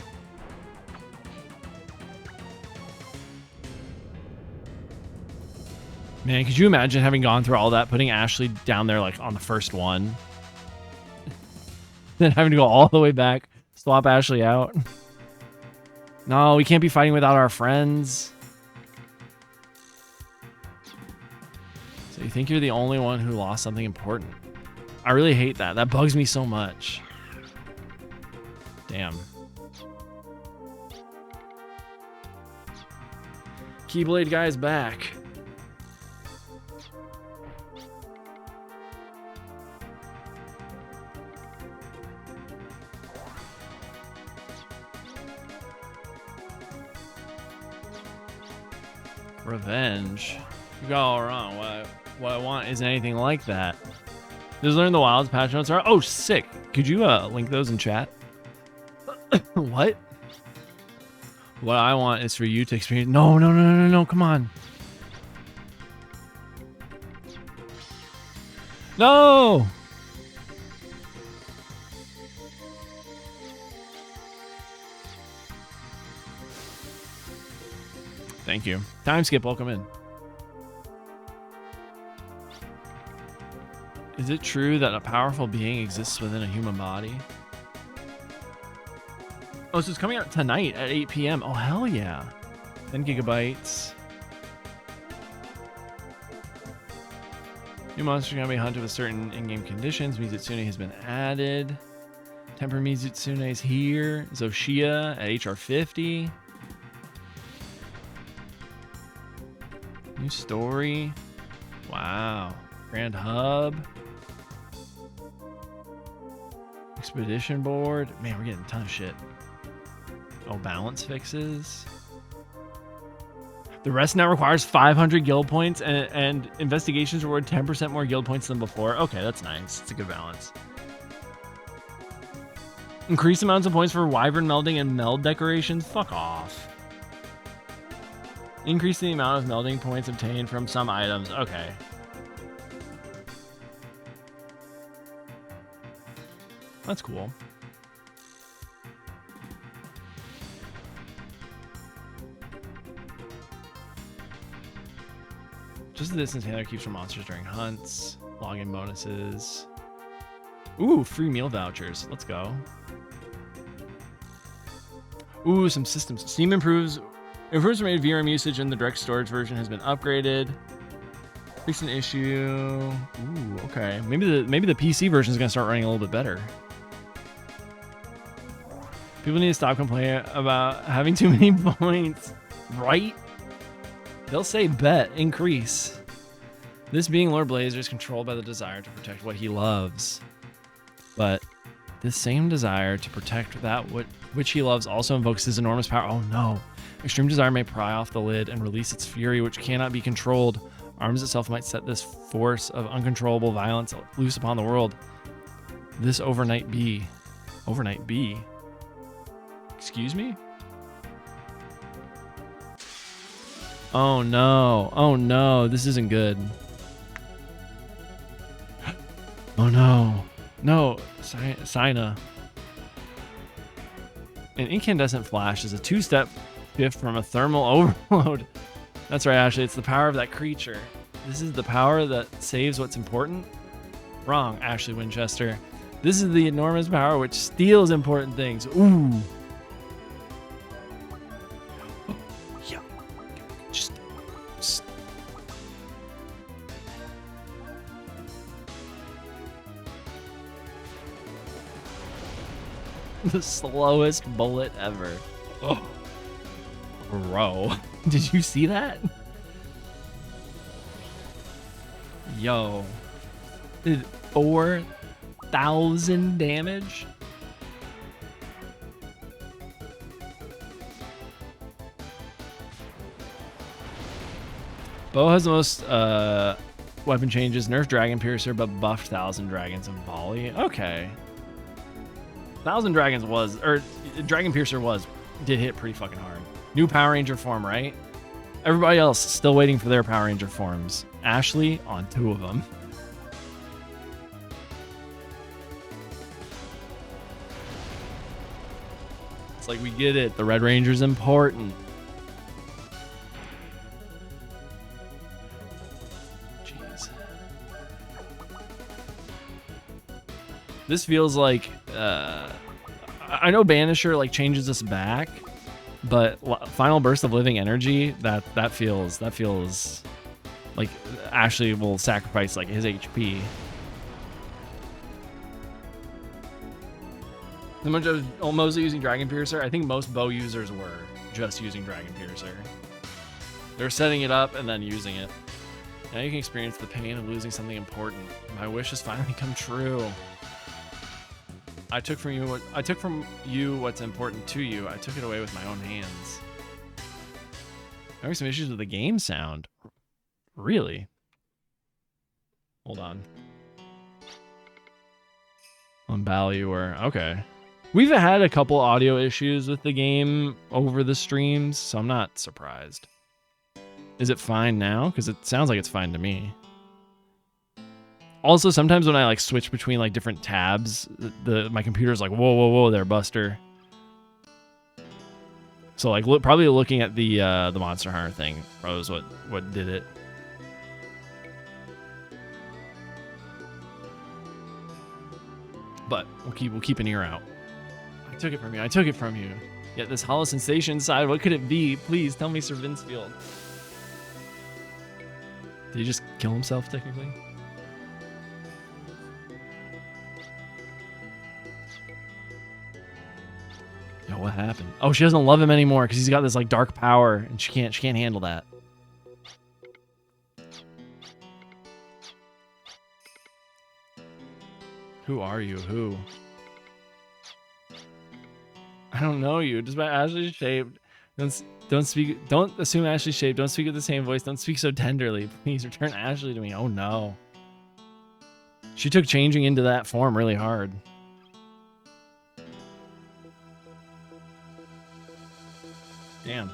[SPEAKER 1] Man, could you imagine having gone through all that, putting Ashley down there like on the first one, then having to go all the way back, swap Ashley out? No, we can't be fighting without our friends. So you think you're the only one who lost something important? I really hate that. That bugs me so much. Damn. Keyblade guy's back. Revenge. You got all wrong. What I want isn't anything like that. Just learn the wilds patch notes are. Oh, sick. Could you link those in chat? What? What I want is for you to experience. No. Come on. No. Thank you. Time skip, welcome in. Is it true that a powerful being exists within a human body? Oh, so it's coming out tonight at 8 p.m. Oh, hell yeah. 10 gigabytes. New monster can be hunted with certain in-game conditions. Mizutsune has been added. Temper Mizutsune is here. Zoshia at HR 50. New story. Wow. Grand Hub. Expedition board. Man, we're getting a ton of shit. Oh, balance fixes. The rest now requires 500 guild points, and investigations reward 10% more guild points than before. Okay, that's nice. It's a good balance. Increase amounts of points for wyvern melding and meld decorations. Fuck off. Increase the amount of melding points obtained from some items. Okay. That's cool. Just the distance handler keeps from monsters during hunts. Login bonuses. Ooh, free meal vouchers. Let's go. Ooh, some systems. Steam improves were made VRM usage in the direct storage version has been upgraded. Fix an issue. Ooh, okay. Maybe the PC version is gonna start running a little bit better. People need to stop complaining about having too many points, right? They'll say bet increase. This being Lord Blazer is controlled by the desire to protect what he loves, but this same desire to protect that which he loves also invokes his enormous power. Oh no. Extreme desire may pry off the lid and release its fury, which cannot be controlled. Arms itself might set this force of uncontrollable violence loose upon the world. This overnight bee. Overnight bee? Excuse me? Oh no. Oh no. This isn't good. Oh no. No. Sina. An incandescent flash is a two-step shift from a thermal overload. That's right, Ashley. It's the power of that creature. This is the power that saves what's important. Wrong, Ashley Winchester. This is the enormous power which steals important things. Ooh. Oh, yeah. Just. The slowest bullet ever. Oh. Bro, did you see that? Yo. Did 4,000 damage? Bow has the most weapon changes. Nerf Dragon Piercer, but buffed 1,000 Dragons and Volley. Okay. 1,000 Dragons was, or Dragon Piercer did hit pretty fucking hard. New Power Ranger form, right? Everybody else still waiting for their Power Ranger forms. Ashley on 2 of them. It's like we get it. The Red Ranger's important. Jeez. This feels like I know Banisher like changes us back, but final burst of living energy that feels like Ashley will sacrifice like his HP. The much of almost using Dragon Piercer, I think most bow users were just using Dragon Piercer. They're setting it up and then using it. Now you can experience the pain of losing something important. My wish has finally come true. I took from you what's important to you. I took it away with my own hands. Having some issues with the game sound. Really? Hold on. On Ballior. Okay. We've had a couple audio issues with the game over the streams, so I'm not surprised. Is it fine now? Because it sounds like it's fine to me. Also, sometimes when I like switch between like different tabs, my computer's like, whoa, whoa, whoa, there, Buster. So like, probably looking at the Monster Hunter thing probably was what did it. But we'll keep an ear out. I took it from you. I took it from you. Yet this hollow sensation inside, what could it be? Please tell me, Sir Vincefield. Did he just kill himself technically? Yo, what happened? Oh, she doesn't love him anymore because he's got this like dark power and she can't handle that. Who are you? Who? I don't know you. Just by Ashley's shape, Don't assume Ashley's shape. Don't speak with the same voice. Don't speak so tenderly. Please return Ashley to me. Oh no. She took changing into that form really hard. Damn.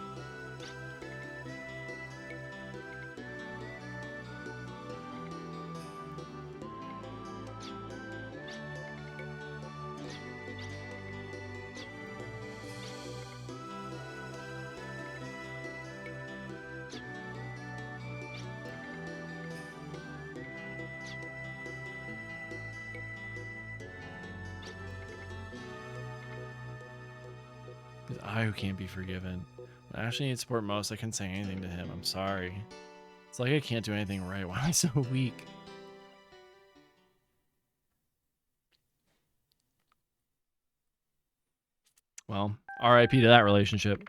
[SPEAKER 1] It's I who can't be forgiven. When Ashley needs support most, I couldn't say anything to him. I'm sorry. It's like I can't do anything right. Why am I so weak? Well, RIP to that relationship.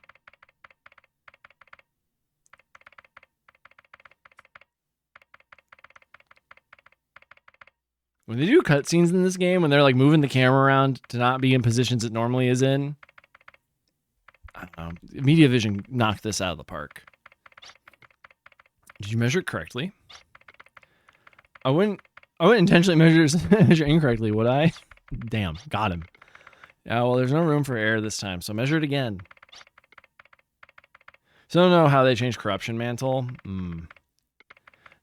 [SPEAKER 1] When they do cutscenes in this game, when they're like moving the camera around to not be in positions it normally is in, I don't know. Media Vision knocked this out of the park. Did you measure it correctly? I wouldn't intentionally measure incorrectly, would I? Damn, got him. Yeah, well, there's no room for error this time, so measure it again. So I don't know how they changed corruption mantle.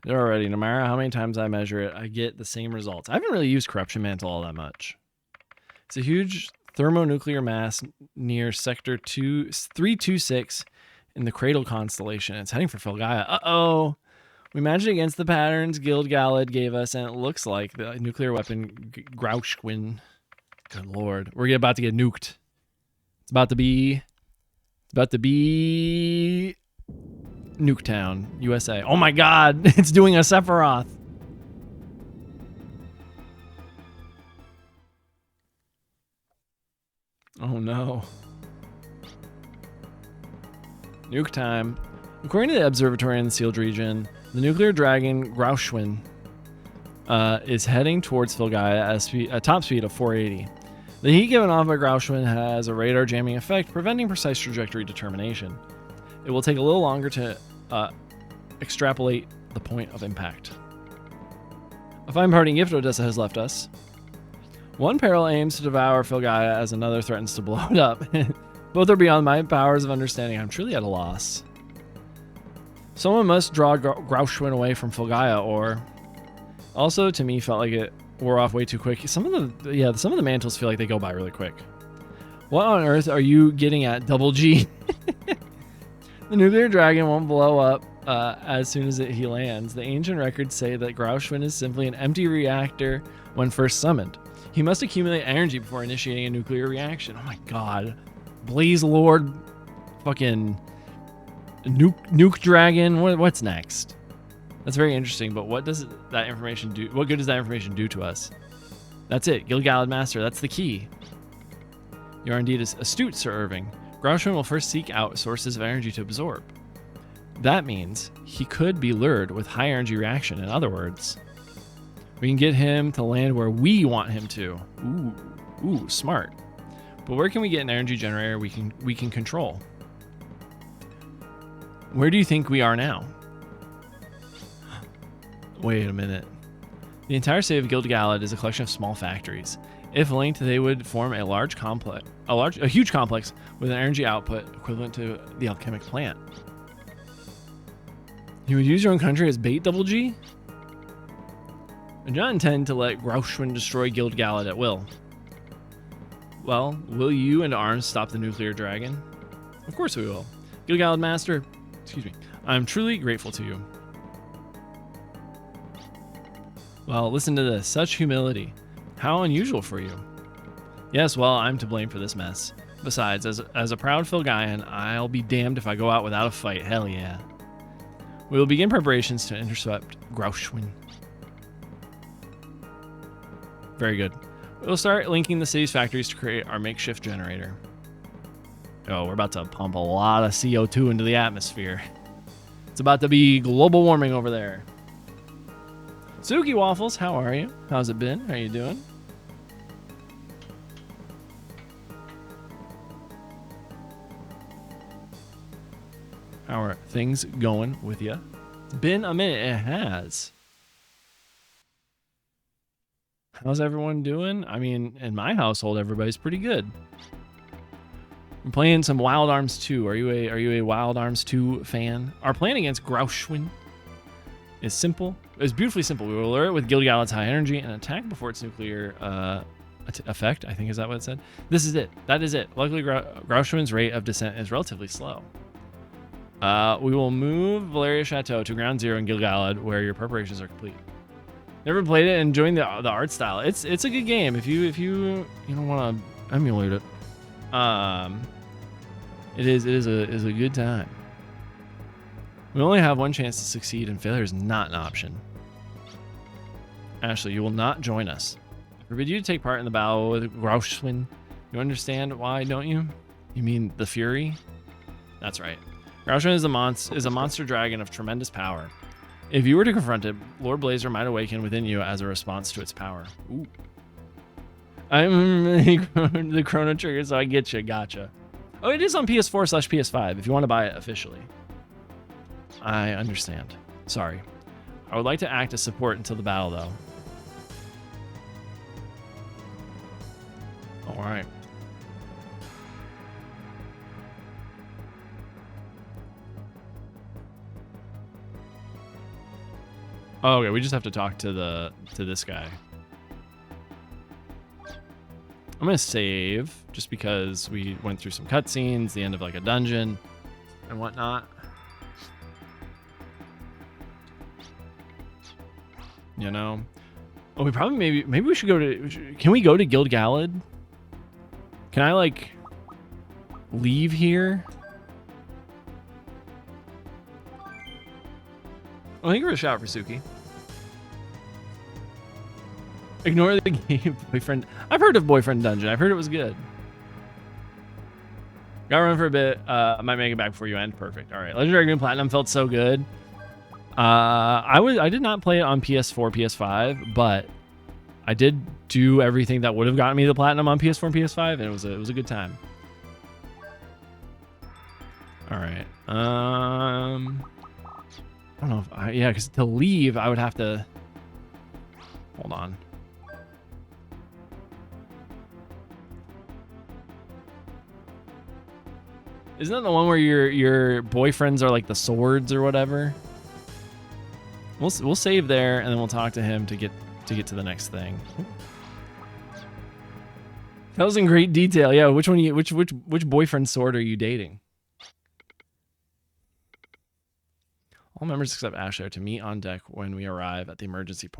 [SPEAKER 1] They're already, no matter how many times I measure it, I get the same results. I haven't really used corruption mantle all that much. It's a huge thermonuclear mass near sector 326 in the Cradle constellation. It's heading for Filgaia. Uh-oh. We matched against the patterns Gilgalad gave us, and it looks like the nuclear weapon Grauschwin. Good lord. We're about to get nuked. It's about to be Nuketown, USA. Oh my god, it's doing a Sephiroth. Oh no. Nuke time. According to the observatory in the sealed region, the nuclear dragon Grauschwin is heading towards Filgaia at a top speed of 480. The heat given off by Grauschwin has a radar jamming effect, preventing precise trajectory determination. It will take a little longer to extrapolate the point of impact. A fine parting gift Odessa has left us. One peril aims to devour Filgaia as another threatens to blow it up. Both are beyond my powers of understanding. I'm truly at a loss. Someone must draw Grauschwin away from Filgaia, or... Also, to me, felt like it wore off way too quick. Some of the mantles feel like they go by really quick. What on earth are you getting at, Double G? The nuclear dragon won't blow up as soon as he lands. The ancient records say that Grauschwin is simply an empty reactor when first summoned. He must accumulate energy before initiating a nuclear reaction. Oh my god. Blaze Lord, fucking nuke dragon. What's next? That's very interesting, but what does that information do? What good does that information do to us? That's it. Gilgalad Master, that's the key. You are indeed astute, Sir Irving. Grauschwin will first seek out sources of energy to absorb. That means he could be lured with high energy reaction. In other words, we can get him to land where we want him to. Ooh, smart. But where can we get an energy generator we can control? Where do you think we are now? Wait a minute. The entire city of Gilgalad is a collection of small factories. If linked, they would form a huge complex with an energy output equivalent to the alchemic plant. You would use your own country as bait, Double G? I do not intend to let Grauschwin destroy Gilgalad at will. Well, will you and Arms stop the nuclear dragon? Of course we will. Gilgalad Master, excuse me, I'm truly grateful to you. Well, listen to this. Such humility. How unusual for you. Yes, well, I'm to blame for this mess. Besides, as a proud Filgaian, I'll be damned if I go out without a fight. Hell yeah. We will begin preparations to intercept Grauschwin. Very good. We'll start linking the city's factories to create our makeshift generator. Oh, we're about to pump a lot of CO2 into the atmosphere. It's about to be global warming over there. Suki Waffles, how are you? How's it been? How you doing? are things going with you? It's been a minute. It has. How's everyone doing? I mean, in my household, everybody's pretty good. I'm playing some Wild Arms 2. Are you a Wild Arms 2 fan? Our plan against Grauschwin is simple. It's beautifully simple. We will lure it with Gilgalad's high energy and attack before its nuclear effect. I think is that what it said? This is it. That is it. Luckily, Grauschwin's rate of descent is relatively slow. We will move Valeria Chateau to ground zero in Gilgalad, where your preparations are complete. Never played it and enjoying the art style. It's a good game if you don't want to emulate it. It is a good time. We only have one chance to succeed, and failure is not an option. Ashley, you will not join us. I forbid you to take part in the battle with Grauschwin. You understand why, don't you? You mean the Fury? That's right. Grauschwin is a monster dragon of tremendous power. If you were to confront it, Lord Blazer might awaken within you as a response to its power. Ooh. I'm the Chrono Trigger, so I get you. Gotcha. Oh, it is on PS4/PS5 if you want to buy it officially. I understand. Sorry. I would like to act as support until the battle, though. All right. Oh, okay, we just have to talk to this guy. I'm gonna save just because we went through some cutscenes, the end of like a dungeon and whatnot. You know, oh, we probably maybe we should go to. Can we go to Gilgalad? Can I like leave here? Well, give her a shot for Suki. Ignore the game, boyfriend. I've heard of Boyfriend Dungeon. I've heard it was good. Gotta run for a bit. I might make it back before you end. Perfect. All right. Legendary Green Platinum felt so good. I did not play it on PS4, PS5, but I did do everything that would have gotten me the platinum on PS4 and PS5, and it was a good time. All right. I don't know if yeah, because to leave I would have to hold on. Isn't that the one where your boyfriends are like the swords or whatever? We'll save there and then we'll talk to him to get to the next thing. That was in great detail. Yeah, which boyfriend sword are you dating? All members except Ashley are to meet on deck when we arrive at the emergent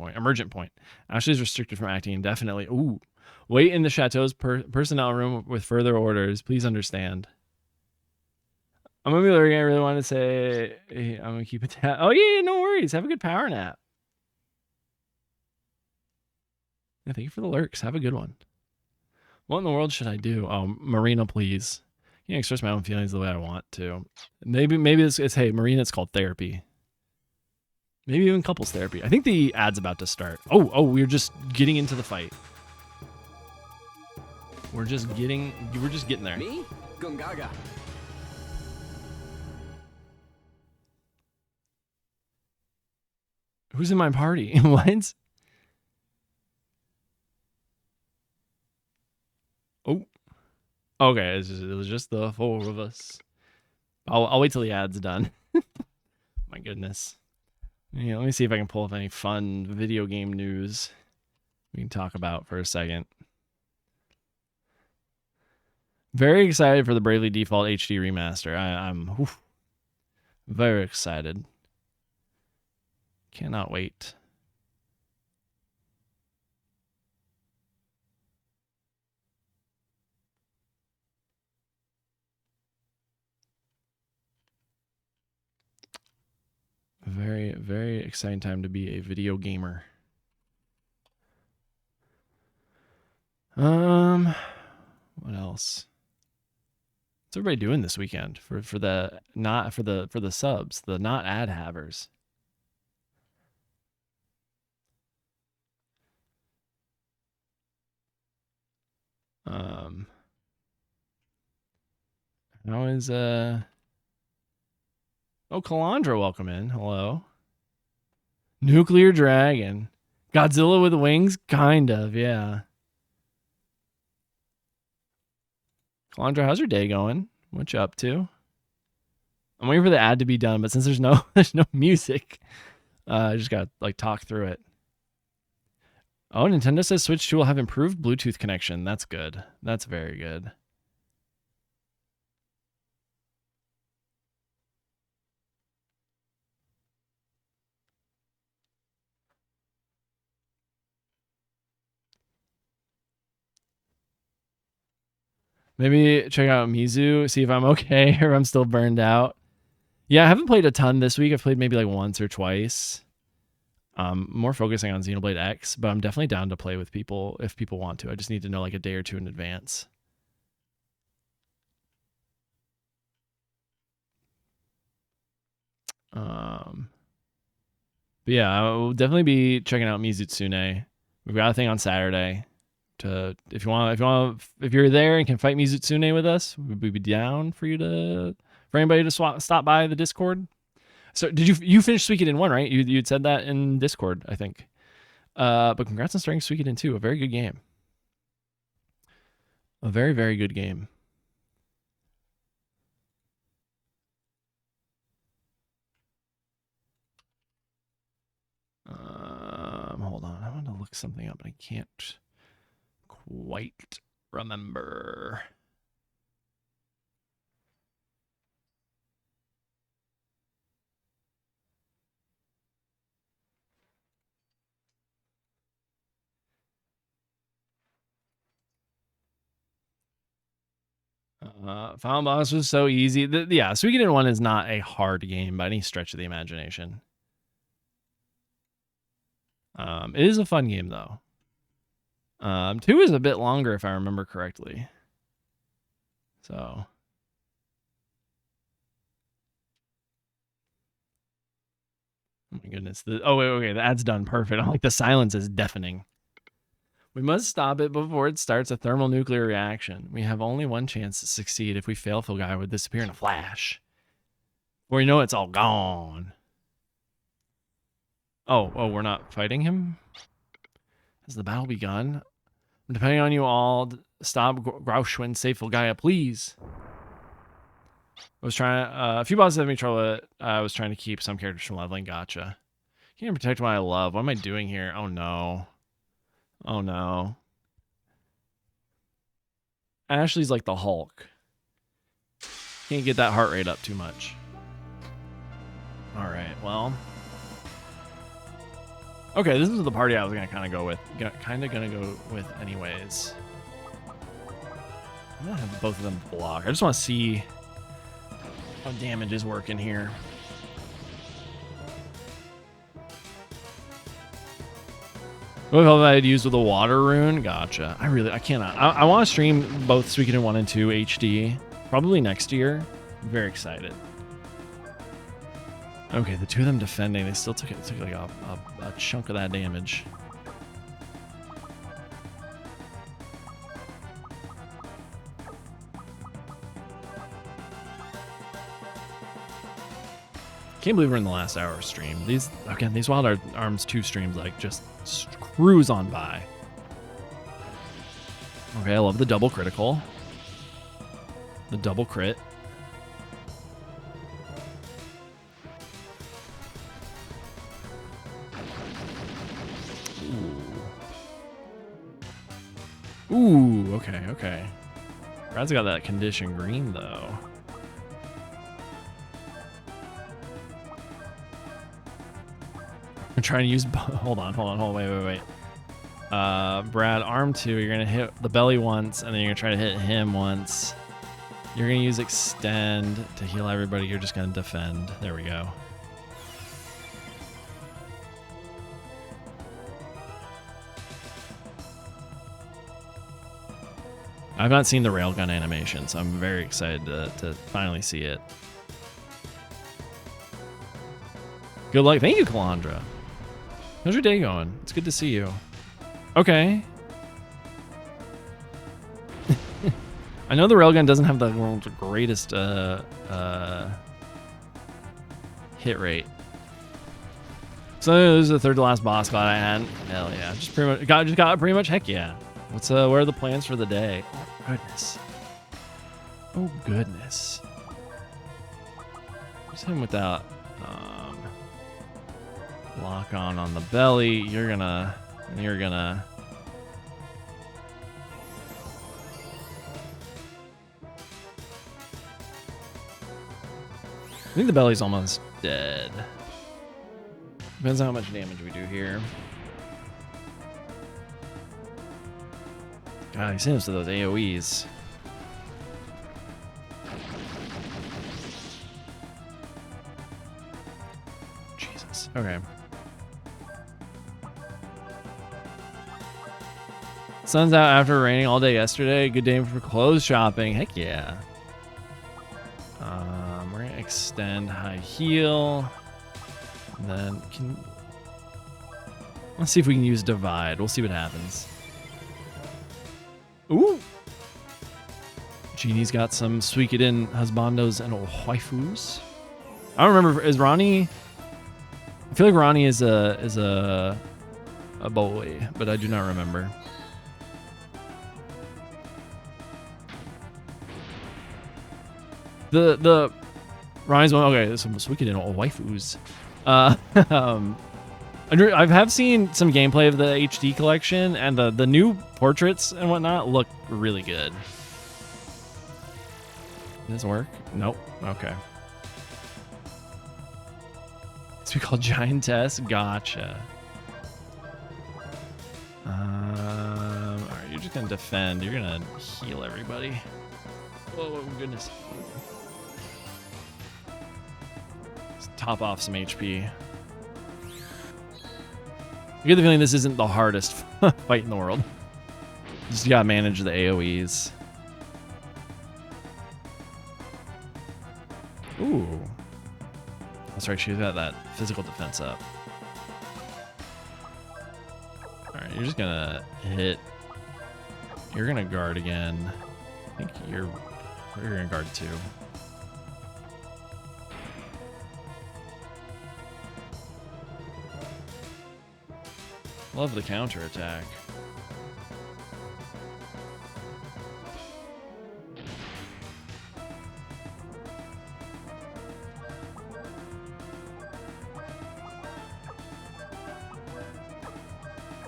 [SPEAKER 1] point. Ashley is restricted from acting indefinitely. Ooh. Wait in the chateau's personnel room with further orders. Please understand. I'm gonna be lurking. I really want to say hey, I'm gonna keep it down. Oh yeah, no worries. Have a good power nap. Yeah, thank you for the lurks. Have a good one. What in the world should I do? Oh, Marina, please. I can't express my own feelings the way I want to. Maybe it's hey, Marina, it's called therapy. Maybe even couples therapy. I think the ad's about to start. Oh, we're just getting into the fight. We're just getting there.
[SPEAKER 3] Me? Gungaga.
[SPEAKER 1] Who's in my party? What? Oh. Okay, it was just the four of us. I'll wait till the ad's done. My goodness. Yeah, let me see if I can pull up any fun video game news we can talk about for a second. Very excited for the Bravely Default HD remaster. I'm very excited. Cannot wait. Very, very exciting time to be a video gamer. What else? What's everybody doing this weekend for the subs, the not ad havers? How is Oh, Kalandra, welcome in. Hello. Nuclear Dragon. Godzilla with wings? Kind of, yeah. Kalandra, how's your day going? What you up to? I'm waiting for the ad to be done, but since there's no music, I just gotta like talk through it. Oh, Nintendo says Switch 2 will have improved Bluetooth connection. That's good. That's very good. Maybe check out Mizu, see if I'm okay or if I'm still burned out. Yeah, I haven't played a ton this week. I've played maybe like once or twice. More focusing on Xenoblade X, but I'm definitely down to play with people if people want to. I just need to know like a day or two in advance. But yeah, I'll definitely be checking out Mizutsune. We've got a thing on Saturday. If you're there and can fight Mizutsune with us, we'd be down for anybody to stop by the Discord. So did you finish Suikoden 1, right? You'd said that in Discord, I think. But congrats on starting Suikoden 2. A very good game. A very, very good game. Hold on. I want to look something up, but I can't quite remember. Final Boss was so easy. Yeah, Suikoden 1 is not a hard game by any stretch of the imagination. It is a fun game, though. 2 is a bit longer, if I remember correctly. So... Oh my goodness. Okay, the ad's done. Perfect. I'm like, the silence is deafening. We must stop it before it starts a thermonuclear reaction. We have only one chance to succeed. If we fail, Guy would disappear in a flash. Or you know it's all gone. Oh, we're not fighting him? Has the battle begun? I'm depending on you all. Stop Grauschwin, save Gaia, please. I was trying. A few bosses had me trouble. I was trying to keep some characters from leveling. Gotcha. Can't protect what I love. What am I doing here? Oh no. Oh no. Ashley's like the Hulk. Can't get that heart rate up too much. All right. Well. Okay, this is the party I was gonna go with anyways. I'm gonna have both of them block. I just want to see how damage is working here. What if I'd used with a water rune? Gotcha. I cannot. I want to stream both Suikoden 1 and 2 HD. Probably next year. I'm very excited. Okay, the two of them defending, they still took like a chunk of that damage. Can't believe we're in the last hour of stream. These Wild Arms 2 streams like just cruise on by. Okay, I love the double critical. The double crit. Ooh, okay. Brad's got that condition green though. I'm trying to use. Hold on. Wait. Brad, arm 2. You're gonna hit the belly once, and then you're gonna try to hit him once. You're gonna use extend to heal everybody. You're just gonna defend. There we go. I've not seen the railgun animation, so I'm very excited to finally see it. Good luck. Thank you, Kalandra. How's your day going? It's good to see you. Okay. I know the railgun doesn't have the world's greatest hit rate. So this is the third to last boss fight I had. Hell yeah. Just got pretty much heck yeah. What are the plans for the day? Oh goodness. Oh goodness. Just him without lock on the belly. You're gonna I think the belly's almost dead. Depends on how much damage we do here. God, he seems to those AoEs. Jesus. Okay. Sun's out after raining all day yesterday. Good day for clothes shopping. Heck yeah. We're gonna extend high heel. And then let's see if we can use divide. We'll see what happens. Ooh. Genie's got some Suikoden husbandos and waifus. I don't remember. Is Ronnie? I feel like Ronnie is a boy, but I do not remember. The Ronnie's one. Okay, some Suikoden waifus. I have seen some gameplay of the HD collection, and the new portraits and whatnot look really good. Does this work? Nope. Okay. It's we call Giantess. Gotcha. Alright, you're just gonna defend. You're gonna heal everybody. Oh goodness. Let's top off some HP. I get the feeling this isn't the hardest fight in the world. Just gotta manage the AoEs. Ooh. That's right, she's got that physical defense up. Alright, you're just gonna hit. You're gonna guard again. I think you're gonna guard too. Love the counter attack.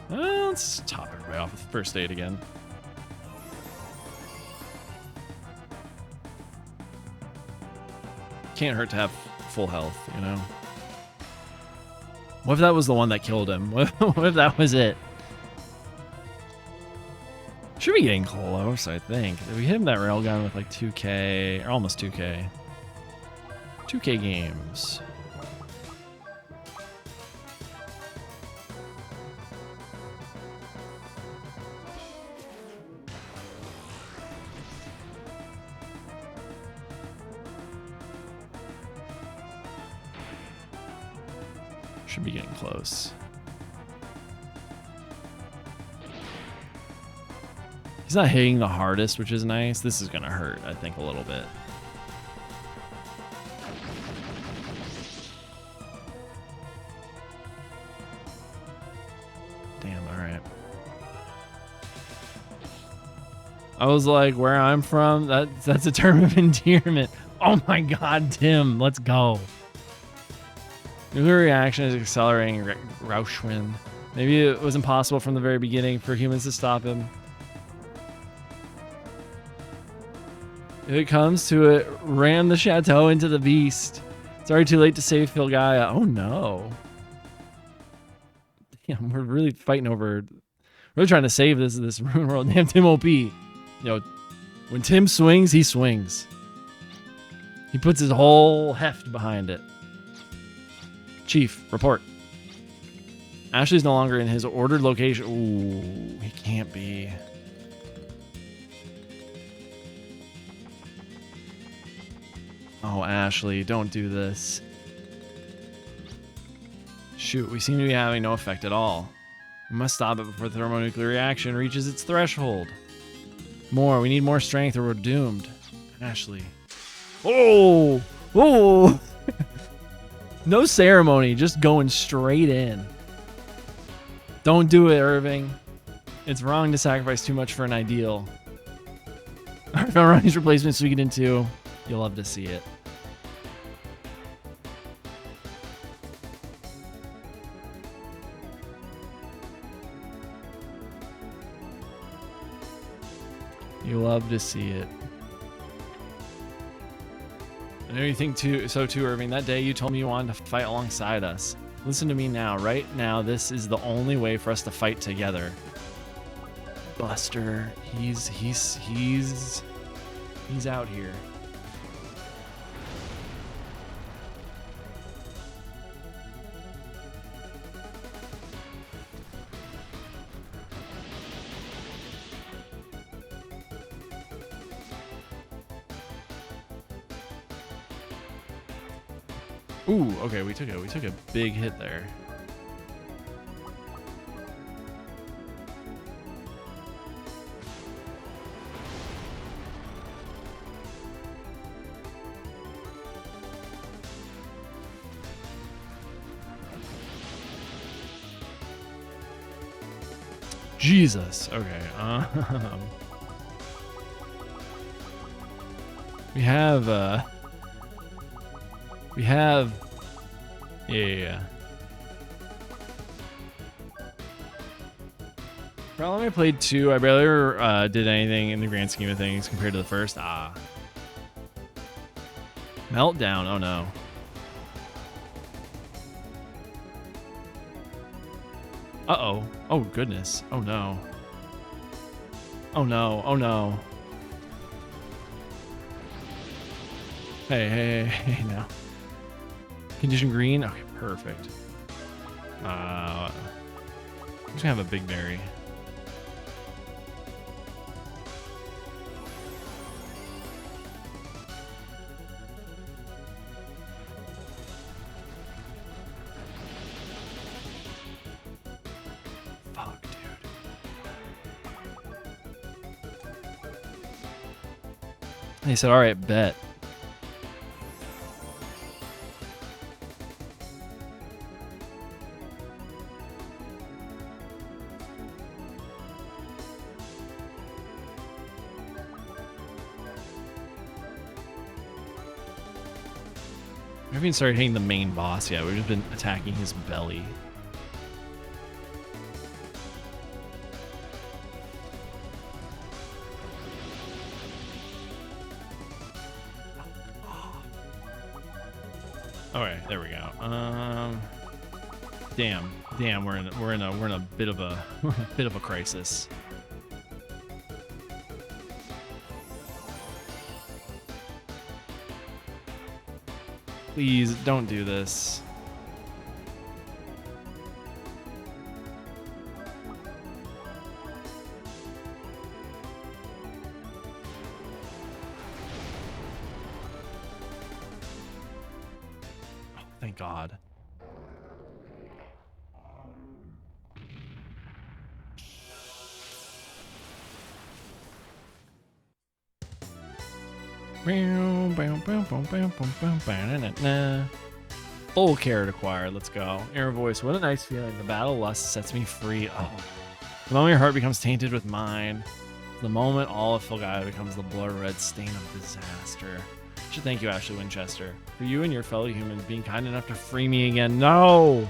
[SPEAKER 1] Let's top everybody off with first aid again. Can't hurt to have full health, you know? What if that was the one that killed him? What if that was it? Should be getting close, I think. If we hit him that railgun with like 2K, or almost 2K. 2K games. Should be getting close. He's not hitting the hardest, which is nice. This is gonna hurt, I think, a little bit. Damn, alright. I was like, where I'm from, that's a term of endearment. Oh my god, Tim, let's go. Nuclear reaction is accelerating Rauschwin. Maybe it was impossible from the very beginning for humans to stop him. If it comes to it, ram the chateau into the beast. It's already too late to save Phil Gaia. Oh no. Damn, we're really fighting over, really trying to save this Rune World. Damn, Tim OP. You know, when Tim swings, he swings. He puts his whole heft behind it. Chief, report. Ashley's no longer in his ordered location. Ooh, he can't be. Oh, Ashley, don't do this. Shoot, we seem to be having no effect at all. We must stop it before the thermonuclear reaction reaches its threshold. We need more strength or we're doomed. Ashley. Oh! Oh! No ceremony, just going straight in. Don't do it, Irving. It's wrong to sacrifice too much for an ideal. I found Ronnie's replacement Suikoden 2. You'll love to see it. You love to see it. I know you think too, Irving. That day you told me you wanted to fight alongside us. Listen to me now. Right now, this is the only way for us to fight together. Buster, he's out here. Ooh, okay, we took a big hit there. Jesus. Okay. We have. Yeah. Problem I played 2. I barely ever did anything in the grand scheme of things compared to the first. Meltdown. Oh no. Uh-oh. Oh goodness. Oh no. Oh no. Oh no. Hey now. Condition green? Okay, perfect. I'm just gonna have a big berry. Fuck, dude. He said, alright, bet. We haven't even started hitting the main boss yet. We've just been attacking his belly. Okay, there we go. Damn, we're in a bit of a crisis. Please don't do this. Oh, thank God. Full character acquired. Let's go. Air voice. What a nice feeling. The battle lust sets me free. Oh. The moment your heart becomes tainted with mine. The moment all of Filgaia becomes the blood red stain of disaster. I should thank you, Ashley Winchester, for you and your fellow humans being kind enough to free me again. No!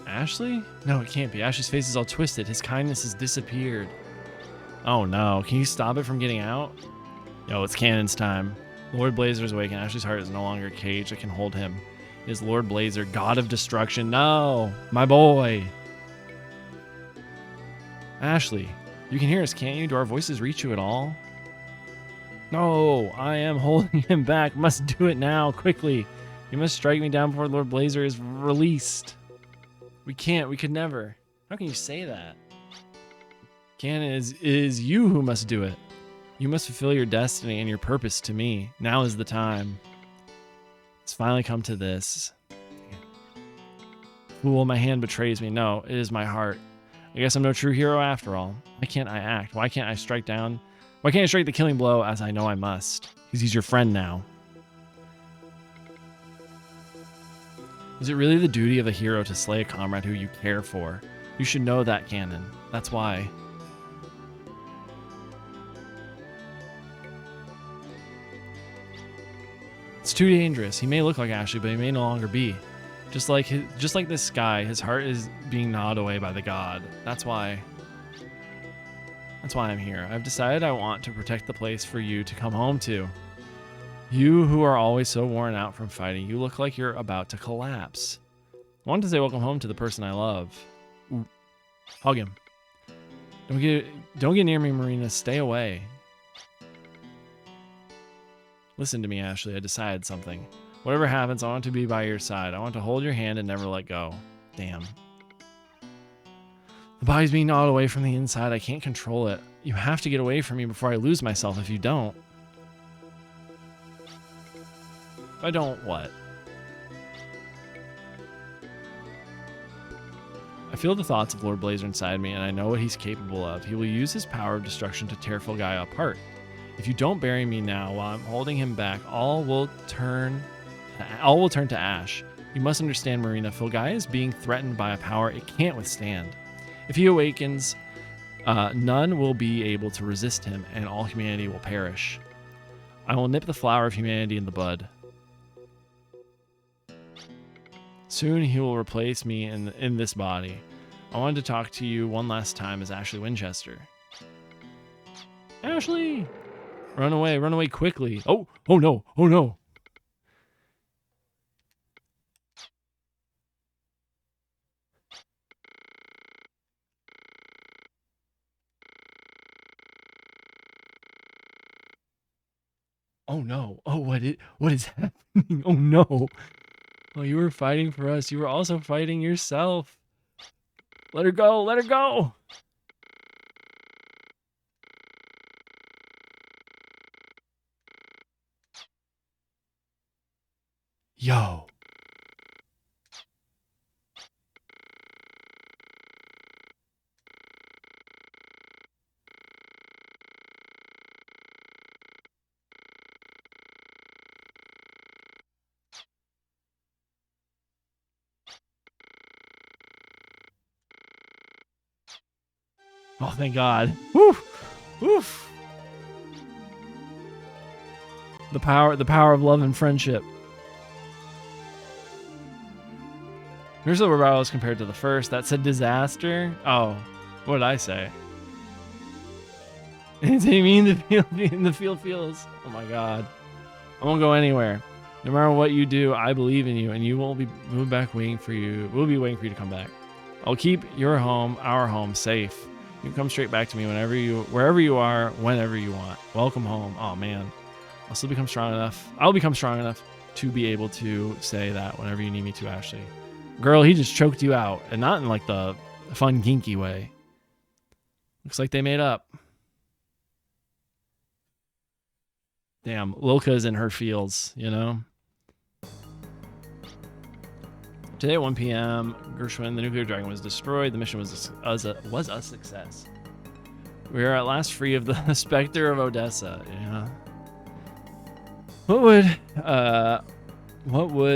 [SPEAKER 1] Ashley? No, it can't be. Ashley's face is all twisted. His kindness has disappeared. Oh no. Can you stop it from getting out? Yo, it's cannon's time. Lord Blazer is awake and Ashley's heart is no longer a cage that can hold him. It is Lord Blazer, god of destruction. No! My boy! Ashley, you can hear us, can't you? Do our voices reach you at all? No, I am holding him back. Must do it now, quickly. You must strike me down before Lord Blazer is released. We can't. We could never. How can you say that? Canon is you who must do it. You must fulfill your destiny and your purpose to me. Now is the time. It's finally come to this. Fool, my hand betrays me. No, it is my heart. I guess I'm no true hero after all. Why can't I act? Why can't I strike down? Why can't I strike the killing blow as I know I must? Because he's your friend now. Is it really the duty of a hero to slay a comrade who you care for? You should know that, Canon. That's why. It's too dangerous. He may look like Ashley, but he may no longer be. Just like this guy, his heart is being gnawed away by the god. That's why I'm here. I've decided I want to protect the place for you to come home to. You who are always so worn out from fighting, you look like you're about to collapse. I want to say welcome home to the person I love. Ooh. Hug him. Don't get near me, Marina. Stay away. Listen to me, Ashley. I decided something. Whatever happens, I want to be by your side. I want to hold your hand and never let go. Damn. The body's being gnawed away from the inside. I can't control it. You have to get away from me before I lose myself if you don't. If I don't, what? I feel the thoughts of Lord Blazer inside me, and I know what he's capable of. He will use his power of destruction to tear Filgaia apart. If you don't bury me now while I'm holding him back, all will turn to ash. You must understand, Marina. Filgaia is being threatened by a power it can't withstand. If he awakens, none will be able to resist him, and all humanity will perish. I will nip the flower of humanity in the bud. Soon he will replace me in this body. I wanted to talk to you one last time as Ashley Winchester. Ashley! Run away quickly. Oh no, oh no. Oh no. Oh, what is happening? Oh no. Oh, you were fighting for us. You were also fighting yourself. Let her go. Let her go. Yo. Oh, thank God. Woof. Woof. The power of love and friendship. Here's the rebels compared to the first. That said disaster. Oh, what did I say? Anything mean the field feels. Oh my God. I won't go anywhere. No matter what you do, I believe in you, and you won't be moved back waiting for you. We'll be waiting for you to come back. I'll keep your home, our home, safe. You can come straight back to me wherever you are, whenever you want. Welcome home. Oh man. I'll become strong enough to be able to say that whenever you need me to, Ashley. Girl, he just choked you out, and not in like the fun, kinky way. Looks like they made up. Damn, Lilka's in her feels, you know? Today at 1 p.m., Gershwin, the nuclear dragon, was destroyed. The mission was a success. We are at last free of the specter of Odessa. Yeah. What would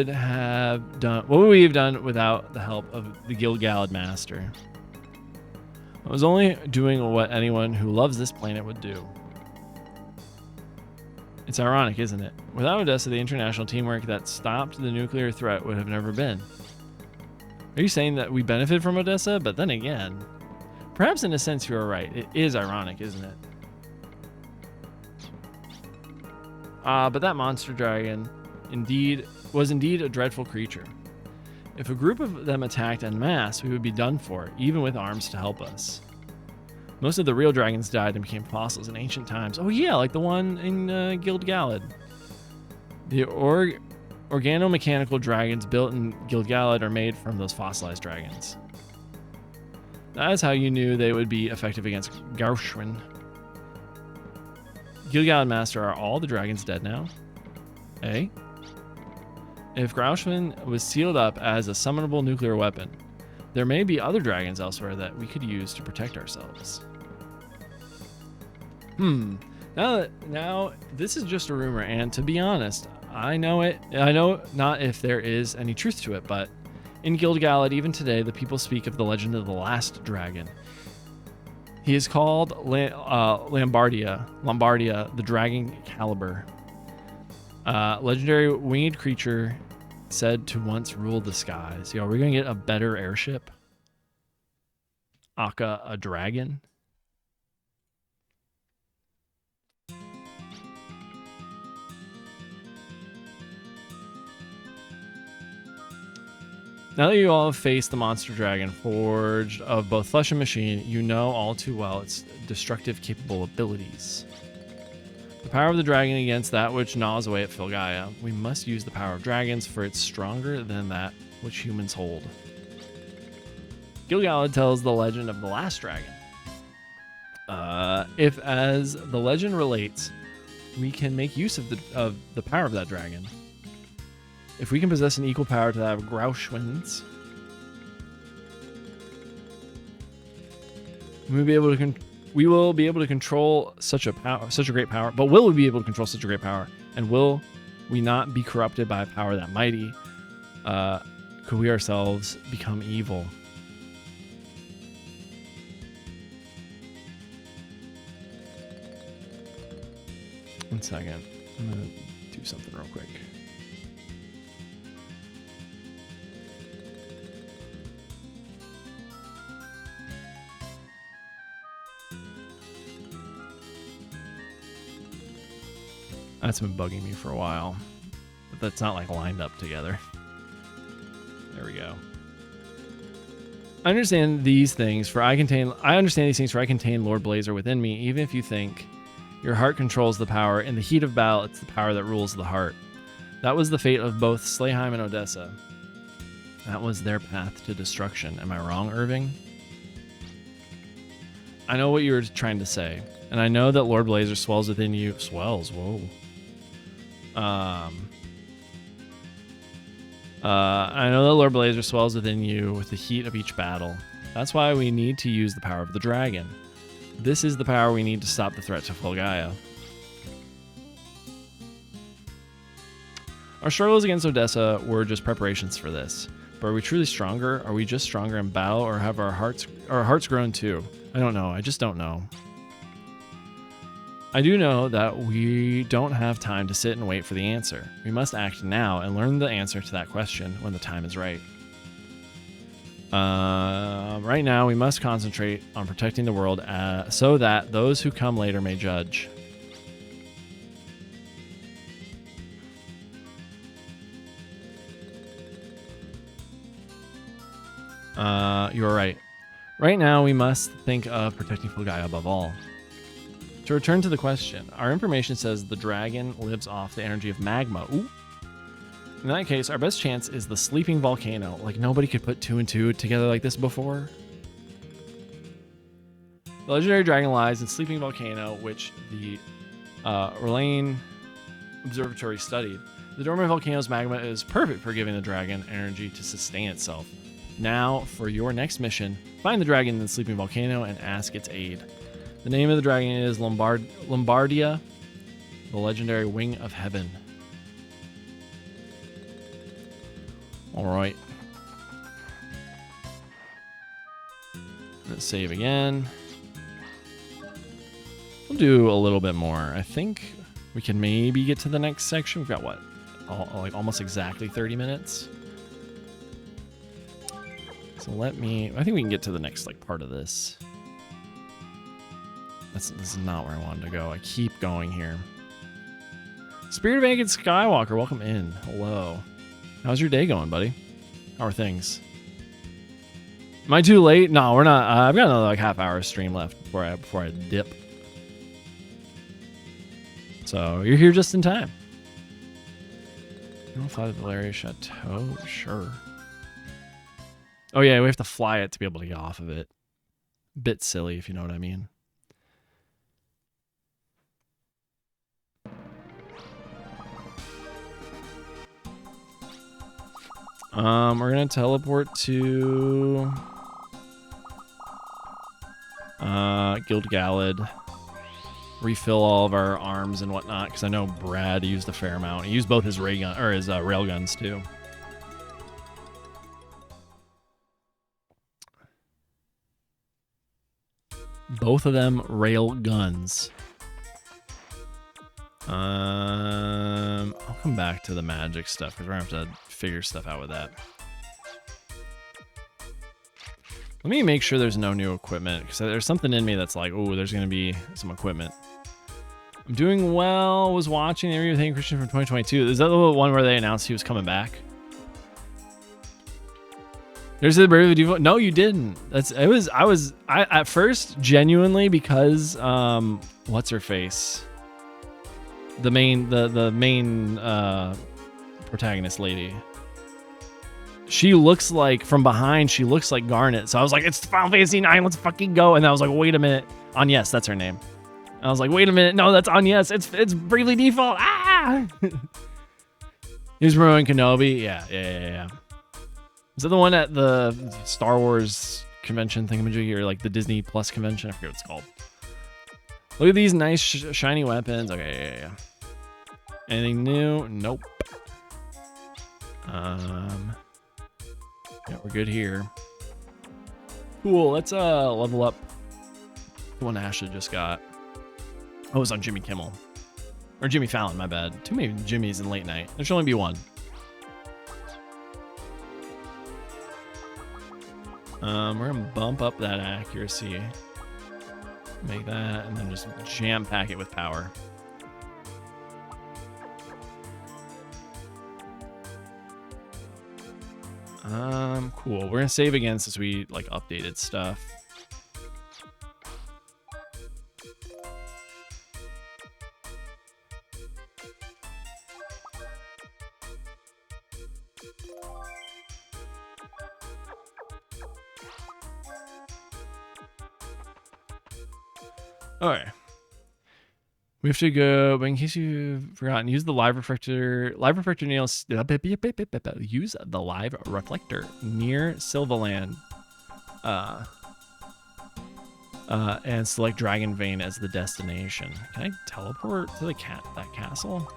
[SPEAKER 1] we have done without the help of the Gilgalad Master? I was only doing what anyone who loves this planet would do. It's ironic, isn't it? Without Odessa, the international teamwork that stopped the nuclear threat would have never been. Are you saying that we benefit from Odessa? But then again, perhaps in a sense you are right. It is ironic, isn't it? But that monster dragon was indeed a dreadful creature. If a group of them attacked en masse, we would be done for, even with arms to help us. Most of the real dragons died and became fossils in ancient times. Oh yeah, like the one in Gilgalad. The organomechanical dragons built in Gilgalad are made from those fossilized dragons. That is how you knew they would be effective against Gershwin. Gilgalad Master, are all the dragons dead now? Eh? If Grauschwin was sealed up as a summonable nuclear weapon, there may be other dragons elsewhere that we could use to protect ourselves. Now this is just a rumor, and to be honest, I know not if there is any truth to it, but in Gilgalad, even today, the people speak of the legend of the last dragon. He is called Lombardia, the Dragon Caliber. Legendary winged creature said to once rule the skies. Yo, are we going to get a better airship? Aka, a dragon? Now that you all have faced the monster dragon, forged of both flesh and machine, you know all too well its destructive capable abilities. The power of the dragon against that which gnaws away at Filgaia. We must use the power of dragons, for it's stronger than that which humans hold. Gilgalad tells the legend of the last dragon. If, as the legend relates, we can make use of the power of that dragon. If we can possess an equal power to that of Grauschwin's, we will be able to control such a great power. But will we be able to control such a great power? And will we not be corrupted by a power that mighty? Could we ourselves become evil? One second. I'm gonna do something real quick. That's been bugging me for a while, but that's not like lined up together. There we go. I understand these things, for I contain Lord Blazer within me. Even if you think your heart controls the power, in the heat of battle, it's the power that rules the heart. That was the fate of both Slayheim and Odessa. That was their path to destruction. Am I wrong, Irving? I know what you were trying to say, and I know that Lord Blazer swells within you. Swells, whoa. I know that Lord Blazer swells within you with the heat of each battle. That's why we need to use the power of the dragon. This is the power we need to stop the threat to Filgaia. Our struggles against Odessa were just preparations for this. But are we truly stronger? Are we just stronger in battle, or have our hearts grown too? I don't know. I just don't know. I do know that we don't have time to sit and wait for the answer. We must act now and learn the answer to that question when the time is right. Right now, we must concentrate on protecting the world so that those who come later may judge. You're right. Right now, we must think of protecting Filgaia above all. To return to the question, our information says the dragon lives off the energy of magma. Ooh. In that case, our best chance is the sleeping volcano. Like, nobody could put two and two together like this before. The legendary dragon lies in sleeping volcano, which the Orlane Observatory studied. The dormant volcano's magma is perfect for giving the dragon energy to sustain itself. Now, for your next mission, find the dragon in the sleeping volcano and ask its aid. The name of the dragon is Lombardia, the legendary wing of heaven. All right. Let's save again. We'll do a little bit more. I think we can maybe get to the next section. We've got what? Like almost exactly 30 minutes. So I think we can get to the next like part of this. This is not where I wanted to go. I keep going here. Spirit of Anakin Skywalker, welcome in. Hello. How's your day going, buddy? How are things? Am I too late? No, we're not. I've got another like half-hour stream left before I dip. So you're here just in time. You want to fly to the Valeria Chateau? Sure. Oh yeah, we have to fly it to be able to get off of it. Bit silly, if you know what I mean. We're gonna teleport to Guild Gallad. Refill all of our arms and whatnot, because I know Brad used a fair amount. He used both his ray gun or his rail guns too. Both of them rail guns. I'll come back to the magic stuff because we're gonna have to figure stuff out with that. Let me make sure there's no new equipment, because there's something in me that's like, oh, there's gonna be some equipment. I'm doing well. Was watching the interview with Hayden Christian from 2022. Is that the one where they announced he was coming back? There's the Brave Default. No, you didn't. I at first genuinely, because what's her face? The main protagonist lady. She looks like, from behind, she looks like Garnet. So I was like, it's Final Fantasy IX, let's fucking go. And I was like, wait a minute. Yes, that's her name. And I was like, wait a minute. No, that's Yes. It's Bravely Default. Ah! He was promoting Kenobi. Yeah. Is that the one at the Star Wars convention thingamajiggy, or like the Disney Plus convention? I forget what it's called. Look at these nice shiny weapons. Okay, yeah. Anything new? Nope. Yeah, we're good here. Cool. Let's level up the one Ashley just got. Oh, it was on Jimmy Kimmel. Or Jimmy Fallon, my bad. Too many Jimmys in late night. There should only be one. We're gonna bump up that accuracy. Make that, and then just jam pack it with power. Cool. We're gonna save again since we like updated stuff. Okay. We have to go, but in case you've forgotten, use the live reflector nails. Use the live reflector near Sylvaland. And select Dragon Vein as the destination. Can I teleport to that castle?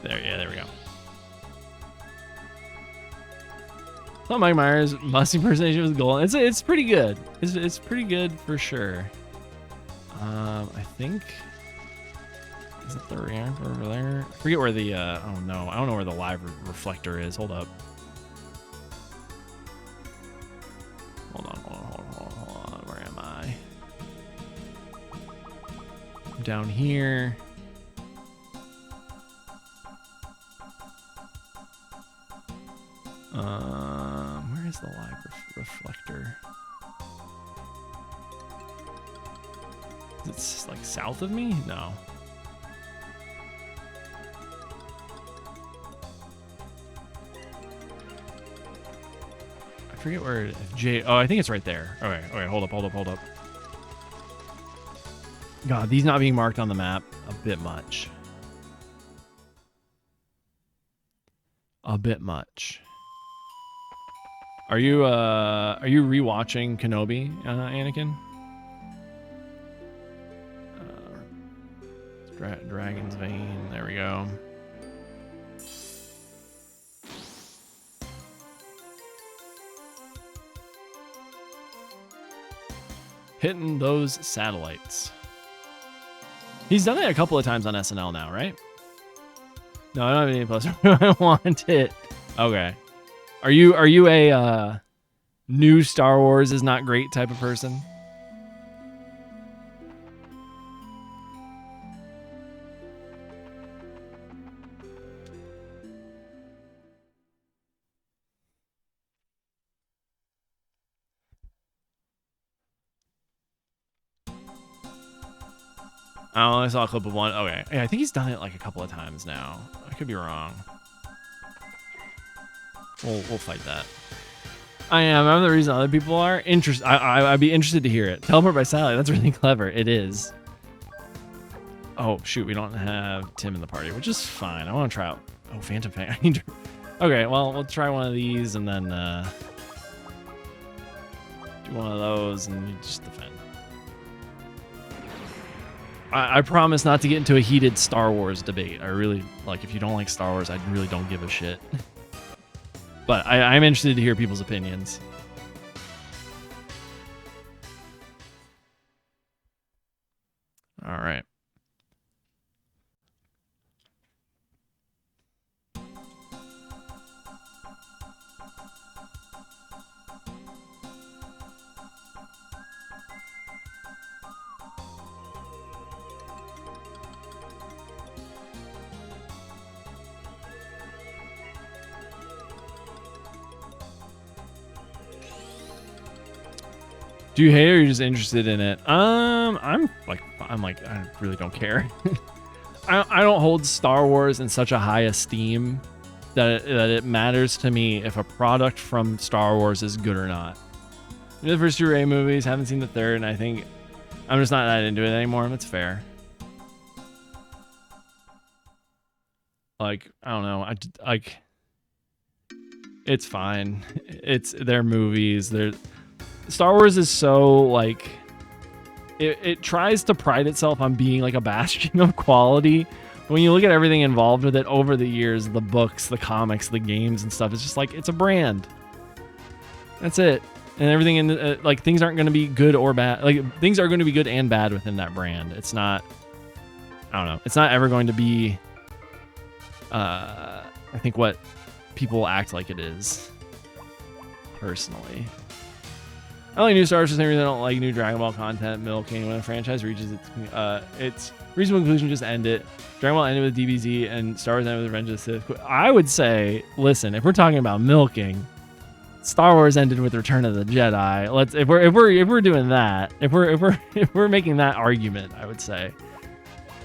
[SPEAKER 1] There we go. So Mike Myers must impersonation was gold. It's pretty good. It's pretty good for sure. I think, is it the ramp over there? I forget where the oh no, I don't know where the live reflector is. Hold up. Hold on. Where am I? I'm down here. Where is the live reflector? It's like south of me? No. I forget where oh, I think it's right there. Okay, hold up. God, these not being marked on the map, a bit much. A bit much. Are you rewatching Kenobi, Anakin? Dragon's Vein. There we go. Hitting those satellites. He's done it a couple of times on SNL now, right? No, I don't have any plus. I want it. Okay. Are you a new Star Wars is not great type of person? I only saw a clip of one. Okay. Yeah, I think he's done it like a couple of times now. I could be wrong. We'll fight that. I am. I'm the reason other people are interested. I'd be interested to hear it. Teleport by satellite. That's really clever. It is. Oh shoot, we don't have Tim in the party, which is fine. I want to try out. Oh, Phantom Fang. I need to. Okay, well, we'll try one of these and then do one of those and you just defend. I promise not to get into a heated Star Wars debate. I really, like, if you don't like Star Wars, I really don't give a shit. But I'm interested to hear people's opinions. All right. Do you hate it or are you just interested in it? I'm like I really don't care. I don't hold Star Wars in such a high esteem that it matters to me if a product from Star Wars is good or not. The first two Rey movies, haven't seen the third, and I think I'm just not that into it anymore. That's fair. Like, I don't know. It's fine. It's their movies. Star Wars is so, like, it tries to pride itself on being like a bastion of quality. But when you look at everything involved with it over the years, the books, the comics, the games and stuff, it's just like, it's a brand. That's it. And everything in the, like, things aren't going to be good or bad. Like, things are going to be good and bad within that brand. It's not, I don't know. It's not ever going to be, I think, what people act like it is, personally. I like new Star Wars for the same reason I don't like new Dragon Ball content milking. When a franchise reaches its reasonable conclusion, just end it. Dragon Ball ended with DBZ and Star Wars ended with Revenge of the Sith. I would say, listen, if we're talking about milking, Star Wars ended with Return of the Jedi. Let's if we're doing that, if we're making that argument, I would say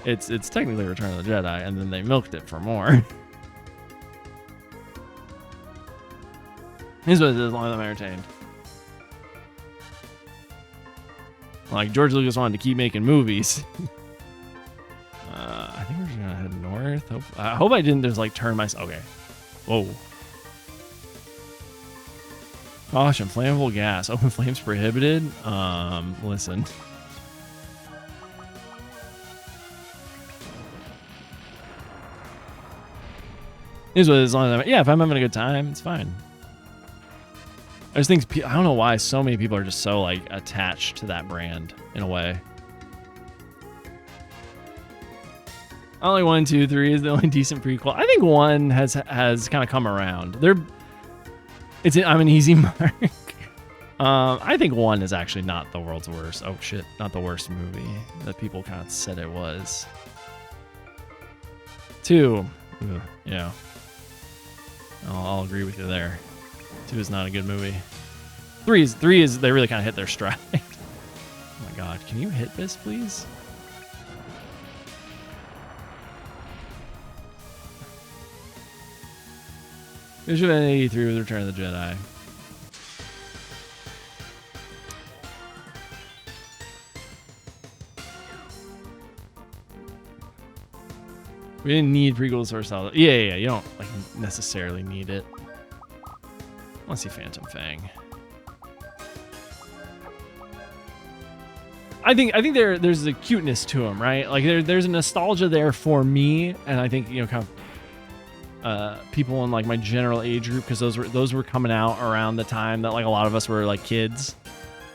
[SPEAKER 1] it's technically Return of the Jedi, and then they milked it for more. Here's what it is, as long as I'm entertained. Like, George Lucas wanted to keep making movies. I think we're just gonna head north. I hope I didn't just like turn myself. Okay. Whoa. Caution, flammable gas. Open flames prohibited. Listen. Here's what it is, as long as if I'm having a good time, it's fine. I just think, I don't know why so many people are just so, like, attached to that brand in a way. Only 1, 2, 3 is the only decent prequel. I think 1 has kind of come around. I'm an easy mark. I think 1 is actually not the world's worst. Oh shit, not the worst movie that people kind of said it was. 2, yeah. I'll agree with you there. 2 is not a good movie. 3 is they really kind of hit their stride. Oh my god, can you hit this, please? We should have 83 with Return of the Jedi. We didn't need prequels or solid. Yeah. You don't like necessarily need it. I want to see Phantom Fang. I think there's a cuteness to him, right? Like there's a nostalgia there for me, and I think kind of people in like my general age group, because those were coming out around the time that like a lot of us were like kids.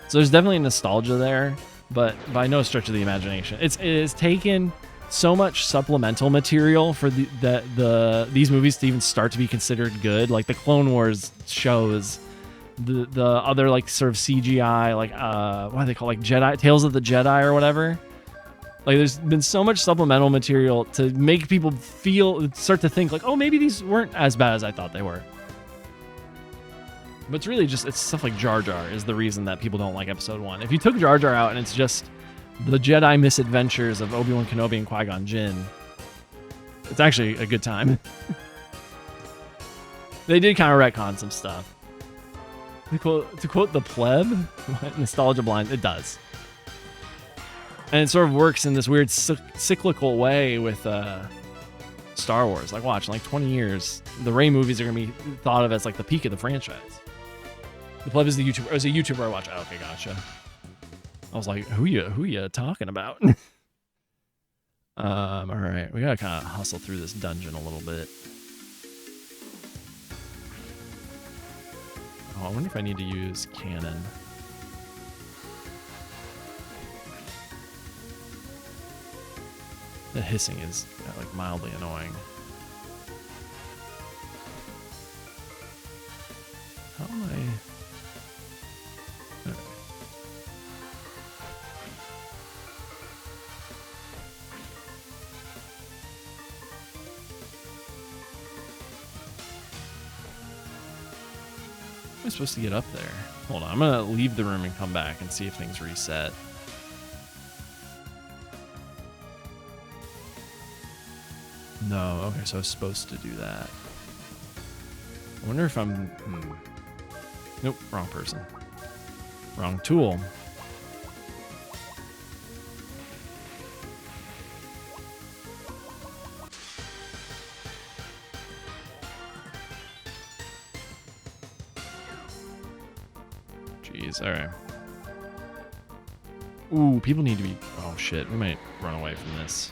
[SPEAKER 1] So there's definitely nostalgia there, but by no stretch of the imagination. It is taken so much supplemental material for these movies to even start to be considered good. Like the Clone Wars shows, the other like sort of CGI, like what do they call, like Jedi Tales of the Jedi or whatever. Like there's been so much supplemental material to make people start to think like, oh, maybe these weren't as bad as I thought they were. But it's really just, it's stuff like Jar Jar is the reason that people don't like episode 1. If you took Jar Jar out and it's just The Jedi Misadventures of Obi-Wan Kenobi and Qui-Gon Jinn. It's actually a good time. They did kind of retcon some stuff. To quote the pleb, nostalgia blind, it does. And it sort of works in this weird cyclical way with Star Wars. Like, watch, in like 20 years, the Rey movies are going to be thought of as like the peak of the franchise. The pleb is the YouTuber. It was a YouTuber I watch. Oh, okay, gotcha. I was like, who you talking about? All right, we gotta kind of hustle through this dungeon a little bit. Oh, I wonder if I need to use cannon. The hissing is like mildly annoying. How am I? Right. How am I supposed to get up there? Hold on, I'm gonna leave the room and come back and see if things reset. No, okay, so I was supposed to do that. I wonder if I'm... Nope, wrong person. Wrong tool. Jeez, alright. Ooh, people need to be... Oh shit, we might run away from this.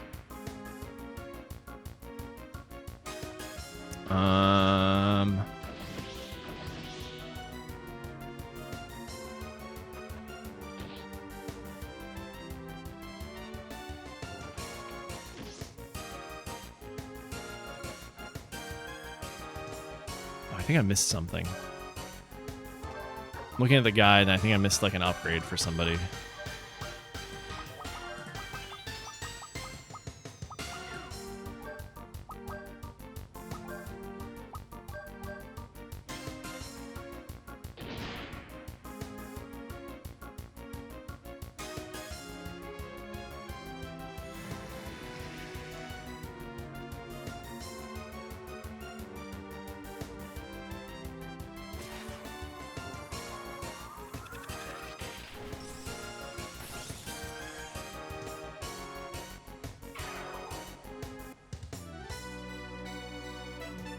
[SPEAKER 1] I think I missed something. I'm looking at the guide, and I think I missed like an upgrade for somebody.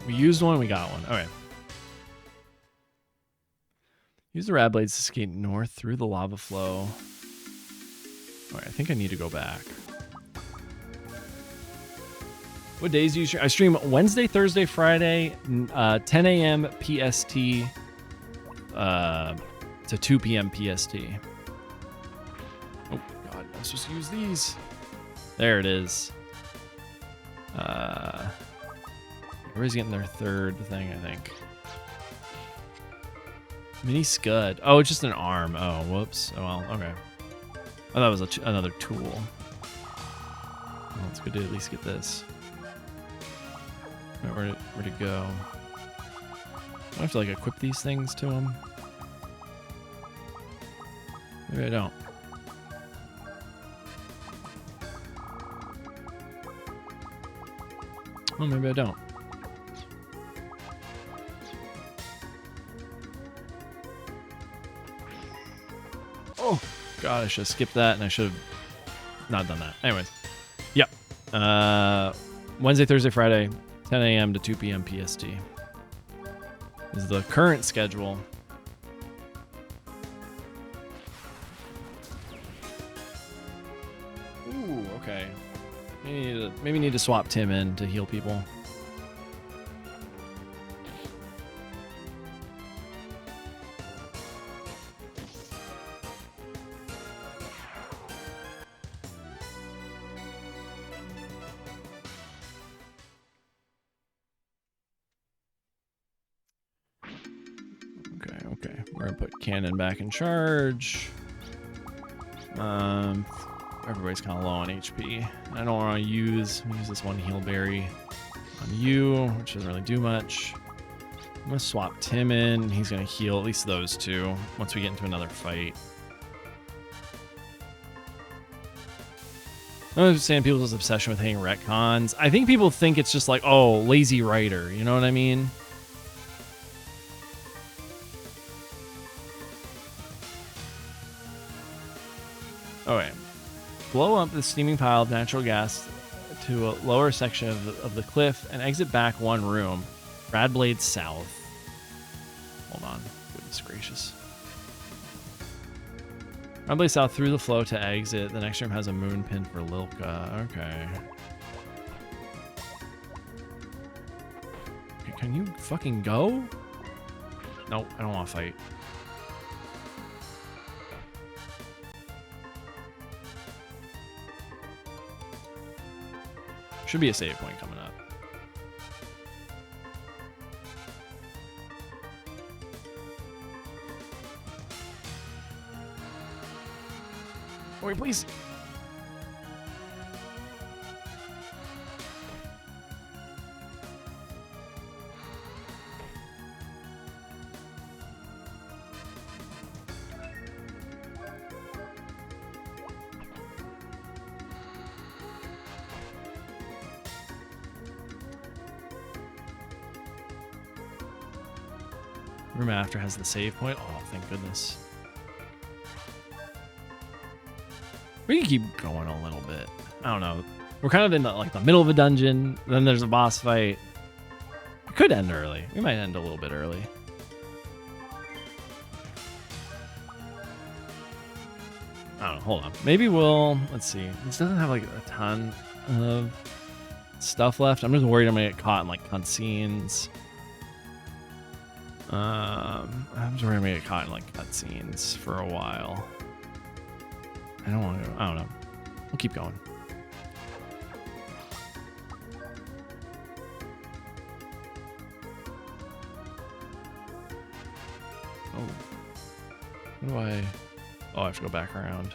[SPEAKER 1] We used one, we got one. Okay. Use the rad blades to skate north through the lava flow. Alright, I think I need to go back. What days do you stream? I stream Wednesday, Thursday, Friday, 10 a.m. PST to 2 p.m. PST. Oh, God, I'm supposed to use these. There it is. Everybody's getting their third thing, I think. Mini Scud. Oh, it's just an arm. Oh, whoops. Oh, well, okay. I thought it was another tool. Well, it's good to at least get this. All right, where'd it go? I have to, like, equip these things to him. Maybe I don't. Oh, maybe I don't. Oh, God, I should have skipped that, and I should have not done that. Anyways, yep. Wednesday, Thursday, Friday, 10 a.m. to 2 p.m. PST is the current schedule. Ooh, okay. Maybe need to swap Tim in to heal people. Okay. We're gonna put Cannon back in charge. Everybody's kind of low on HP. I don't want to use this one heal berry on you, which doesn't really do much. I'm gonna swap Tim in. He's gonna heal at least those two once we get into another fight. I don't understand people's obsession with hating retcons. I think people think it's just like, oh, lazy writer. You know what I mean? Okay. Blow up the steaming pile of natural gas to a lower section of the cliff and exit back one room. Radblade South. Hold on. Goodness gracious. Radblade South through the flow to exit. The next room has a moon pin for Lilka. Okay. Can you fucking go? Nope, I don't want to fight. Should be a save point coming up. Wait, please. Room after has the save point. Oh, thank goodness. We can keep going a little bit. I don't know. We're kind of in the middle of a dungeon. Then there's a boss fight. We could end early. We might end a little bit early. I don't know. Hold on. Maybe we'll... Let's see. This doesn't have like a ton of stuff left. I'm just worried I'm going to get caught in like cutscenes. I'm just worried I'm going to get caught in like cutscenes for a while. I don't want to. I don't know. We'll keep going. Oh. What do I... Oh, I have to go back around.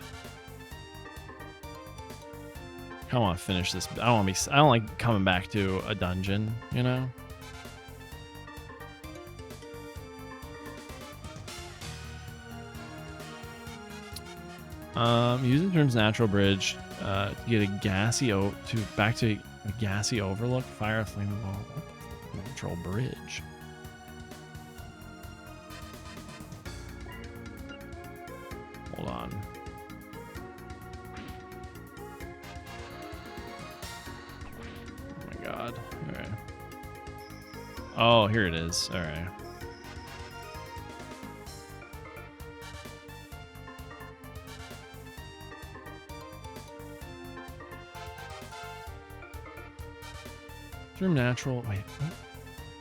[SPEAKER 1] I don't want to finish this. I don't want to be... I don't like coming back to a dungeon, you know? Use the term's natural bridge to get a gassy back to a gassy overlook. Fire a flammable natural bridge. Hold on. Oh my god. All right. Oh, here it is. All right. Room natural. Wait, what?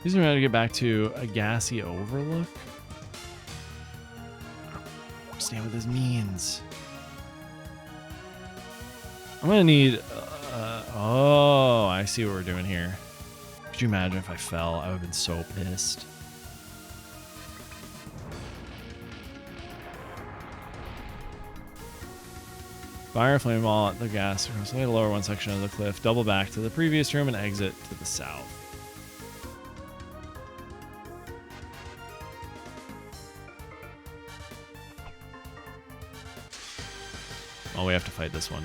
[SPEAKER 1] These are how to get back to a gassy overlook. I understand what this means. I'm gonna need. Oh, I see what we're doing here. Could you imagine if I fell? I would have been so pissed. Fire a flame ball at the gas across the lower one section of the cliff. Double back to the previous room and exit to the south. Oh, we have to fight this one.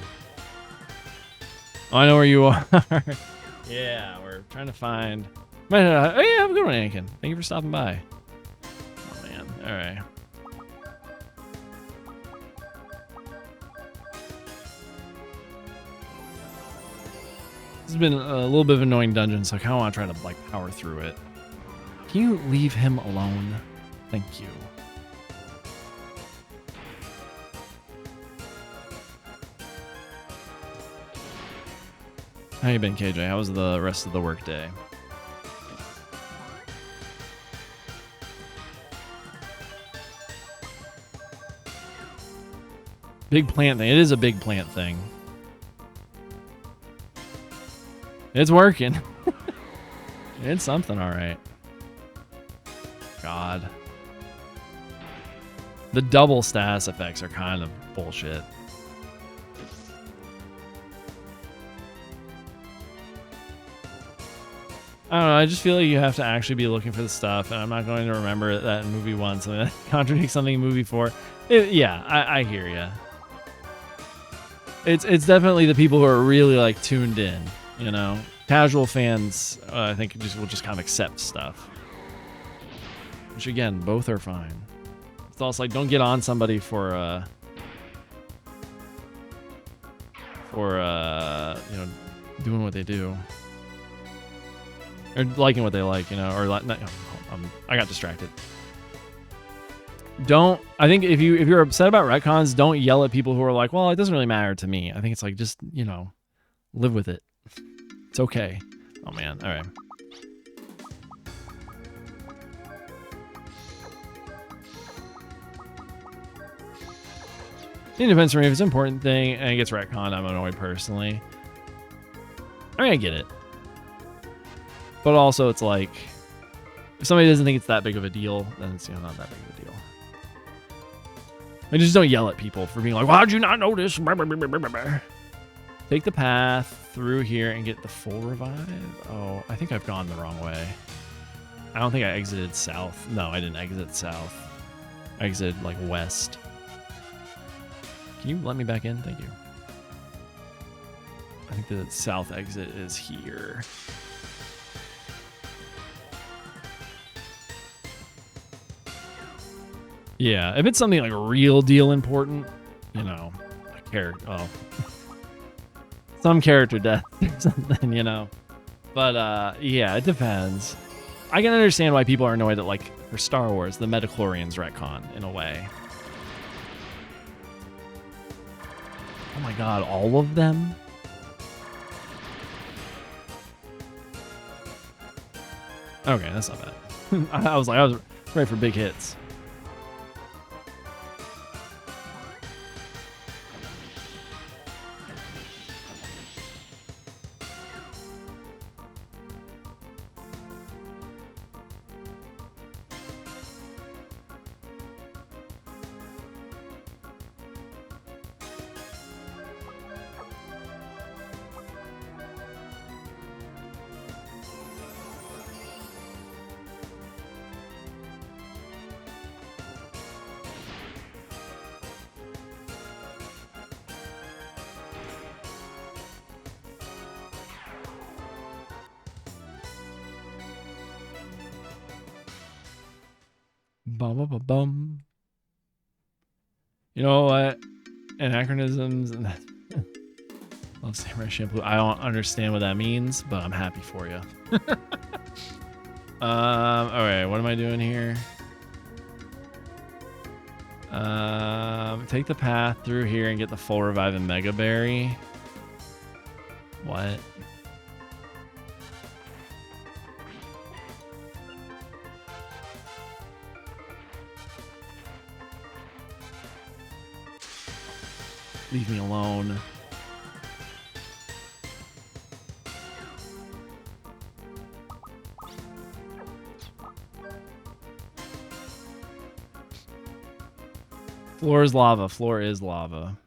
[SPEAKER 1] Oh, I know where you are. Yeah, we're trying to find... Oh yeah, have a good one, Anakin. Thank you for stopping by. Oh man, alright. This has been a little bit of an annoying dungeon, so I kind of want to try to like power through it. Can you leave him alone? Thank you. How you been, KJ? How was the rest of the work day? Big plant thing. It is a big plant thing. It's working. It's something, all right. God. The double status effects are kind of bullshit. I don't know, I just feel like you have to actually be looking for the stuff, and I'm not going to remember that in movie 1, so that contradicts something in movie 4. Yeah, I hear ya. It's definitely the people who are really like tuned in, you know. Casual fans, I think, will just kind of accept stuff. Which again, both are fine. It's also like, don't get on somebody for you know, doing what they do, or liking what they like, you know, or like. I got distracted. I think if you're upset about retcons, don't yell at people who are like, well, it doesn't really matter to me. I think it's like, just, you know, live with it. It's okay. Oh man, all right. In defense for me, if it's an important thing and it gets retconned, I'm annoyed personally. I mean, I get it. But also, it's like, if somebody doesn't think it's that big of a deal, then it's, you know, not that big of a deal. And just don't yell at people for being like, why did you not notice? Take the path through here and get the full revive. Oh, I think I've gone the wrong way. I don't think I exited south. No, I didn't exit south. I exited like west. Can you let me back in? Thank you. I think the south exit is here. Yeah, if it's something like real deal important, you know, some character death or something, you know. But yeah, it depends. I can understand why people are annoyed at, like, for Star Wars, the Metachlorians retcon, in a way. Oh my god, all of them? Okay, that's not bad. I was ready for big hits. Bum. You know what? Anachronisms and love samurai shampoo. I don't understand what that means, but I'm happy for you. All right, what am I doing here? Take the path through here and get the full revive and mega berry. What? Leave me alone. Floor is lava. Floor is lava.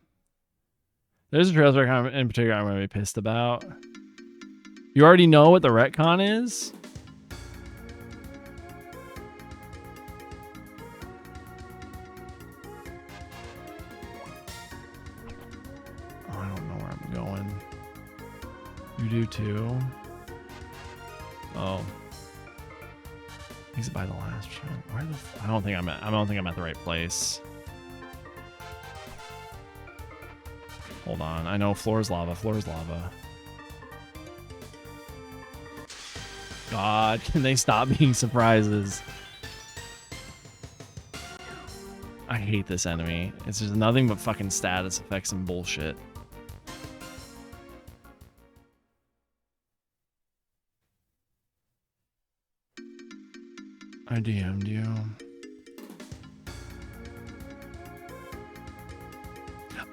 [SPEAKER 1] There's a trail retcon in particular I'm going to be pissed about. You already know what the retcon is? Do too. Oh, he's by the last shot. Where the? I don't think I'm at the right place. Hold on. I know floor is lava. Floor is lava. God, can they stop being surprises? I hate this enemy. It's just nothing but fucking status effects and bullshit. I DM'd you.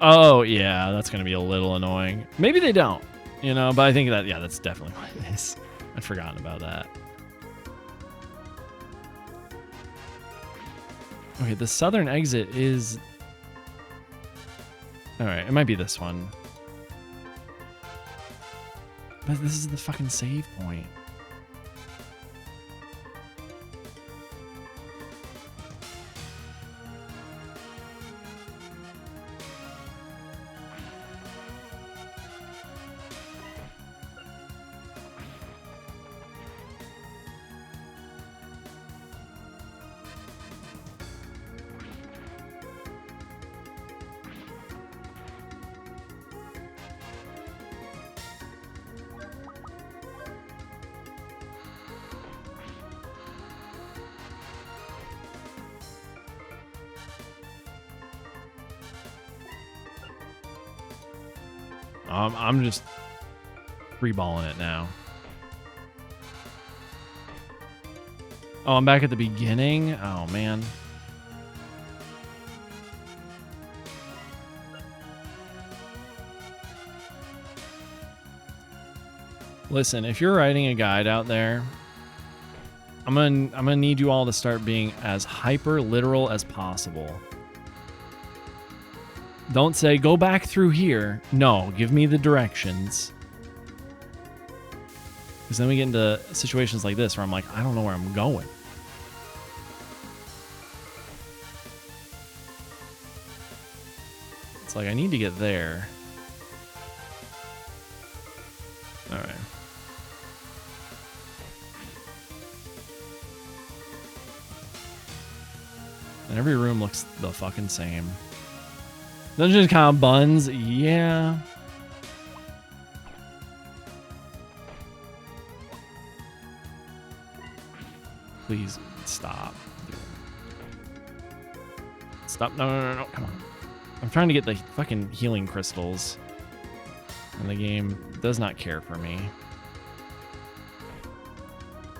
[SPEAKER 1] Oh, yeah, that's going to be a little annoying. Maybe they don't, you know, but I think that, yeah, that's definitely what it is. I'd forgotten about that. Okay, the southern exit is... Alright, it might be this one. But this is the fucking save point. I'm just freeballing it now. Oh, I'm back at the beginning? Oh, man. Listen, if you're writing a guide out there, I'm gonna need you all to start being as hyper literal as possible. Don't say go back through here. No, give me the directions. Because then we get into situations like this where I'm like, I don't know where I'm going. It's like I need to get there. All right. And every room looks the fucking same. Dungeon kind of buns, yeah. Please stop. Stop. No. Come on. I'm trying to get the fucking healing crystals. And the game does not care for me.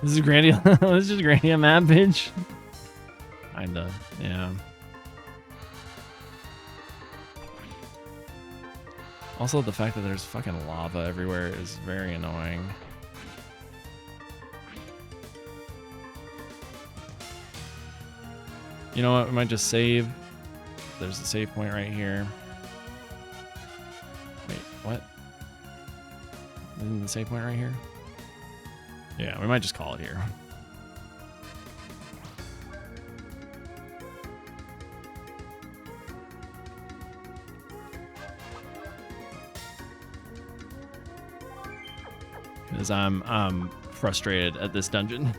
[SPEAKER 1] This is Grandia. This is Grandia map, bitch. Kinda, yeah. Also, the fact that there's fucking lava everywhere is very annoying. You know what? We might just save. There's a save point right here. Wait, what? Isn't the save point right here? Yeah, we might just call it here. Because I'm frustrated at this dungeon.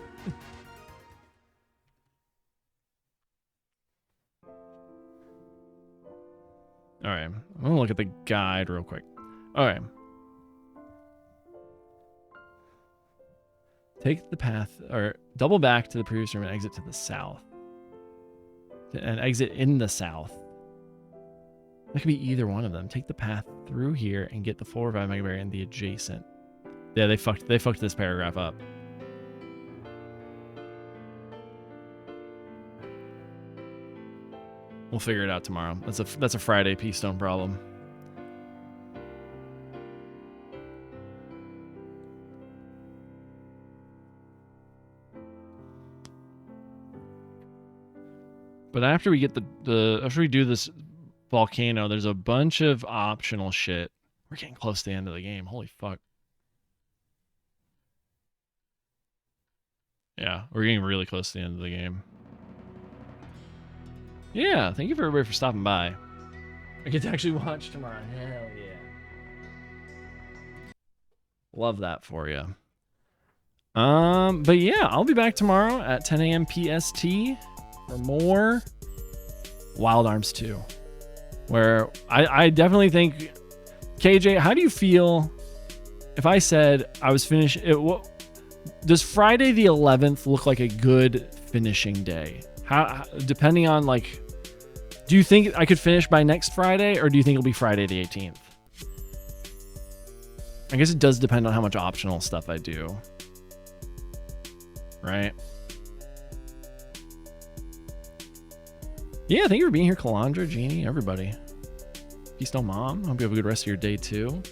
[SPEAKER 1] All right, I'm gonna look at the guide real quick. All right. Take the path, or double back to the previous room and exit to the south. And exit in the south. That could be either one of them. Take the path through here and get the 4 or 5 megaberry and the adjacent. Yeah, they fucked this paragraph up. We'll figure it out tomorrow. That's a Friday P-Stone problem. But after we get after we do this volcano, there's a bunch of optional shit. We're getting close to the end of the game. Holy fuck. Yeah, we're getting really close to the end of the game. Yeah, thank you for everybody for stopping by. I get to actually watch tomorrow. Hell yeah. Love that for you. But yeah, I'll be back tomorrow at 10 a.m. PST for more Wild Arms 2. Where I definitely think, KJ, how do you feel if I said I was finished? Does Friday the 11th look like a good finishing day? How, depending on, like, do you think I could finish by next Friday, or do you think it'll be Friday the 18th? I guess it does depend on how much optional stuff I do. Right? Yeah, thank you for being here, Kalandra, Jeannie, everybody. Keystone Mom, hope you have a good rest of your day, too.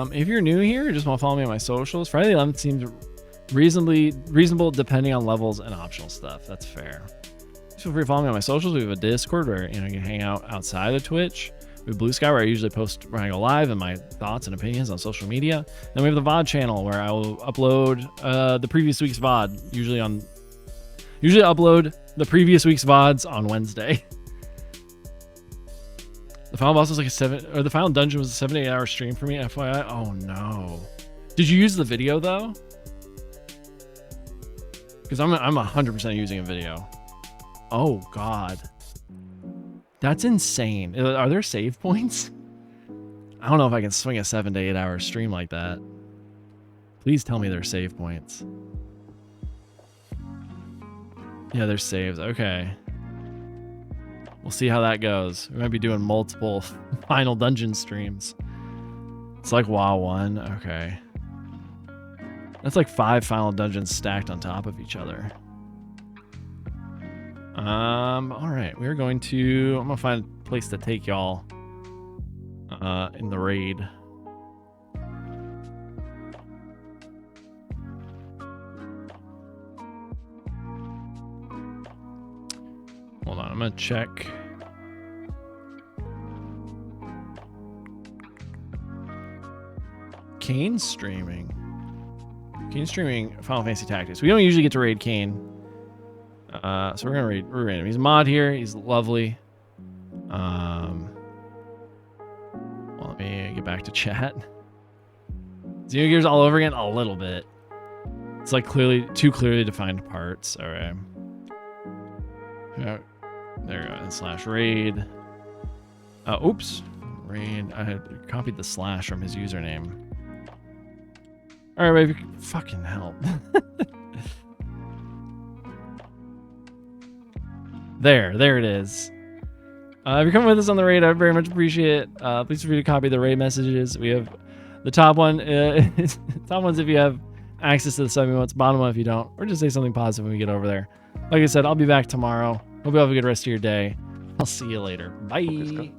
[SPEAKER 1] If you're new here, just want to follow me on my socials. Friday the 11th seems reasonable depending on levels and optional stuff. That's fair. Feel free to follow me on my socials. We have a Discord where you can hang out outside of Twitch. We have Blue Sky where I usually post when I go live and my thoughts and opinions on social media. Then we have the VOD channel where I will upload the previous week's VOD. Usually upload the previous week's VODs on Wednesday. The final boss was like the final dungeon was a 7 to 8 hour stream for me, FYI. Oh no. Did you use the video though? Because I'm 100% using a video. Oh god. That's insane. Are there save points? I don't know if I can swing a 7 to 8 hour stream like that. Please tell me there's save points. Yeah, there's saves. Okay. We'll see how that goes. We might be doing multiple Final Dungeon streams. It's like WoW 1. Okay. That's like 5 Final Dungeons stacked on top of each other. All right. We're going to... I'm going to find a place to take y'all in the raid. Hold on. I'm going to check... Kane's streaming. Kane's streaming Final Fantasy Tactics. We don't usually get to raid Kane. So we're gonna raid him. He's a mod here. He's lovely. Well, let me get back to chat. Xenogears all over again? A little bit. It's like too clearly defined parts. All right. Yeah, there we go. And /raid. Oops. Raid. I had copied the / from his username. All right, baby. Fucking help. There it is. If you're coming with us on the raid, I very much appreciate it. Please feel free to copy the raid messages. We have the top one. Top one's if you have access to the sub emotes. Bottom one if you don't. Or just say something positive when we get over there. Like I said, I'll be back tomorrow. Hope you have a good rest of your day. I'll see you later. Bye.